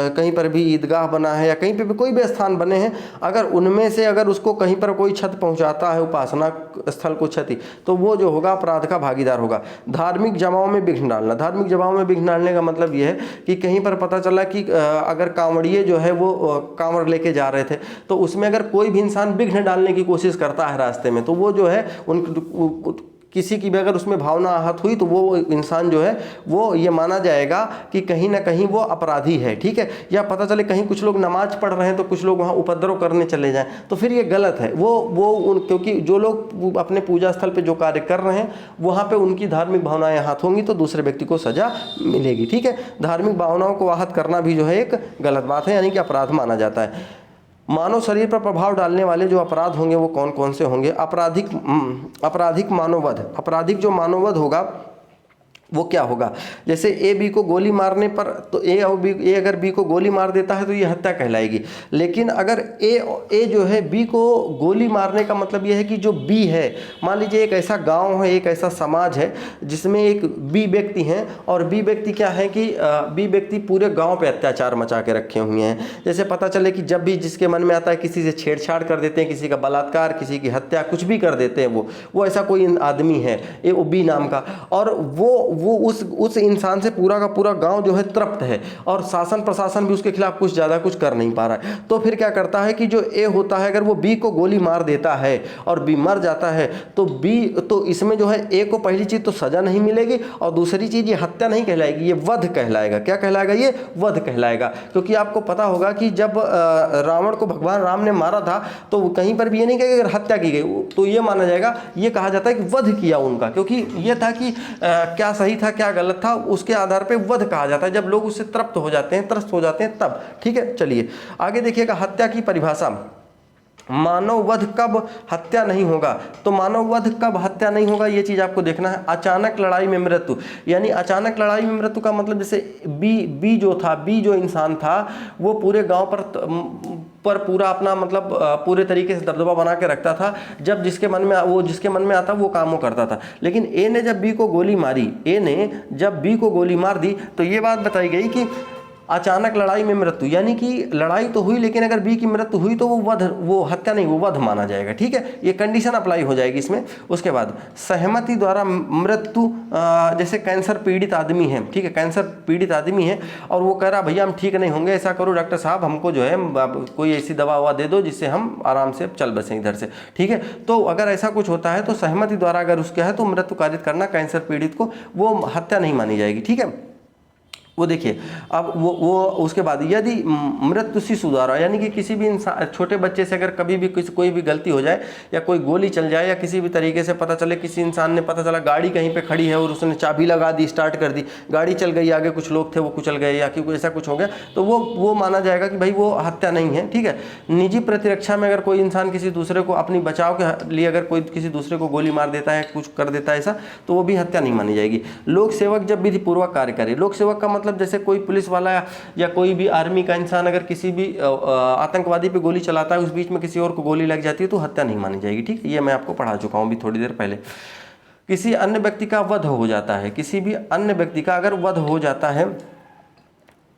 Speaker 1: कहीं पर भी ईदगाह बना है या कहीं पर भी कोई भी स्थान बने हैं, अगर उनमें से अगर उसको कहीं पर कोई क्षति पहुंचाता है, उपासना स्थल को क्षति, तो वो जो होगा अपराध का भागीदार होगा। धार्मिक जमाओं में विघ्न डालना, धार्मिक जमाओं में विघ्न डालने का मतलब ये है कि कहीं पर पता चला कि अगर कांवड़िए जो है वो कांवड़ लेके जा रहे थे, तो उसमें अगर कोई भी इंसान विघ्न डालने की कोशिश करता है रास्ते में, तो वो जो है उन किसी की भी अगर उसमें भावना आहत हुई तो वो इंसान जो है वो ये माना जाएगा कि कहीं ना कहीं वो अपराधी है, ठीक है। या पता चले कहीं कुछ लोग नमाज पढ़ रहे हैं तो कुछ लोग वहाँ उपद्रव करने चले जाएं, तो फिर ये गलत है। क्योंकि जो लोग अपने पूजा स्थल पे जो कार्य कर रहे हैं वहाँ पे उनकी धार्मिक भावनाएं आहत होंगी तो दूसरे व्यक्ति को सजा मिलेगी, ठीक है। धार्मिक भावनाओं को आहत करना भी जो है एक गलत बात है, यानी कि अपराध माना जाता है। मानव शरीर पर प्रभाव डालने वाले जो अपराध होंगे वो कौन कौन से होंगे? आपराधिक मानववध। आपराधिक जो मानववध होगा वो क्या होगा? जैसे ए बी को गोली मारने पर, तो ए अगर बी को गोली मार देता है तो ये हत्या कहलाएगी। लेकिन अगर ए जो है बी को गोली मारने का मतलब ये है कि जो बी है, मान लीजिए एक ऐसा गांव है, एक ऐसा समाज है जिसमें एक बी व्यक्ति हैं, और बी व्यक्ति क्या है कि बी व्यक्ति पूरे गांव पे अत्याचार मचा के रखे हुए हैं। जैसे पता चले कि जब भी जिसके मन में आता है किसी से छेड़छाड़ कर देते हैं, किसी का बलात्कार, किसी की हत्या, कुछ भी कर देते हैं। वो ऐसा कोई आदमी है वो बी नाम का, और वो उस इंसान से पूरा का पूरा गांव जो है तृप्त है, और शासन प्रशासन भी उसके खिलाफ कुछ ज़्यादा कुछ कर नहीं पा रहा है। तो फिर क्या करता है कि जो ए होता है, अगर वो बी को गोली मार देता है और बी मर जाता है तो इसमें जो है ए को पहली चीज़ तो सज़ा नहीं मिलेगी, और दूसरी चीज़ ये हत्या नहीं कहलाएगी, ये वध कहलाएगा। क्या कहलाएगा? ये वध कहलाएगा। क्योंकि आपको पता होगा कि जब रावण को भगवान राम ने मारा था तो कहीं पर भी ये नहीं कहेगा अगर हत्या की गई तो ये माना जाएगा, ये कहा जाता है कि वध किया उनका, क्योंकि ये था कि क्या सही था क्या गलत था उसके आधार पे वध कहा जाता है, जब लोग उससे तृप्त हो जाते हैं, त्रस्त हो जाते हैं तब, ठीक है। चलिए आगे देखिएगा, हत्या की परिभाषा। मानव वध कब हत्या नहीं होगा? तो मानव वध कब हत्या नहीं होगा ये चीज आपको देखना है। अचानक लड़ाई में मृत्यु, यानी अचानक लड़ाई में मृत्यु का मतलब जैसे बी जो इंसान था वो पूरे गांव पर पूरा अपना मतलब पूरे तरीके से दबदबा बना के रखता था, जब जिसके मन में आता वो काम वो करता था। लेकिन ए ने जब बी को गोली मार दी तो ये बात बताई गई कि अचानक लड़ाई में मृत्यु, यानी कि लड़ाई तो हुई लेकिन अगर बी की मृत्यु हुई तो वो हत्या नहीं, वो वध माना जाएगा, ठीक है। ये कंडीशन अप्लाई हो जाएगी इसमें। उसके बाद सहमति द्वारा मृत्यु, जैसे कैंसर पीड़ित आदमी है, ठीक है, कैंसर पीड़ित आदमी है और वो कह रहा भैया हम ठीक नहीं होंगे, ऐसा करो डॉक्टर साहब हमको जो है कोई ऐसी दवा ववा दे दो जिससे हम आराम से चल बसें इधर से, ठीक है। तो अगर ऐसा कुछ होता है तो सहमति द्वारा अगर उसका है तो मृत्यु कारित करना कैंसर पीड़ित को, वो हत्या नहीं मानी जाएगी, ठीक है। वो देखिए अब वो उसके बाद यदि मृत्यु शिशु द्वारा, यानी कि किसी भी इंसान छोटे बच्चे से अगर कभी भी कोई भी गलती हो जाए या कोई गोली चल जाए या किसी भी तरीके से पता चले किसी इंसान ने, पता चला गाड़ी कहीं पे खड़ी है और उसने चाबी लगा दी, स्टार्ट कर दी, गाड़ी चल गई, आगे कुछ लोग थे वो कुचल गए या क्योंकि ऐसा कुछ हो गया तो वो माना जाएगा कि भाई वो हत्या नहीं है, ठीक है। निजी प्रतिरक्षा में अगर कोई इंसान किसी दूसरे को अपनी बचाव के लिए अगर कोई किसी दूसरे को गोली मार देता है, कुछ कर देता है ऐसा, तो वो भी हत्या नहीं मानी जाएगी। लोक सेवक जब विधिपूर्वक कार्य करे, लोक सेवक का मतलब जैसे कोई पुलिस वाला या कोई भी आर्मी का इंसान अगर किसी भी आतंकवादी पे गोली चलाता है, उस बीच में किसी और को गोली लग जाती है तो हत्या नहीं मानी जाएगी, ठीक है। ये मैं आपको पढ़ा चुका हूं अभी थोड़ी देर पहले। किसी अन्य व्यक्ति का वध हो जाता है, किसी भी अन्य व्यक्ति का अगर वध हो जाता है,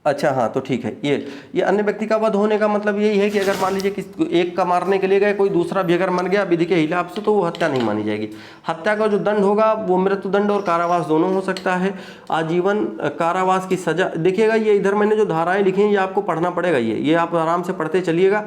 Speaker 1: अच्छा हाँ तो ठीक है, ये अन्य व्यक्ति का वध होने का मतलब यही है कि अगर मान लीजिए किसी एक का मारने के लिए गए, कोई दूसरा भी अगर मर गया विधि के हिसाब से तो वो हत्या नहीं मानी जाएगी। हत्या का जो दंड होगा वो मृत्यु दंड और कारावास दोनों हो सकता है। आजीवन कारावास की सजा, देखिएगा ये इधर मैंने जो धाराएं लिखी हैं ये आपको पढ़ना पड़ेगा, ये आप आराम से पढ़ते चलिएगा।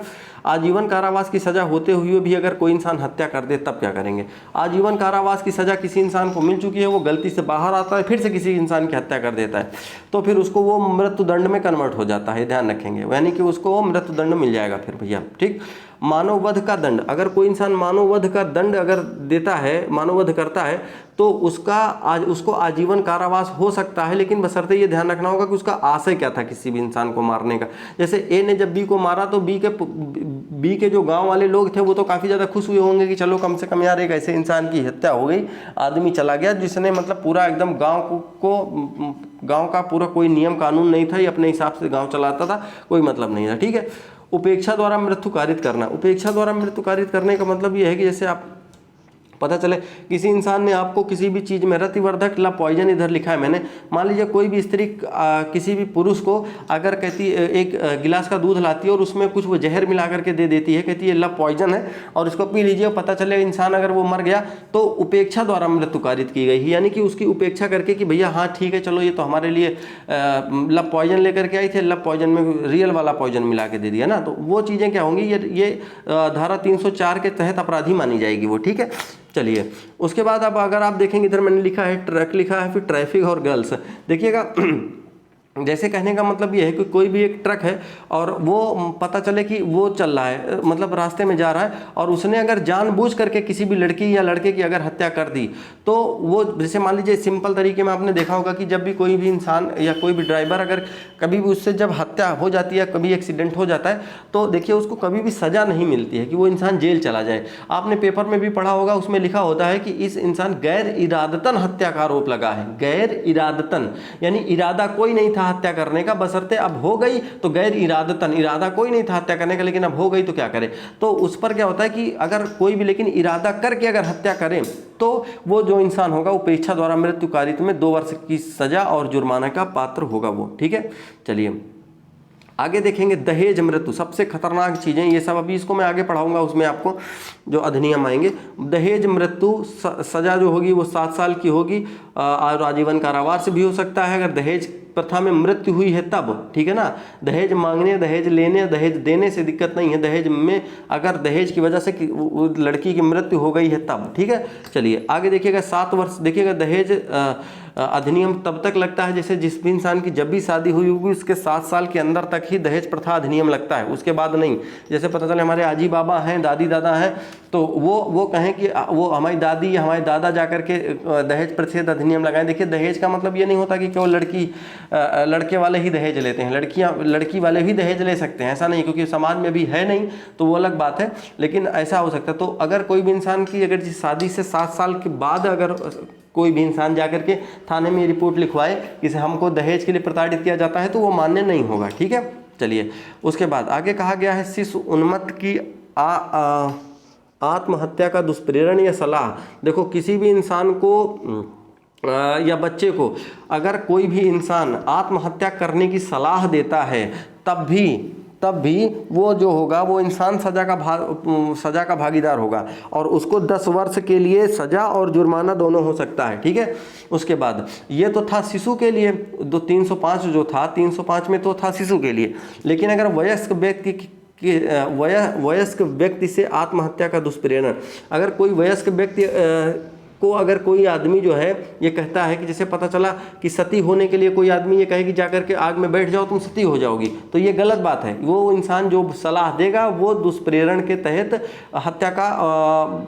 Speaker 1: आजीवन कारावास की सजा होते हुए भी अगर कोई इंसान हत्या कर दे तब क्या करेंगे? आजीवन कारावास की सजा किसी इंसान को मिल चुकी है, वो गलती से बाहर आता है, फिर से किसी इंसान की हत्या कर देता है तो फिर उसको वो मृत्यु दंड में कन्वर्ट हो जाता है, ध्यान रखेंगे, यानी कि उसको वो मृत्यु दंड मिल जाएगा फिर भैया, ठीक। मानव वध का दंड, अगर कोई इंसान मानव वध का दंड अगर देता है, मानव वध करता है तो उसको आजीवन कारावास हो सकता है, लेकिन बशर्ते ये ध्यान रखना होगा कि उसका आशय क्या था किसी भी इंसान को मारने का। जैसे ए ने जब बी को मारा तो बी के जो गांव वाले लोग थे वो तो काफ़ी ज़्यादा खुश हुए होंगे कि चलो कम से कम यार एक ऐसे इंसान की हत्या हो गई, आदमी चला गया जिसने मतलब पूरा एकदम गाँव का पूरा कोई नियम कानून नहीं था, ये अपने हिसाब से गाँव चलाता था, कोई मतलब नहीं था, ठीक है। उपेक्षा द्वारा मृत्यु कारित करना, उपेक्षा द्वारा मृत्यु कारित करने का मतलब ये है कि जैसे आप पता चले किसी इंसान ने आपको किसी भी चीज़ में रतिवर्धक ला पॉइजन, इधर लिखा है मैंने, मान लीजिए कोई भी स्त्री किसी भी पुरुष को अगर कहती एक गिलास का दूध लाती है और उसमें कुछ वो जहर मिला करके दे देती है, कहती है ला पॉइजन है और इसको पी लीजिए, पता चले इंसान अगर वो मर गया तो उपेक्षा द्वारा मृत्यु कारित की गई, यानी कि उसकी उपेक्षा करके कि भैया हाँ ठीक है चलो ये तो हमारे लिए ला पॉइजन लेकर के आई थे, ला पॉइजन में रियल वाला पॉइजन मिला के दे दिया ना, तो वो चीज़ें क्या होंगी, ये धारा 304 के तहत अपराधी मानी जाएगी वो, ठीक है। चलिए उसके बाद अब अगर आप देखेंगे इधर मैंने लिखा है ट्रक लिखा है, फिर ट्रैफिक और गर्ल्स। देखिएगा जैसे कहने का मतलब ये है कि कोई भी एक ट्रक है और वो पता चले कि वो चल रहा है, मतलब रास्ते में जा रहा है, और उसने अगर जानबूझ करके किसी भी लड़की या लड़के की अगर हत्या कर दी, तो वो जैसे मान लीजिए सिंपल तरीके में आपने देखा होगा कि जब भी कोई भी इंसान या कोई भी ड्राइवर अगर कभी भी उससे जब हत्या हो जाती है, कभी एक्सीडेंट हो जाता है, तो देखिए उसको कभी भी सज़ा नहीं मिलती है कि वो इंसान जेल चला जाए। आपने पेपर में भी पढ़ा होगा, उसमें लिखा होता है कि इस इंसान गैर इरादतन हत्या का आरोप लगा है। गैर इरादतन यानी इरादा कोई नहीं था हत्या करने का, बशर्ते अब हो गई तो गैर इरादतन, इरादा कोई नहीं था हत्या करने का लेकिन अब हो गई तो क्या करे। तो उस पर क्या होता है कि अगर कोई भी लेकिन इरादा करके अगर हत्या करे तो वो जो इंसान होगा वो पेच्छा द्वारा मृत्यु कारित में 2 वर्ष की सजा और जुर्माना का पात्र होगा वो। ठीक है, चलिए आगे देखेंगे दहेज मृत्यु, सबसे खतरनाक चीज़ें ये सब, अभी इसको मैं आगे पढ़ाऊंगा, उसमें आपको जो अधिनियम आएंगे। दहेज मृत्यु सजा जो होगी वो 7 साल की होगी और आजीवन कारावास भी हो सकता है अगर दहेज प्रथा में मृत्यु हुई है तब। ठीक है ना, दहेज मांगने, दहेज लेने, दहेज देने से दिक्कत नहीं है, दहेज में अगर दहेज की वजह से लड़की की मृत्यु हो गई है तब। ठीक है, चलिए आगे देखिएगा 7 वर्ष। देखिएगा दहेज अधिनियम तब तक लगता है जैसे जिस भी इंसान की जब भी शादी हुई होगी उसके 7 साल के अंदर तक ही दहेज प्रथा अधिनियम लगता है, उसके बाद नहीं। जैसे पता चले हमारे आजी बाबा हैं, दादी दादा हैं, तो वो कहें कि वो हमारी दादी या हमारे दादा जाकर के दहेज प्रतिषेध अधिनियम लगाएं। देखिए दहेज का मतलब ये नहीं होता कि केवल लड़के वाले ही दहेज लेते हैं, लड़की वाले भी दहेज ले सकते हैं, ऐसा नहीं, क्योंकि समाज में भी है नहीं तो वो अलग बात है, लेकिन ऐसा हो सकता है। तो अगर कोई भी इंसान की अगर शादी से 7 साल के बाद अगर कोई भी इंसान जाकर के थाने में रिपोर्ट लिखवाए कि हमको दहेज के लिए प्रताड़ित किया जाता है तो वो मान्य नहीं होगा। ठीक है, चलिए उसके बाद आगे कहा गया है शिशु उन्मत्त की आत्महत्या का दुष्प्रेरण या सलाह। देखो किसी भी इंसान को या बच्चे को अगर कोई भी इंसान आत्महत्या करने की सलाह देता है तब भी वो जो होगा वो इंसान सजा का भागीदार होगा और उसको 10 वर्ष के लिए सजा और जुर्माना दोनों हो सकता है। ठीक है, उसके बाद ये तो था शिशु के लिए, 305 जो था 305 में तो था शिशु के लिए, लेकिन अगर वयस्क व्यक्ति से आत्महत्या का दुष्प्रेरण, अगर कोई वयस्क व्यक्ति को अगर कोई आदमी जो है ये कहता है कि जैसे पता चला कि सती होने के लिए कोई आदमी ये कहे कि जाकर के आग में बैठ जाओ तुम सती हो जाओगी, तो ये गलत बात है। वो इंसान जो सलाह देगा वो दुष्प्रेरण के तहत हत्या का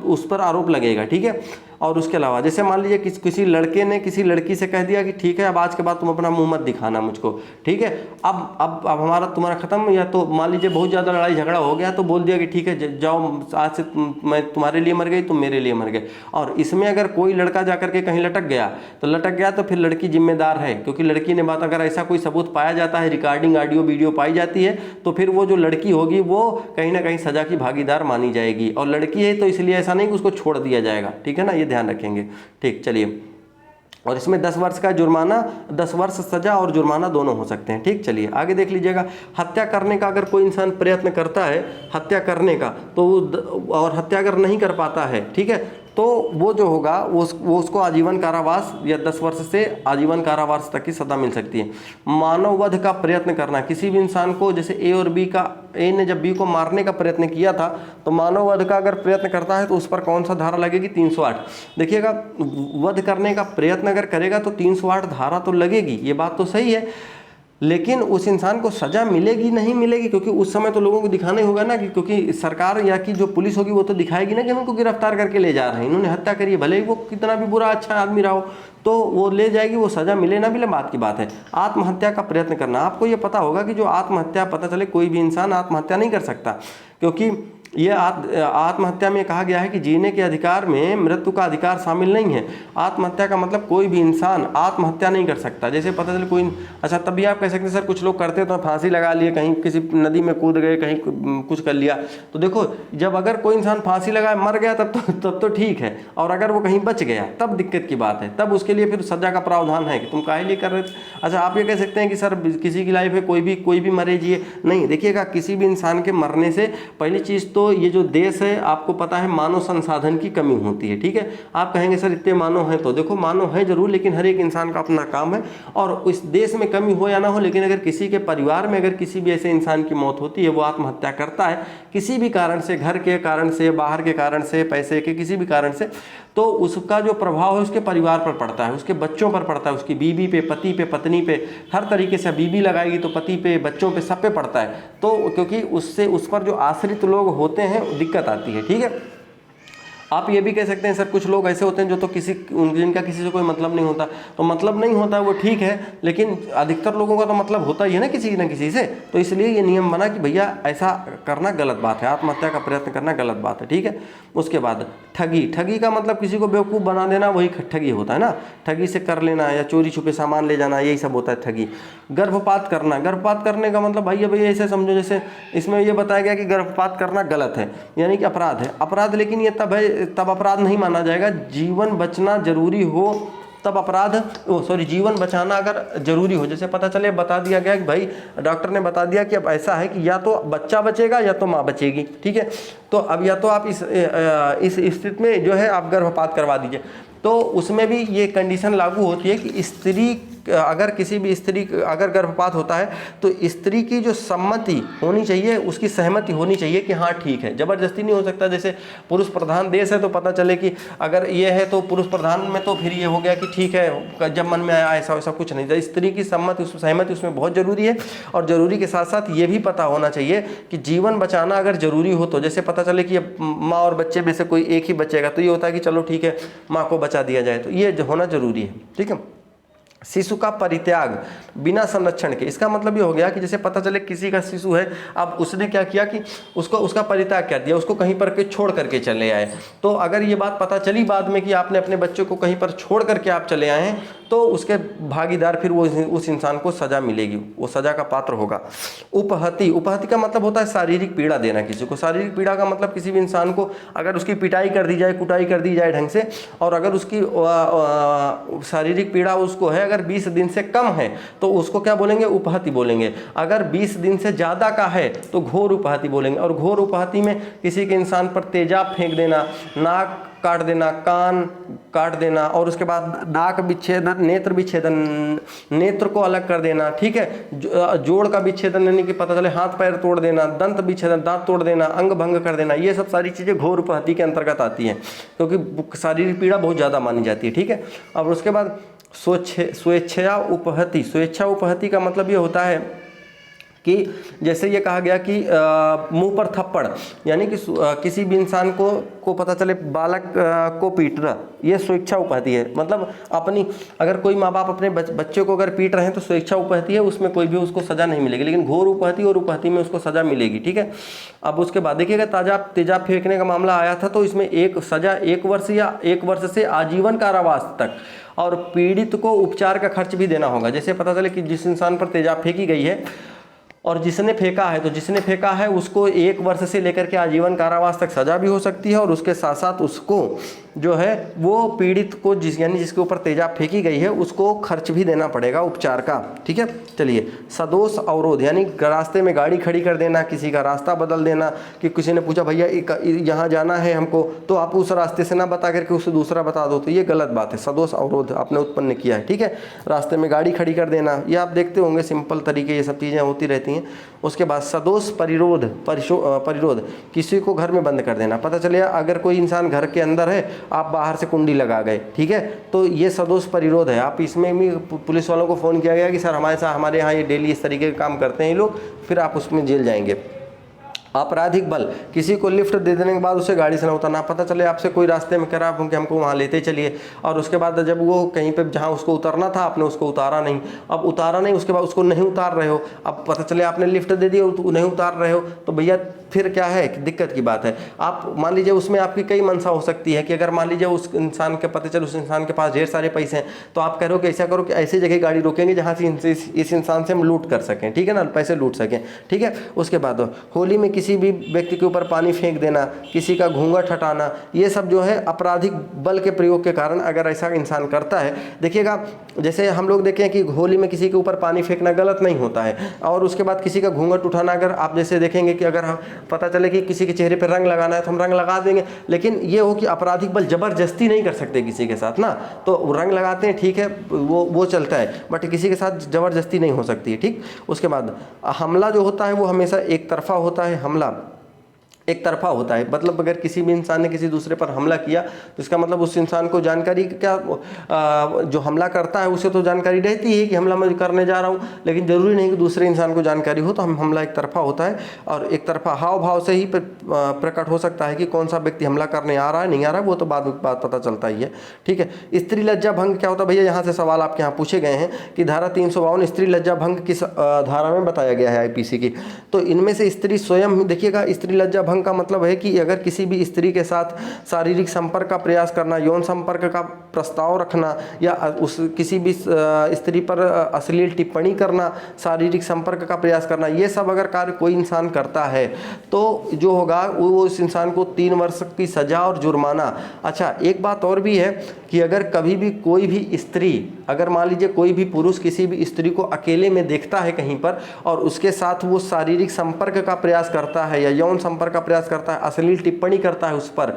Speaker 1: उस पर आरोप लगेगा। ठीक है, और उसके अलावा जैसे मान लीजिए किसी लड़के ने किसी लड़की से कह दिया कि ठीक है अब आज के बाद तुम अपना मुंह मत दिखाना मुझको, ठीक है, अब हमारा तुम्हारा खत्म, या तो मान लीजिए बहुत ज़्यादा लड़ाई झगड़ा हो गया तो बोल दिया कि ठीक है जाओ आज से मैं तुम्हारे लिए मर गई तुम मेरे लिए मर गए। और इसमें अगर कोई लड़का जाकर के कहीं लटक गया तो फिर लड़की जिम्मेदार है, क्योंकि लड़की ने बात, अगर ऐसा कोई सबूत पाया जाता है, रिकॉर्डिंग ऑडियो वीडियो पाई जाती है, तो फिर वो जो लड़की होगी वो कहीं ना कहीं सजा की भागीदार मानी जाएगी। और लड़की है तो इसलिए ऐसा नहीं कि उसको छोड़ दिया जाएगा। ठीक है ना, ये ध्यान रखेंगे। ठीक, चलिए, और इसमें 10 वर्ष का जुर्माना, 10 वर्ष सजा और जुर्माना दोनों हो सकते हैं। ठीक, चलिए आगे देख लीजिएगा। हत्या करने का अगर कोई इंसान प्रयत्न करता है हत्या करने का तो और हत्या अगर नहीं कर पाता है, ठीक है, तो वो जो होगा वो उसको आजीवन कारावास या 10 वर्ष से आजीवन कारावास तक की सजा मिल सकती है। मानव वध का प्रयत्न करना, किसी भी इंसान को, जैसे ए और बी का, ए ने जब बी को मारने का प्रयत्न किया था तो मानव वध का अगर प्रयत्न करता है तो उस पर कौन सा धारा लगेगी? 308। देखिएगा वध करने का प्रयत्न अगर करेगा तो 308 धारा तो लगेगी, ये बात तो सही है, लेकिन उस इंसान को सजा मिलेगी नहीं मिलेगी, क्योंकि उस समय तो लोगों को दिखाना ही होगा ना, कि क्योंकि सरकार या कि जो पुलिस होगी वो तो दिखाएगी ना कि हम उनको गिरफ्तार करके ले जा रहे हैं, इन्होंने हत्या करी है, भले ही वो कितना भी बुरा अच्छा आदमी रहा हो, तो वो ले जाएगी, वो सजा मिले ना मिले बात की बात है। आत्महत्या का प्रयत्न करना, आपको ये पता होगा कि जो आत्महत्या, पता चले कोई भी इंसान आत्महत्या नहीं कर सकता, क्योंकि ये आत्महत्या में कहा गया है कि जीने के अधिकार में मृत्यु का अधिकार शामिल नहीं है। आत्महत्या का मतलब कोई भी इंसान आत्महत्या नहीं कर सकता। जैसे पता चले कोई, अच्छा तब भी आप कह सकते हैं सर कुछ लोग करते तो फांसी लगा लिए, कहीं किसी नदी में कूद गए, कहीं कुछ कर लिया, तो देखो जब अगर कोई इंसान फांसी लगाए मर गया तब तो ठीक है, और अगर वो कहीं बच गया तब दिक्कत की बात है, तब उसके लिए फिर सजा का प्रावधान है कि तुम काहे लिए कर रहे थे। अच्छा आप ये कह सकते हैं कि सर किसी की लाइफ है कोई भी मरे जिए, नहीं, देखिएगा किसी भी इंसान के मरने से पहली चीज़ तो तो ये जो देश है आपको पता है मानव संसाधन की कमी होती है। ठीक है, आप कहेंगे सर इतने मानव हैं, तो देखो मानव है जरूर, लेकिन हर एक इंसान का अपना काम है और इस देश में कमी हो या ना हो, लेकिन अगर किसी के परिवार में अगर किसी भी ऐसे इंसान की मौत होती है, वो आत्महत्या करता है किसी भी कारण से, घर के कारण से, बाहर के कारण से, पैसे के किसी भी कारण से, तो उसका जो प्रभाव है उसके परिवार पर पड़ता है, उसके बच्चों पर पड़ता है, उसकी बीवी पे, पति पे, पत्नी पे, हर तरीके से। बीवी लगाएगी तो पति पे, बच्चों पे, सब पे पड़ता है। तो क्योंकि उससे उस पर जो आश्रित लोग होते हैं दिक्कत आती है। ठीक है, आप ये भी कह सकते हैं सर कुछ लोग ऐसे होते हैं जो तो जिनका किसी से कोई मतलब नहीं होता, तो मतलब नहीं होता वो ठीक है, लेकिन अधिकतर लोगों का तो मतलब होता ही है ना किसी न किसी से। तो इसलिए ये नियम बना कि भैया ऐसा करना गलत बात है, आत्महत्या का प्रयत्न करना गलत बात है। ठीक है, उसके बाद ठगी। ठगी का मतलब किसी को बेवकूफ़ बना देना, वही ठगी होता है ना। ठगी से कर लेना या चोरी छुपे सामान ले जाना, यही सब होता है ठगी। गर्भपात करना। गर्भपात करने का मतलब भैया ऐसे समझो जैसे इसमें ये बताया गया कि गर्भपात करना गलत है, यानी कि अपराध है। अपराध लेकिन ये तब अपराध नहीं माना जाएगा, जीवन बचना जरूरी हो तब अपराध, जीवन बचाना अगर जरूरी हो। जैसे पता चले बता दिया गया कि भाई डॉक्टर ने बता दिया कि अब ऐसा है कि या तो बच्चा बचेगा या तो माँ बचेगी। ठीक है, तो अब या तो आप इस स्थिति में जो है आप गर्भपात करवा दीजिए, तो उसमें भी ये कंडीशन लागू होती है कि स्त्री, अगर किसी भी स्त्री अगर गर्भपात होता है तो स्त्री की जो सम्मति होनी चाहिए, उसकी सहमति होनी चाहिए कि हाँ ठीक है। जबरदस्ती नहीं हो सकता। जैसे पुरुष प्रधान देश है तो पता चले कि अगर ये है तो पुरुष प्रधान में तो फिर ये हो गया कि ठीक है जब मन में आया ऐसा वैसा कुछ नहीं। स्त्री की सहमति उसमें बहुत ज़रूरी है। और ज़रूरी के साथ साथ ये भी पता होना चाहिए कि जीवन बचाना अगर ज़रूरी हो तो, जैसे पता चले कि माँ और बच्चे में से कोई एक ही बचेगा तो ये होता है कि चलो ठीक है माँ को बचा दिया जाए, तो ये होना ज़रूरी है। ठीक है, शिशु का परित्याग बिना संरक्षण के। इसका मतलब ये हो गया कि जैसे पता चले किसी का शिशु है, अब उसने क्या किया कि उसका परित्याग कर दिया, उसको कहीं पर के छोड़ करके चले आए। तो अगर ये बात पता चली बाद में कि आपने अपने बच्चों को कहीं पर छोड़ करके आप चले आए हैं, तो उसके भागीदार फिर वो उस इंसान को सजा मिलेगी, वो सजा का पात्र होगा। उपहति। उपहति का मतलब होता है शारीरिक पीड़ा देना किसी को। शारीरिक पीड़ा का मतलब किसी भी इंसान को अगर उसकी पिटाई कर दी जाए, कुटाई कर दी जाए ढंग से, और अगर उसकी शारीरिक पीड़ा उसको है अगर 20 दिन से कम है तो उसको क्या बोलेंगे? उपहति बोलेंगे। अगर 20 दिन से ज़्यादा का है तो घोर उपहति बोलेंगे। और घोर उपहति में किसी के इंसान पर तेजाब फेंक देना, नाक काट देना, कान काट देना, और उसके बाद नाक विच्छेदन, नेत्र विच्छेदन, नेत्र को अलग कर देना। ठीक है, जोड़ का विच्छेदन यानी कि पता चले हाथ पैर तोड़ देना, दंत विच्छेदन, दांत तोड़ देना, अंग भंग कर देना, ये सब सारी चीज़ें घोर उपहति के अंतर्गत आती हैं, क्योंकि शारीरिक पीड़ा बहुत ज़्यादा मानी जाती है। ठीक है, अब उसके बाद स्वेच्छा उपहति। स्वेच्छा उपहति का मतलब ये होता है कि जैसे ये कहा गया कि मुंह पर थप्पड़, यानी कि किसी भी इंसान को पता चले बालक को पीटना, ये स्वेच्छा उपहति है। मतलब अपनी, अगर कोई माँ बाप अपने बच्चे को अगर पीट रहे हैं तो स्वेच्छा उपहति है, उसमें कोई भी उसको सज़ा नहीं मिलेगी। लेकिन घोर उपहति और उपहति में उसको सज़ा मिलेगी। ठीक है, अब उसके बाद देखिएगा तेजाब फेंकने का मामला आया था तो इसमें एक सज़ा 1 वर्ष या 1 वर्ष से आजीवन कारावास तक, और पीड़ित को उपचार का खर्च भी देना होगा। जैसे पता चले कि जिस इंसान पर तेजाब फेंकी गई है और जिसने फेंका है, तो जिसने फेंका है उसको 1 वर्ष से लेकर के आजीवन कारावास तक सजा भी हो सकती है, और उसके साथ साथ उसको जो है वो पीड़ित को यानी जिसके ऊपर तेजाब फेंकी गई है उसको खर्च भी देना पड़ेगा उपचार का। ठीक है, चलिए। सदोष अवरोध यानी रास्ते में गाड़ी खड़ी कर देना, किसी का रास्ता बदल देना, कि किसी ने पूछा भैया यहाँ जाना है हमको, तो आप उस रास्ते से ना बता करके उसे दूसरा बता दो, तो ये गलत बात है। सदोष अवरोध आपने उत्पन्न किया है। ठीक है, रास्ते में गाड़ी खड़ी कर देना, ये आप देखते होंगे सिंपल तरीके ये सब चीज़ें होती रहती हैं। उसके बाद सदोष परिरोध, किसी को घर में बंद कर देना। पता चले अगर कोई इंसान घर के अंदर है, आप बाहर से कुंडी लगा गए, ठीक है, तो ये सदोष परिरोध है। आप इसमें भी पुलिस वालों को फ़ोन किया गया कि सर हमारे यहाँ ये डेली इस तरीके के काम करते हैं ये लोग, फिर आप उसमें जेल जाएंगे। आपराधिक बल, किसी को लिफ्ट दे देने के बाद उसे गाड़ी से ना उतारना। पता चले आपसे कोई रास्ते में कह रहा है कि हमको वहाँ लेते चलिए, और उसके बाद जब वो कहीं पे जहाँ उसको उतरना था आपने उसको उतारा नहीं, अब उतारा नहीं, उसके बाद उसको नहीं उतार रहे हो, अब पता चले आपने लिफ्ट दे दी और तो नहीं उतार रहे हो, तो भैया फिर क्या है, दिक्कत की बात है। आप मान लीजिए उसमें आपकी कई मंशा हो सकती है कि अगर मान लीजिए उस इंसान के पता चले उस इंसान के पास ढेर सारे पैसे हैं, तो आप कह रहे हो कि ऐसा करो कि ऐसी जगह गाड़ी रोकेंगे जहाँ से इस इंसान से हम लूट कर सकें, ठीक है ना, पैसे लूट सकें। ठीक है, उसके बाद होली में किसी भी व्यक्ति के ऊपर पानी फेंक देना, किसी का घूंघट हटाना, ये सब जो है आपराधिक बल के प्रयोग के कारण अगर ऐसा इंसान करता है। देखिएगा, जैसे हम लोग देखें कि होली में किसी के ऊपर पानी फेंकना गलत नहीं होता है, और उसके बाद किसी का घूंघट उठाना, अगर आप जैसे देखेंगे कि अगर पता चले कि किसी के चेहरे पर रंग लगाना है तो हम रंग लगा देंगे, लेकिन ये हो कि आपराधिक बल जबरदस्ती नहीं कर सकते किसी के साथ ना, तो रंग लगाते हैं ठीक है, वो चलता है, बट किसी के साथ जबरदस्ती नहीं हो सकती है। ठीक, उसके बाद हमला जो होता है वो हमेशा एक तरफा होता है। हमला एक तरफा होता है, मतलब अगर किसी भी इंसान ने किसी दूसरे पर हमला किया तो इसका मतलब उस इंसान को जानकारी क्या, जो हमला करता है उसे तो जानकारी रहती है कि हमला मैं करने जा रहा हूँ, लेकिन जरूरी नहीं कि दूसरे इंसान को जानकारी हो, तो हमला एक तरफा होता है। और एक तरफा हाव भाव से ही प्रकट हो सकता है कि कौन सा व्यक्ति हमला करने आ रहा है नहीं आ रहा है, वो तो बाद पता चलता ही है। ठीक है, स्त्री लज्जा भंग क्या होता है भैया, यहाँ से सवाल आपके यहाँ पूछे गए हैं कि धारा 352 स्त्री लज्जा भंग किस धारा में बताया गया है आईपीसी की। तो इनमें से स्त्री स्वयं, देखिएगा स्त्री लज्जा भंग का मतलब है कि अगर किसी भी स्त्री के साथ शारीरिक संपर्क का प्रयास करना, यौन संपर्क का प्रस्ताव रखना, या उस किसी भी स्त्री पर अश्लील टिप्पणी करना, शारीरिक संपर्क का प्रयास करना, ये सब अगर कार्य कोई इंसान करता है तो जो होगा वो उस इंसान को 3 वर्ष की सजा और जुर्माना। अच्छा, एक बात और भी है कि अगर कभी भी कोई भी स्त्री, अगर मान लीजिए कोई भी पुरुष किसी भी स्त्री को अकेले में देखता है कहीं पर और उसके साथ वो शारीरिक संपर्क का प्रयास करता है या यौन संपर्क का प्रयास करता है, अश्लील टिप्पणी करता है उस पर,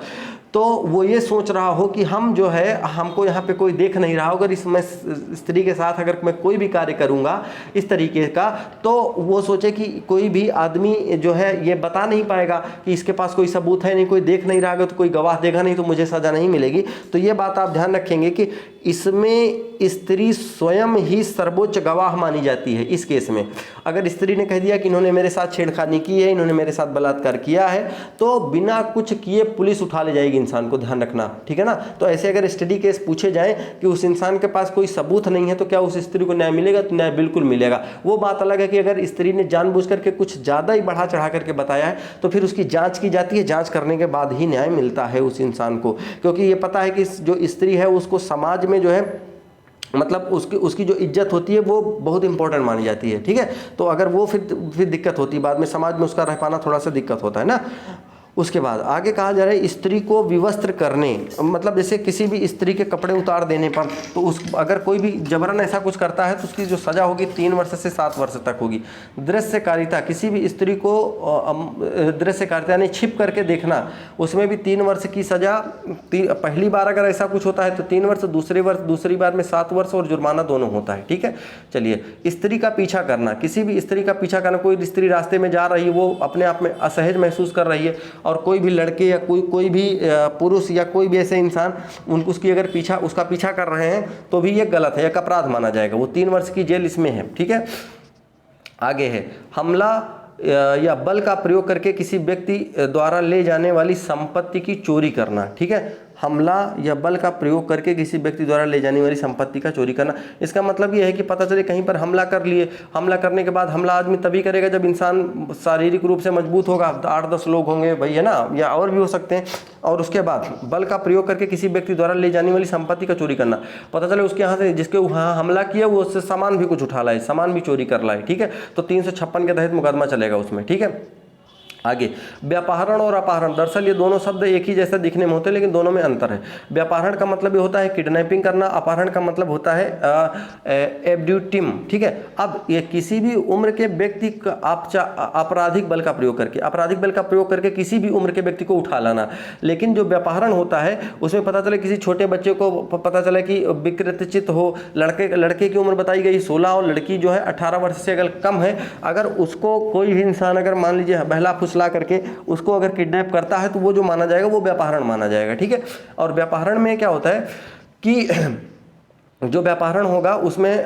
Speaker 1: तो वो ये सोच रहा हो कि हम जो है, हमको यहाँ पे कोई देख नहीं रहा, अगर इसमें स्त्री के साथ अगर मैं कोई भी कार्य करूँगा इस तरीके का, तो वो सोचे कि कोई भी आदमी जो है ये बता नहीं पाएगा कि इसके पास कोई सबूत है नहीं, कोई देख नहीं रहा, तो कोई गवाह देगा नहीं, तो मुझे सज़ा नहीं मिलेगी। तो ये बात आप ध्यान रखेंगे कि इसमें स्त्री स्वयं ही सर्वोच्च गवाह मानी जाती है। इस केस में अगर स्त्री ने कह दिया कि इन्होंने मेरे साथ छेड़खानी की है, इन्होंने मेरे साथ बलात्कार किया है, तो बिना कुछ किए पुलिस उठा ले जाएगी इंसान को, ध्यान रखना, ठीक है ना। तो ऐसे अगर स्टडी केस पूछे जाएं कि उस इंसान के पास कोई सबूत नहीं है तो क्या उस स्त्री को न्याय मिलेगा, तो न्याय बिल्कुल मिलेगा। वो बात अलग है कि अगर स्त्री ने जानबूझ करके कुछ ज़्यादा ही बढ़ा चढ़ा करके बताया है तो फिर उसकी जाँच की जाती है, जाँच करने के बाद ही न्याय मिलता है उस इंसान को, क्योंकि ये पता है कि जो स्त्री है उसको समाज में जो है मतलब उसकी जो इज्जत होती है वो बहुत इंपॉर्टेंट मानी जाती है। ठीक है, तो अगर वो फिर दिक्कत होती है, बाद में समाज में उसका रह पाना थोड़ा सा दिक्कत होता है ना। उसके बाद आगे कहा जा रहा है स्त्री को विवस्त्र करने, मतलब जैसे किसी भी स्त्री के कपड़े उतार देने पर, तो उस अगर कोई भी जबरन ऐसा कुछ करता है तो उसकी जो सज़ा होगी 3 वर्ष से 7 वर्ष तक होगी। दृश्यकारिता, किसी भी स्त्री को दृश्यकारिता यानी छिप करके देखना, उसमें भी 3 वर्ष की सज़ा। पहली बार अगर ऐसा कुछ होता है तो 3 वर्ष, दूसरी बार में 7 वर्ष और जुर्माना दोनों होता है। ठीक है, चलिए। स्त्री का पीछा करना, किसी भी स्त्री का पीछा करना, कोई स्त्री रास्ते में जा रही है, वो अपने आप में असहज महसूस कर रही है और कोई भी लड़के या कोई भी पुरुष या कोई भी ऐसे इंसान उसकी अगर उसका पीछा कर रहे हैं तो भी ये गलत है, एक अपराध माना जाएगा, वो 3 वर्ष की जेल इसमें है। ठीक है, आगे है हमला या बल का प्रयोग करके किसी व्यक्ति द्वारा ले जाने वाली संपत्ति की चोरी करना। ठीक है, हमला या बल का प्रयोग करके किसी व्यक्ति द्वारा ले जाने वाली संपत्ति का चोरी करना। इसका मतलब यह है कि पता चले कहीं पर हमला कर लिए, हमला करने के बाद हमला आदमी तभी करेगा जब इंसान शारीरिक रूप से मजबूत होगा, 8-10 लोग होंगे भाई, है ना, या और भी हो सकते हैं। और उसके बाद बल का प्रयोग करके किसी व्यक्ति द्वारा ले जाने वाली संपत्ति का चोरी करना, पता चले उसके यहाँ से जिसके वहाँ हमला किया वो उससे सामान भी कुछ उठा लाए, सामान भी चोरी कर लाए। ठीक है, तो 356 के तहत मुकदमा चलेगा उसमें। ठीक है, आगे व्यापाहरण और अपहरण, दरअसल ये दोनों शब्द एक ही जैसे दिखने में होते हैं लेकिन दोनों में अंतर है। व्यापाहरण का मतलब ये होता है किडनैपिंग करना, अपहरण का मतलब होता है एब्ड्यूटिम। ठीक है, अब ये किसी भी उम्र के व्यक्ति का आपराधिक बल का प्रयोग करके किसी भी उम्र के व्यक्ति को उठा लाना। लेकिन जो व्यापाहरण होता है उसमें पता चले किसी छोटे बच्चे को पता चला कि विकृतचित हो, लड़के की उम्र बताई गई 16 और लड़की जो है 18 वर्ष से अगर कम है, अगर उसको कोई भी इंसान अगर मान लीजिए बहला फुसला करके उसको अगर किडनैप करता है तो वो जो माना जाएगा वो व्यापाहरण माना जाएगा। ठीक है, और व्यापाहरण में क्या होता है कि जो व्यापाहरण होगा उसमें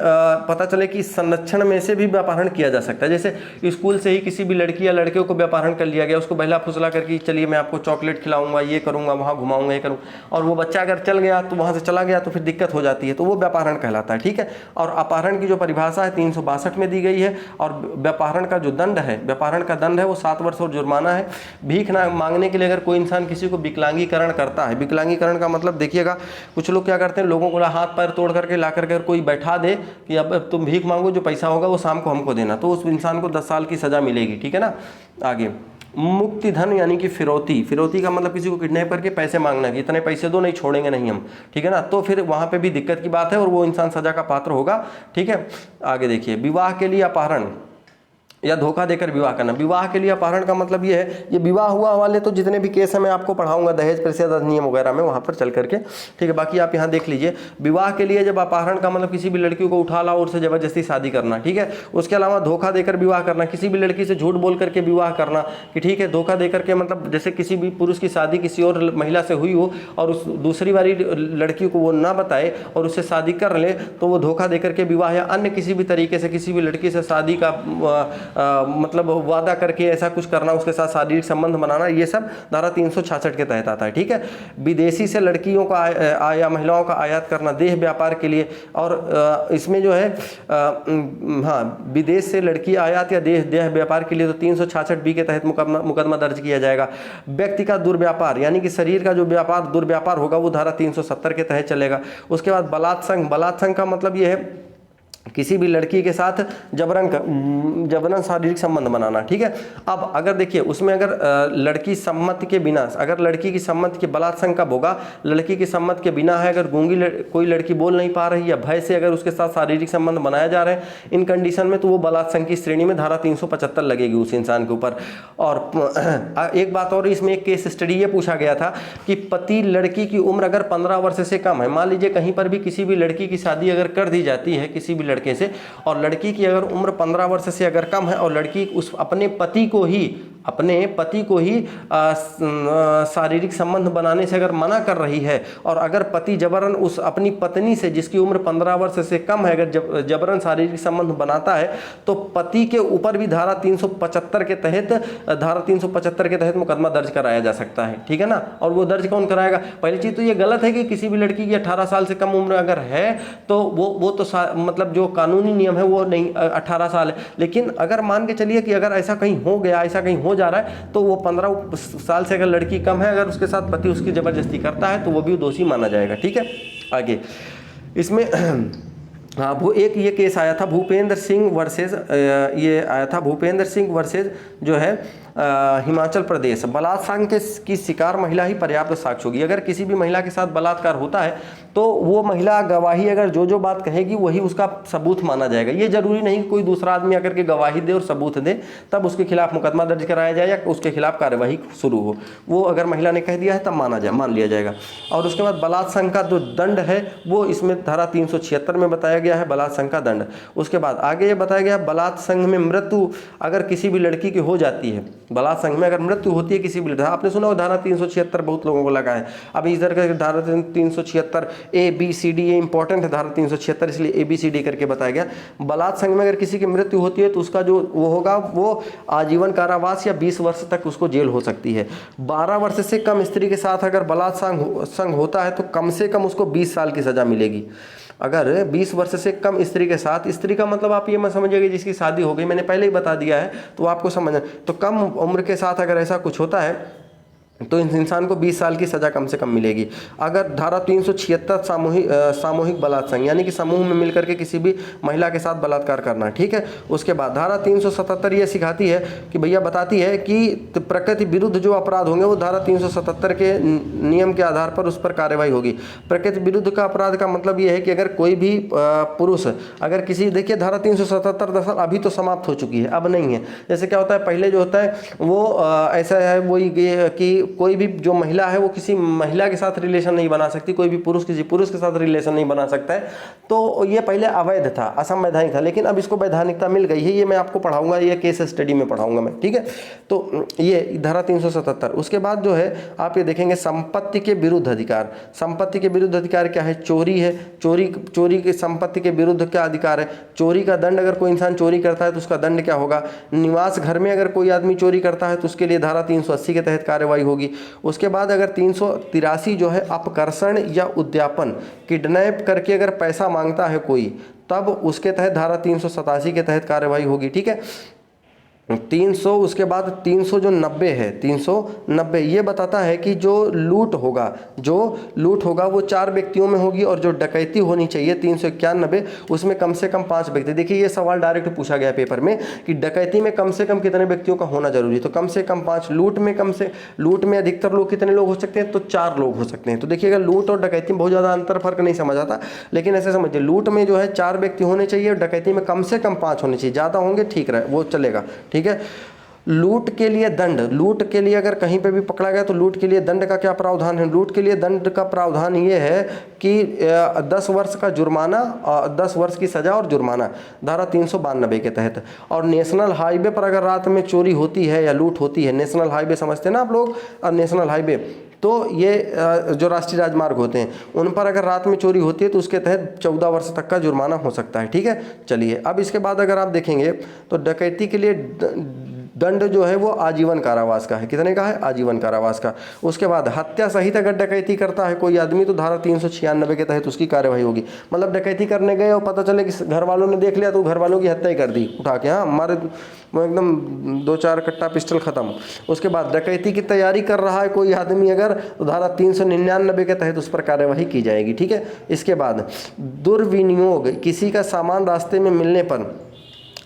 Speaker 1: पता चले कि संरक्षण में से भी व्यापाहरण किया जा सकता है। जैसे स्कूल से ही किसी भी लड़की या लड़के को व्यापाहरण कर लिया गया, उसको बहला फुसला करके चलिए मैं आपको चॉकलेट खिलाऊंगा, ये करूंगा, वहाँ घुमाऊंगा, ये करूँगा, और वो बच्चा अगर चल गया तो वहाँ से चला गया तो फिर दिक्कत हो जाती है, तो वो व्यापाहरण कहलाता है। ठीक है, और अपहरण की जो परिभाषा है 362 में दी गई है। और व्यापाहरण का जो दंड है, व्यापाहरण का दंड है वो 7 वर्ष और जुर्माना है। भीख ना मांगने के लिए अगर कोई इंसान किसी को विकलांगीकरण करता है, विकलांगीकरण का मतलब देखिएगा कुछ लोग क्या करते हैं, लोगों को हाथ पैर तोड़ करके ला करके कोई बैठा दे कि अब तुम भीख मांगो, जो पैसा होगा वो शाम को हमको देना, तो उस इंसान को 10 साल की सजा मिलेगी। ठीक है ना, आगे मुक्ति धन यानी कि फिरौती का मतलब किसी को किडनैप करके पैसे मांगना कि इतने पैसे दो, नहीं छोड़ेंगे नहीं हम। ठीक है ना, तो फिर वहां पे भी दिक्कत की बात है और वो इंसान सजा का पात्र होगा। ठीक है, आगे देखिए विवाह के लिए अपहरण, या धोखा देकर विवाह करना। विवाह के लिए अपहरण का मतलब ये है, ये विवाह हुआ वाले तो जितने भी केस हैं मैं आपको पढ़ाऊंगा दहेज प्रतिषेध अधिनियम वगैरह में, वहां पर चल करके, ठीक है। बाकी आप यहाँ देख लीजिए, विवाह के लिए जब अपहरण का मतलब किसी भी लड़की को उठा लाओ और उससे जबरदस्ती शादी करना, ठीक है। उसके अलावा धोखा देकर विवाह करना, किसी भी लड़की से झूठ बोल करके विवाह करना, कि ठीक है, धोखा देकर के मतलब जैसे किसी भी पुरुष की शादी किसी और महिला से हुई हो और उस दूसरी वाली लड़की को वो ना बताए और उससे शादी कर ले, तो वो धोखा देकर के विवाह या अन्य किसी भी तरीके से किसी भी लड़की से शादी का मतलब वादा करके ऐसा कुछ करना, उसके साथ शारीरिक संबंध बनाना, ये सब धारा 366 के तहत आता है, ठीक है। विदेशी से लड़कियों का या महिलाओं का आयात करना देह व्यापार के लिए, और इसमें जो है हाँ, विदेश से लड़की आयात या देह व्यापार के लिए तो 366 के तहत मुकदमा दर्ज किया जाएगा। व्यक्ति का दुर्व्यापार यानी कि शरीर का जो व्यापार दुर्व्यापार होगा वो धारा 370 के तहत चलेगा। उसके बाद बलात्संग, बलात्संग का मतलब ये है किसी भी लड़की के साथ जबरन शारीरिक संबंध बनाना, ठीक है। अब अगर देखिए उसमें अगर लड़की सम्मति के बिना, अगर लड़की की सम्मति के बलात्संग कब होगा, लड़की की सम्मति के बिना है, अगर गूंगी कोई लड़की बोल नहीं पा रही या भय से अगर उसके साथ शारीरिक संबंध बनाया जा रहा है, इन कंडीशन में तो वो बलात्संग की श्रेणी में धारा 375 लगेगी उस इंसान के ऊपर। और एक बात और, इसमें एक केस स्टडी ये पूछा गया था कि पति लड़की की उम्र अगर 15 वर्ष से कम है, मान लीजिए कहीं पर भी किसी भी लड़की की शादी अगर कर दी जाती है किसी भी लड़के से, और लड़की की अगर उम्र 15 वर्ष से अगर कम है और लड़की उस अपने पति को ही शारीरिक संबंध बनाने से अगर मना कर रही है, और अगर पति जबरन उस अपनी पत्नी से जिसकी उम्र 15 वर्ष से कम है अगर जबरन शारीरिक संबंध बनाता है, तो पति के ऊपर भी धारा 375 के तहत मुकदमा दर्ज कराया जा सकता है, ठीक है ना। और वो दर्ज कौन कराएगा? पहली चीज तो ये गलत है कि किसी भी लड़की की 18 साल से कम उम्र अगर है तो वो तो मतलब जो कानूनी नियम है वो नहीं 18 साल है, लेकिन अगर मान के चलिए कि अगर ऐसा कहीं हो गया, ऐसा कहीं हो जा रहा है, तो वो 15 साल से अगर लड़की कम है, अगर उसके साथ पति उसकी जबरदस्ती करता है तो वो भी दोषी माना जाएगा, ठीक है। आगे इसमें हाँ, वो एक ये केस आया था भूपेंद्र सिंह वर्सेज, ये आया था भूपेंद्र सिंह वर्सेज जो है हिमाचल प्रदेश। बलात्कार की शिकार महिला ही पर्याप्त साक्ष्य होगी। अगर किसी भी महिला के साथ बलात्कार होता है तो वो महिला गवाही अगर जो बात कहेगी वही उसका सबूत माना जाएगा। ये जरूरी नहीं कि कोई दूसरा आदमी आकर के गवाही दे और सबूत दे तब उसके खिलाफ मुकदमा दर्ज कराया जाए या उसके खिलाफ कार्यवाही शुरू हो। वो अगर महिला ने कह दिया है तब मान लिया जाएगा। और उसके बाद बलात्कार का जो दंड है वो इसमें धारा 376 में बताया गया है, बलात्कार का दंड। उसके बाद आगे ये बताया गया बलात्कार में मृत्यु अगर किसी भी लड़की की हो जाती है, बलात्कार में अगर मृत्यु होती है किसी भी लड़की, आपने सुना हो धारा 376 बहुत लोगों को लगा है। अब इधर का धारा 376 ABCD, ये इंपॉर्टेंट है धारा 376 इसलिए ABCD करके बताया गया। बलात्कार में अगर किसी की मृत्यु होती है तो उसका जो वो होगा वो आजीवन कारावास या 20 वर्ष तक उसको जेल हो सकती है। 12 वर्ष से कम स्त्री के साथ अगर बलात्कार होता है तो कम से कम उसको 20 साल की सजा मिलेगी। अगर 20 वर्ष से कम स्त्री के साथ, स्त्री का मतलब आप ये मत समझिएगा जिसकी शादी हो गई, मैंने पहले ही बता दिया है तो आपको समझना, तो कम उम्र के साथ अगर ऐसा कुछ होता है तो इस इंसान को 20 साल की सज़ा कम से कम मिलेगी। अगर धारा 376 सामूहिक बलात्कार यानी कि समूह में मिलकर के किसी भी महिला के साथ बलात्कार करना, ठीक है। उसके बाद धारा 377 ये सिखाती है कि भैया बताती है कि प्रकृति विरुद्ध जो अपराध होंगे वो धारा 377 के नियम के आधार पर उस पर कार्रवाई होगी। प्रकृति विरुद्ध का अपराध का मतलब ये है कि अगर कोई भी पुरुष अगर किसी, देखिए धारा 377 दरअसल अभी तो समाप्त हो चुकी है, अब नहीं है। जैसे क्या होता है पहले जो होता है वो ऐसा है वही कि कोई भी जो महिला है वो किसी महिला के साथ रिलेशन नहीं बना सकती, कोई भी पुरुष किसी पुरुष के साथ रिलेशन नहीं बना सकता है, तो ये पहले अवैध था, असंवैधानिक था, लेकिन अब इसको वैधानिकता मिल गई है। ये मैं आपको पढ़ाऊंगा, ये केस स्टडी में पढ़ाऊंगा मैं, ठीक है। तो ये धारा 377। उसके बाद जो है आप ये देखेंगे संपत्ति के विरुद्ध अधिकार। संपत्ति के विरुद्ध अधिकार क्या है? चोरी है, चोरी की संपत्ति के विरुद्ध क्या अधिकार है? चोरी का दंड, अगर कोई इंसान चोरी करता है तो उसका दंड क्या होगा? निवास घर में अगर कोई आदमी चोरी करता है तो उसके लिए धारा 380 के तहत कार्रवाई होगी। उसके बाद अगर 383 जो है अपकर्षण या उद्यापन, किडनैप करके अगर पैसा मांगता है कोई, तब उसके तहत धारा 387 के तहत कार्रवाई होगी, ठीक है।
Speaker 2: 300, उसके बाद 300 जो 90 है, 390 ये बताता है कि जो लूट होगा वो 4 व्यक्तियों में होगी, और जो डकैती होनी चाहिए 391 उसमें कम से कम 5 व्यक्ति। देखिए ये सवाल डायरेक्ट पूछा गया पेपर में कि डकैती में कम से कम कितने व्यक्तियों का होना जरूरी है, तो कम से कम 5। लूट में अधिकतर लोग कितने लोग हो सकते हैं, तो 4 लोग हो सकते हैं। तो देखिएगा लूट और डकैती में बहुत ज़्यादा अंतर फर्क नहीं समझ आता, लेकिन ऐसे समझिए लूट में जो है 4 व्यक्ति होने चाहिए और डकैती में कम से कम 5 होने चाहिए, ज़्यादा होंगे ठीक रहे वो चलेगा, ठीक है। लूट के लिए दंड, लूट के लिए अगर कहीं पे भी पकड़ा गया तो लूट के लिए दंड का क्या प्रावधान है? लूट के लिए दंड का प्रावधान ये है कि 10 वर्ष का जुर्माना, 10 वर्ष की सजा और जुर्माना, धारा 392 के तहत। और नेशनल हाईवे पर अगर रात में चोरी होती है या लूट होती है, नेशनल हाईवे समझते हैं ना आप लोग, नेशनल हाईवे, तो ये जो राष्ट्रीय राजमार्ग होते हैं उन पर अगर रात में चोरी होती है तो उसके तहत 14 वर्ष तक का जुर्माना हो सकता है, ठीक है। चलिए अब इसके बाद अगर आप देखेंगे तो डकैती के लिए दंड जो है वो आजीवन कारावास का है। कितने का है? आजीवन कारावास का। उसके बाद हत्या सहित अगर डकैती करता है कोई आदमी तो धारा 396 के तहत उसकी कार्यवाही होगी। मतलब डकैती करने गए और पता चले कि घर वालों ने देख लिया तो घर वालों की हत्या ही कर दी उठा के, हाँ हमारे एकदम 2-4 कट्टा पिस्टल खत्म। उसके बाद डकैती की तैयारी कर रहा है कोई आदमी अगर, तो धारा 399 के तहत उस पर कार्यवाही की जाएगी, ठीक है। इसके बाद दुर्विनियोग, किसी का सामान रास्ते में मिलने पर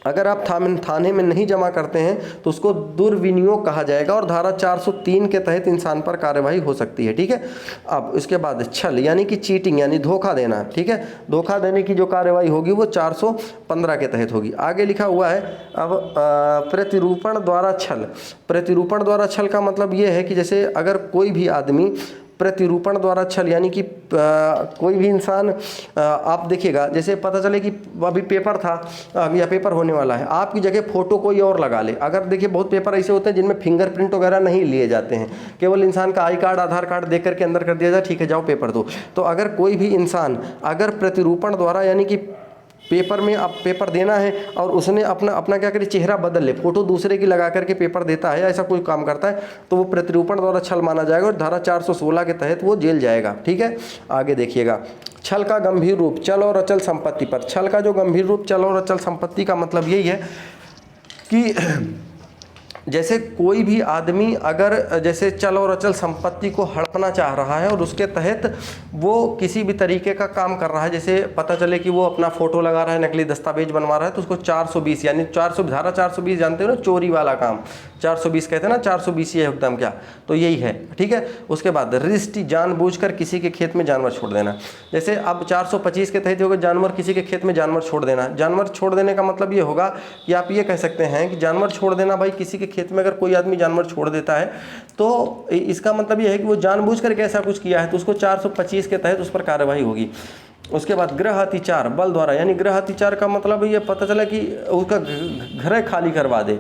Speaker 2: अगर आप थाने में नहीं जमा करते हैं तो उसको दुर्विनियोग कहा जाएगा और धारा 403 के तहत इंसान पर कार्यवाही हो सकती है, ठीक है। अब इसके बाद छल यानी कि चीटिंग यानी धोखा देना, ठीक है, धोखा देने की जो कार्यवाही होगी वो 415 के तहत होगी। आगे लिखा हुआ है अब प्रतिरूपण द्वारा छल। प्रतिरूपण द्वारा छल का मतलब ये है कि जैसे अगर कोई भी आदमी प्रतिरूपण द्वारा छल यानी कि कोई भी इंसान, आप देखिएगा जैसे पता चले कि अभी पेपर था या पेपर होने वाला है, आपकी जगह फ़ोटो कोई और लगा ले। अगर देखिए बहुत पेपर ऐसे होते हैं जिनमें फिंगरप्रिंट वगैरह नहीं लिए जाते हैं, केवल इंसान का आई कार्ड आधार कार्ड देख करके अंदर कर दिया जाए, ठीक है जाओ पेपर दो। तो अगर कोई भी इंसान अगर प्रतिरूपण द्वारा यानी कि पेपर में आप पेपर देना है और उसने अपना क्या करे, चेहरा बदल ले, फोटो दूसरे की लगा करके पेपर देता है, ऐसा कोई काम करता है तो वो प्रतिरूपण द्वारा छल माना जाएगा और धारा 416 के तहत वो जेल जाएगा, ठीक है। आगे देखिएगा छल का गंभीर रूप चल और अचल संपत्ति पर। छल का जो गंभीर रूप चल और अचल संपत्ति का मतलब यही है कि जैसे कोई भी आदमी अगर जैसे चल और अचल संपत्ति को हड़पना चाह रहा है और उसके तहत वो किसी भी तरीके का काम कर रहा है, जैसे पता चले कि वो अपना फोटो लगा रहा है, नकली दस्तावेज बनवा रहा है, तो उसको 420 यानी 400 धारा 420 जानते हो ना, चोरी वाला काम 420 कहते हैं ना, 420 है एकदम क्या, तो यही है, ठीक है। उसके बाद रिष्ट जानबूझकर किसी के खेत में जानवर छोड़ देना। जैसे अब 425 के तहत होगा जानवर किसी के खेत में जानवर छोड़ देना। जानवर छोड़ देने का मतलब ये होगा कि आप ये कह सकते हैं कि जानवर छोड़ देना भाई, किसी के खेत में अगर कोई आदमी जानवर छोड़ देता है तो इसका मतलब ये है कि वो जानबूझकर ऐसा कुछ किया है तो उसको 425 के तहत उस पर कार्रवाई होगी। उसके बाद गृह अतिचार बल द्वारा, यानी गृह अतिचार का मतलब ये पता चला कि उसका घर खाली करवा दे,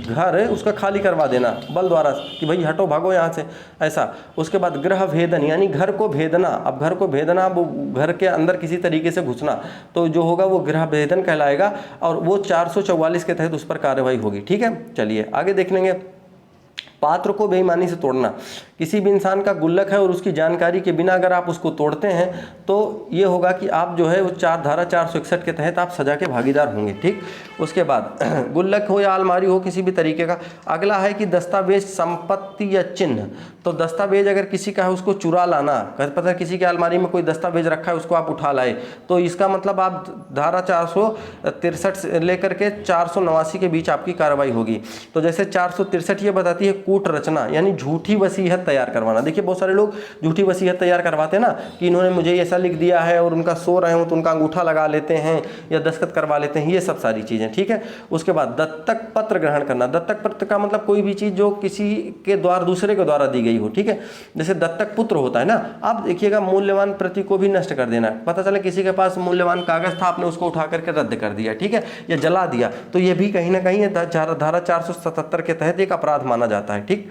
Speaker 2: घर है उसका खाली करवा देना बल द्वारा कि भाई हटो भागो यहाँ से, ऐसा। उसके बाद गृह भेदन यानी घर को भेदना। अब घर को भेदना वो घर के अंदर किसी तरीके से घुसना, तो जो होगा वो गृह भेदन कहलाएगा और वो 444 के तहत उस पर कार्रवाई होगी, ठीक है। चलिए आगे देख लेंगे। पात्र को बेईमानी से तोड़ना, किसी भी इंसान का गुल्लक है और उसकी जानकारी के बिना अगर आप उसको तोड़ते हैं तो ये होगा कि आप जो है वो धारा 461 के तहत आप सजा के भागीदार होंगे, ठीक। उसके बाद गुल्लक हो या अलमारी हो किसी भी तरीके का। अगला है कि दस्तावेज संपत्ति या चिन्ह, तो दस्तावेज अगर किसी का है उसको चुरा लाना, पता है किसी के अलमारी में कोई दस्तावेज रखा है उसको आप उठा लाए, तो इसका मतलब आप धारा 463 से लेकर के 489 के बीच आपकी कार्रवाई होगी। तो जैसे 463 ये बताती है कूट रचना यानी झूठी वसीयत तैयार करवाना। देखिए बहुत सारे लोग झूठी वसीयत तैयार करवाते हैं ना कि इन्होंने मुझे ऐसा लिख दिया है और उनका सो रहे हो तो उनका अंगूठा लगा लेते हैं या दस्तखत करवा लेते हैं, ये सब सारी चीज़ें, ठीक है। उसके बाद दत्तक पत्र ग्रहण करना। दत्तक पत्र का मतलब कोई भी चीज़ जो किसी के द्वारा दूसरे के द्वारा दी गई हो, ठीक है। जैसे दत्तक पुत्र होता है ना, आप देखिएगा मूल्यवान प्रति को भी नष्ट कर देना। पता चले किसी के पास मूल्यवान कागज था, आपने उसको उठा करके रद्द कर दिया, ठीक है, या जला दिया, तो ये भी कहीं ना कहीं धारा 477 के तहत एक अपराध माना जाता है, ठीक।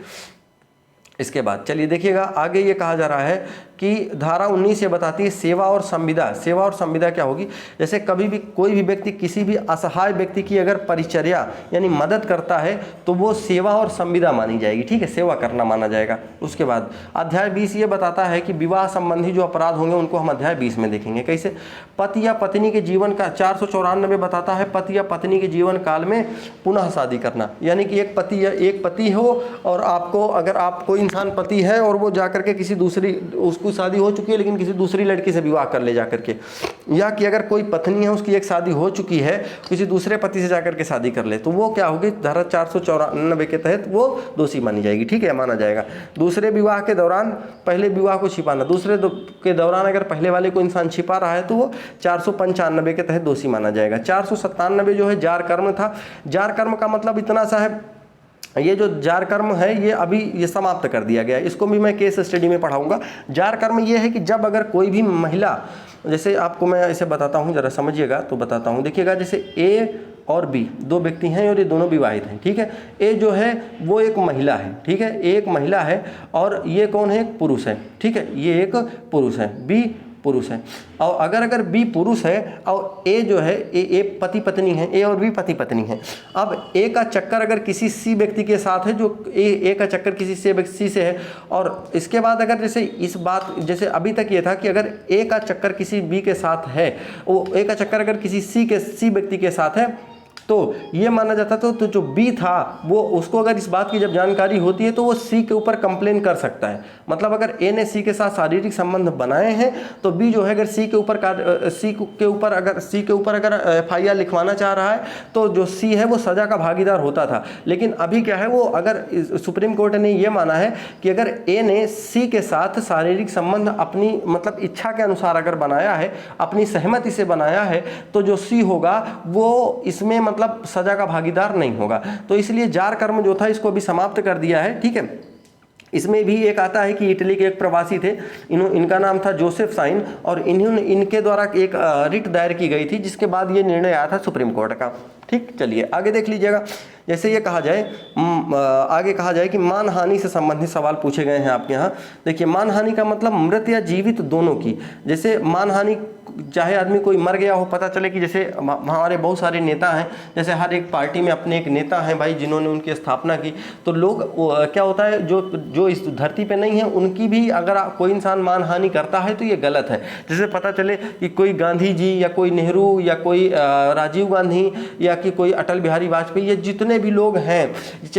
Speaker 2: इसके बाद चलिए देखिएगा आगे ये कहा जा रहा है कि धारा 19 ये बताती है सेवा और संविदा। सेवा और संविदा क्या होगी, जैसे कभी भी कोई भी व्यक्ति किसी भी असहाय व्यक्ति की अगर परिचर्या यानी मदद करता है तो वो सेवा और संविदा मानी जाएगी, ठीक है, सेवा करना माना जाएगा। उसके बाद अध्याय 20 ये बताता है कि विवाह संबंधी जो अपराध होंगे उनको हम अध्याय 20 में देखेंगे। कैसे, पति या पत्नी के जीवन का 494 बताता है पति या पत्नी के जीवन काल में पुनः शादी करना, यानी कि एक पति हो और आपको, अगर आप कोई इंसान पति है और वो जाकर के किसी दूसरी, उसको शादी हो चुकी है लेकिन किसी दूसरी लड़की से विवाह कर ले जाकर के, या कि अगर कोई पत्नी है उसकी एक शादी हो चुकी है किसी दूसरे पति से जाकर के शादी कर ले, तो वो क्या होगी, धारा 494 के तहत वो दोषी मानी जाएगी, ठीक है, माना जाएगा। दूसरे विवाह के दौरान पहले विवाह को छिपाना, दूसरे के दौरान अगर पहले वाले को इंसान छिपा रहा है तो वो 495 के तहत दोषी माना जाएगा। 497 जो है जार कर्म था। जार कर्म का मतलब इतना सा है, ये जो जार कर्म है ये अभी ये समाप्त कर दिया गया है, इसको भी मैं केस स्टडी में पढ़ाऊंगा। जार कर्म ये है कि जब अगर कोई भी महिला, जैसे आपको मैं ऐसे बताता हूँ, जरा समझिएगा तो बताता हूँ, देखिएगा, जैसे ए और बी दो व्यक्ति हैं और ये दोनों विवाहित हैं, ठीक है। ए जो है वो एक महिला है, ठीक है, एक महिला है और ये कौन है, एक पुरुष है, ठीक है, ये एक पुरुष है, बी पुरुष है। और अगर बी पुरुष है और ए जो है, ए पति पत्नी है, ए और बी पति पत्नी है। अब ए का चक्कर अगर किसी सी व्यक्ति के साथ है, जो ए का चक्कर किसी सी से है, और इसके बाद अगर जैसे इस बात, जैसे अभी तक ये था कि अगर ए का चक्कर किसी बी के साथ है, वो ए का चक्कर अगर किसी सी व्यक्ति के साथ है तो ये माना जाता था, तो जो बी था वो, उसको अगर इस बात की जब जानकारी होती है तो वो सी के ऊपर कंप्लेन कर सकता है। मतलब अगर ए ने सी के साथ शारीरिक संबंध बनाए हैं तो बी जो है अगर सी के ऊपर अगर FIR लिखवाना चाह रहा है तो जो सी है वो सजा का भागीदार होता था। लेकिन अभी क्या है, वो अगर सुप्रीम कोर्ट ने ये माना है कि अगर ए ने सी के साथ शारीरिक संबंध अपनी मतलब इच्छा के अनुसार अगर बनाया है, अपनी सहमति से बनाया है, तो जो सी होगा वो इसमें मतलब सजा का भागीदार नहीं होगा। तो इसलिए जार कर्म जो था इसको भी समाप्त कर दिया है, ठीक है। इसमें भी एक आता है कि इटली के एक प्रवासी थे, इनका नाम था जोसेफ साइन, और इनके द्वारा एक रिट दायर की गई थी, जिसके बाद ये निर्णय आया था सुप्रीम कोर्ट का, ठीक। चलिए आगे देख लीजिएगा। जैसे ये कहा जाए, आगे कहा जाए कि मानहानि से संबंधित सवाल पूछे गए हैं आपके यहाँ। देखिए, मानहानि का मतलब मृत या जीवित दोनों की। जैसे मानहानि, चाहे आदमी कोई मर गया हो, पता चले कि जैसे हमारे बहुत सारे नेता हैं, जैसे हर एक पार्टी में अपने एक नेता हैं भाई जिन्होंने उनकी स्थापना की, तो लोग क्या होता है, जो इस धरती पे नहीं है उनकी भी अगर कोई इंसान मानहानि करता है तो ये गलत है। जैसे पता चले कि कोई गांधी जी या कोई नेहरू या कोई राजीव गांधी या कि कोई अटल बिहारी वाजपेयी, ये जितने भी लोग हैं,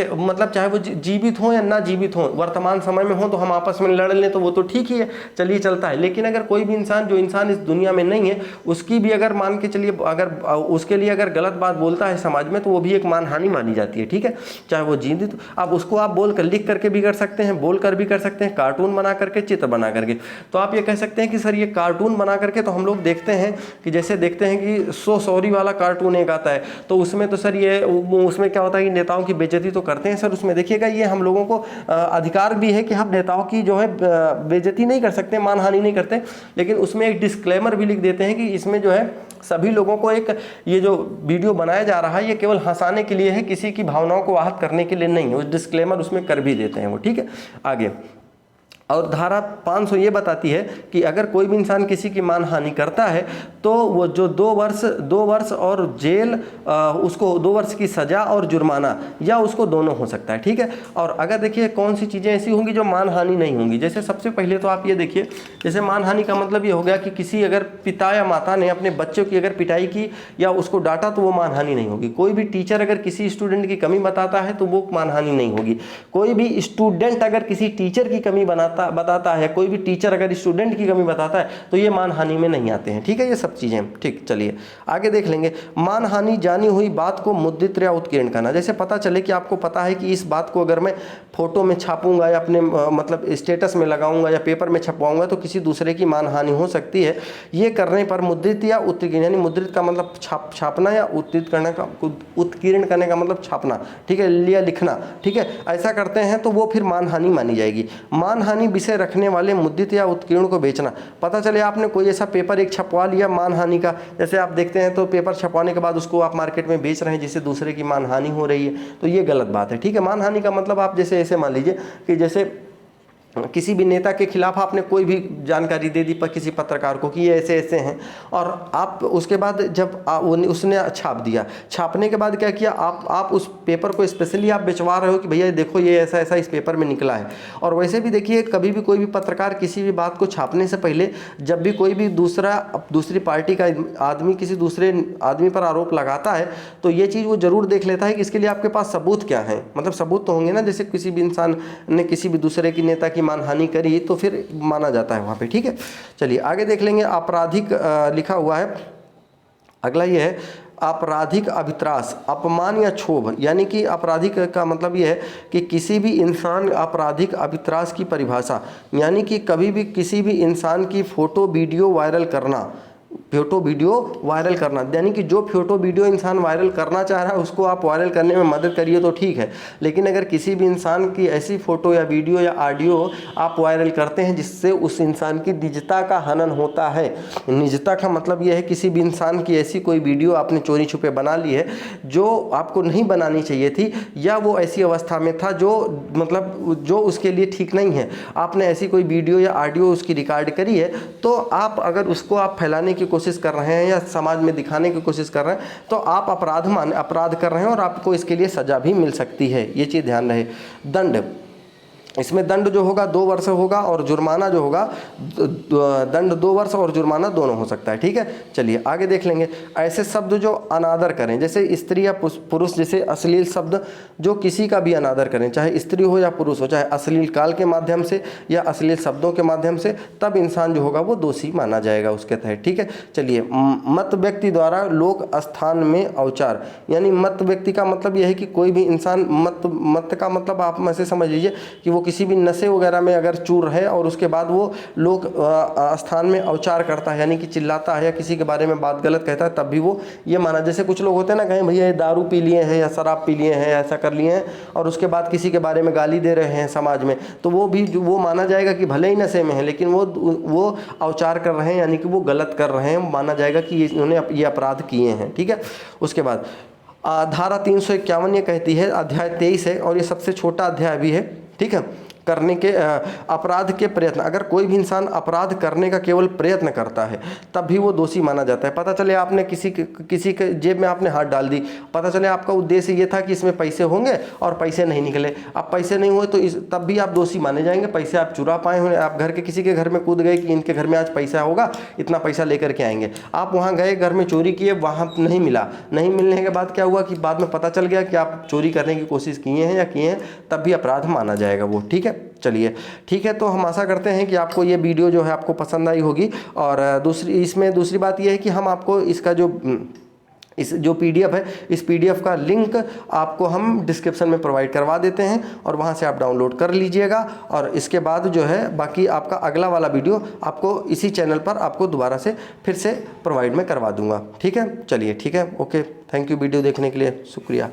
Speaker 2: मतलब चाहे वो जीवित हों या ना जीवित हों, वर्तमान समय में हों, तो हम आपस में लड़ लें तो वो तो ठीक ही है, चलिए चलता है। लेकिन अगर कोई भी इंसान, जो इंसान इस दुनिया में नहीं है, उसकी भी अगर मान के चलिए, अगर उसके लिए अगर गलत बात बोलता है समाज में, तो वो भी एक मानहानि मानी जाती है, ठीक है, चाहे वो जीवित। अब उसको आप बोल कर, लिख करके भी कर सकते हैं, बोल कर भी कर सकते हैं, कार्टून बना करके, चित्र बना करके। तो आप ये कह सकते हैं कि सर ये कार्टून बना करके, तो हम लोग देखते हैं कि जैसे देखते हैं कि सॉरी वाला कार्टून एक आता है, तो उसमें तो सर ये, उसमें क्या होता है कि नेताओं की बेइज्जती तो करते हैं सर। उसमें देखिएगा, ये हम लोगों को अधिकार भी है कि हम नेताओं की जो है बेइज्जती नहीं कर सकते, मानहानि नहीं करते, लेकिन उसमें एक डिस्क्लेमर भी लिख देते हैं कि इसमें जो है सभी लोगों को एक, ये जो वीडियो बनाया जा रहा है ये केवल हंसाने के लिए है, किसी की भावनाओं को आहत करने के लिए नहीं है। उस डिस्क्लेमर उसमें कर भी देते हैं वो, ठीक है। आगे, और धारा 500 ये बताती है कि अगर कोई भी इंसान किसी की मानहानि करता है तो वो जो 2 वर्ष और जेल, उसको 2 वर्ष की सजा और जुर्माना, या उसको दोनों हो सकता है, ठीक है। और अगर देखिए कौन सी चीज़ें ऐसी होंगी जो मानहानि नहीं होंगी। जैसे सबसे पहले तो आप ये देखिए, जैसे मानहानि का मतलब ये हो गया कि किसी अगर पिता या माता ने अपने बच्चों की अगर पिटाई की या उसको डांटा तो वो मानहानि नहीं होगी। कोई भी टीचर अगर किसी स्टूडेंट की कमी बताता है तो वो मानहानि नहीं होगी। कोई भी स्टूडेंट अगर किसी टीचर की कमी बताता है, कोई भी टीचर अगर स्टूडेंट की कमी बताता है तो ये मानहानि में नहीं आते हैं, ठीक है, ये सब चीजें, ठीक। चलिए आगे देख लेंगे। मानहानि जानी हुई बात को मुद्रित या उत्कीर्ण करना। जैसे पता चले कि आपको पता है कि इस बात को अगर मैं फोटो में छापूंगा या अपने मतलब स्टेटस में लगाऊंगा या पेपर में छपवाऊंगा तो किसी दूसरे की मानहानि हो सकती है। ये करने पर मुद्रित या उत्कीर्ण, यानी मुद्रित का मतलब छापना, या उत्कीर्ण करने का मतलब छापना, ठीक है, या लिखना, ठीक है, ऐसा करते हैं तो वो फिर मानहानि मानी जाएगी। मानहानि विषय रखने वाले मुद्रित या उत्कीर्ण को बेचना। पता चले आपने कोई ऐसा पेपर एक छपवा लिया मानहानि का, जैसे आप देखते हैं तो पेपर छपवाने के बाद उसको आप मार्केट में बेच रहे हैं जिससे दूसरे की मानहानि हो रही है, तो ये गलत बात है, ठीक है। मानहानि का मतलब आप जैसे ऐसे मान लीजिए कि जैसे किसी भी नेता के खिलाफ आपने कोई भी जानकारी दे दी पर किसी पत्रकार को कि ये ऐसे ऐसे हैं, और आप उसके बाद जब उसने छाप दिया, छापने के बाद क्या किया, आप उस पेपर को स्पेशली आप बेचवा रहे हो कि भैया देखो ये ऐसा ऐसा इस पेपर में निकला है। और वैसे भी देखिए, कभी भी कोई भी पत्रकार किसी भी बात को छापने से पहले जब भी कोई भी दूसरी पार्टी का आदमी किसी दूसरे आदमी पर आरोप लगाता है तो ये चीज़ वो जरूर देख लेता है कि इसके लिए आपके पास सबूत क्या है। मतलब सबूत तो होंगे ना, जैसे किसी भी इंसान ने किसी भी दूसरे की नेता की मानहानि करी तो फिर माना जाता है वहाँ पे, ठीक है। चलिए आगे देख लेंगे। आपराधिक लिखा हुआ है, अगला ये है आपराधिक अभित्रास, अपमान या क्षोभ। यानी कि आपराधिक का मतलब ये है कि किसी भी इंसान, आपराधिक अभित्रास की परिभाषा यानी कि कभी भी किसी भी इंसान की फोटो वीडियो वायरल करना, फोटो वीडियो वायरल करना, यानी कि जो फोटो वीडियो इंसान वायरल करना चाह रहा है उसको आप वायरल करने में मदद करिए तो ठीक है, लेकिन अगर किसी भी इंसान की ऐसी फोटो या वीडियो या ऑडियो आप वायरल करते हैं जिससे उस इंसान की निजता का हनन होता है, निजता का मतलब यह है किसी भी इंसान की ऐसी कोई वीडियो आपने चोरी छुपे बना ली है जो आपको नहीं बनानी चाहिए थी, या वो ऐसी अवस्था में था जो मतलब जो उसके लिए ठीक नहीं है, आपने ऐसी कोई वीडियो या ऑडियो उसकी रिकॉर्ड करी है, तो आप अगर उसको आप फैलाने की कोशिश कर रहे हैं या समाज में दिखाने की कोशिश कर रहे हैं तो आप अपराध कर रहे हैं और आपको इसके लिए सजा भी मिल सकती है, ये चीज़ ध्यान रहे। दंड, इसमें दंड जो होगा 2 वर्ष होगा और जुर्माना जो होगा दंड 2 वर्ष और जुर्माना दोनों हो सकता है, ठीक है। चलिए आगे देख लेंगे। ऐसे शब्द जो अनादर करें, जैसे स्त्री या पुरुष, जैसे अश्लील शब्द जो किसी का भी अनादर करें, चाहे स्त्री हो या पुरुष हो, चाहे अश्लील काल के माध्यम से या अश्लील शब्दों के माध्यम से, तब इंसान जो होगा वो दोषी माना जाएगा उसके तहत, ठीक है। चलिए, मत व्यक्ति द्वारा लोक स्थान में औचार, यानी मत व्यक्ति का मतलब यह है कि कोई भी इंसान, मत का मतलब आप में से समझ लीजिए कि वो किसी भी नशे वगैरह में अगर चूर है और उसके बाद वो लोग स्थान में औचार करता है, यानी कि चिल्लाता है या किसी के बारे में बात गलत कहता है, तब भी वो ये माना। जैसे कुछ लोग होते हैं ना, कहें भैया ये दारू पी लिए हैं या शराब पी लिए हैं, ऐसा कर लिए हैं, और उसके बाद किसी के बारे में गाली दे रहे हैं समाज में, तो वो भी वो माना जाएगा कि भले ही नशे में है लेकिन वो औचार कर रहे हैं, यानी कि वो गलत कर रहे हैं, माना जाएगा कि इन्होंने ये अपराध किए हैं, ठीक है। उसके बाद धारा 351 ये कहती है, अध्याय 23 है और ये सबसे छोटा अध्याय भी है, ठीक है, करने के अपराध के प्रयत्न, अगर कोई भी इंसान अपराध करने का केवल प्रयत्न करता है तब भी वो दोषी माना जाता है। पता चले आपने किसी के जेब में आपने हाथ डाल दी, पता चले आपका उद्देश्य ये था कि इसमें पैसे होंगे और पैसे नहीं निकले, अब पैसे नहीं हुए तो तब भी आप दोषी माने जाएंगे। पैसे आप चुरा पाए होंगे, आप घर के किसी के घर में कूद गए कि इनके घर में आज पैसा होगा, इतना पैसा लेकर के आएंगे, आप वहाँ गए, घर में चोरी किए, वहाँ नहीं मिला, नहीं मिलने के बाद क्या हुआ कि बाद में पता चल गया कि आप चोरी करने की कोशिश किए हैं या किए हैं, तब भी अपराध माना जाएगा वो, ठीक है। चलिए ठीक है, तो हम आशा करते हैं कि आपको ये वीडियो जो है आपको पसंद आई होगी। और दूसरी बात ये है कि हम आपको इसका जो PDF है, इस PDF का लिंक आपको हम डिस्क्रिप्शन में प्रोवाइड करवा देते हैं और वहाँ से आप डाउनलोड कर लीजिएगा। और इसके बाद जो है बाकी आपका अगला वाला वीडियो आपको इसी चैनल पर आपको दोबारा से फिर से प्रोवाइड में करवा दूँगा, ठीक है। चलिए ठीक है, ओके, थैंक यू वीडियो देखने के लिए, शुक्रिया।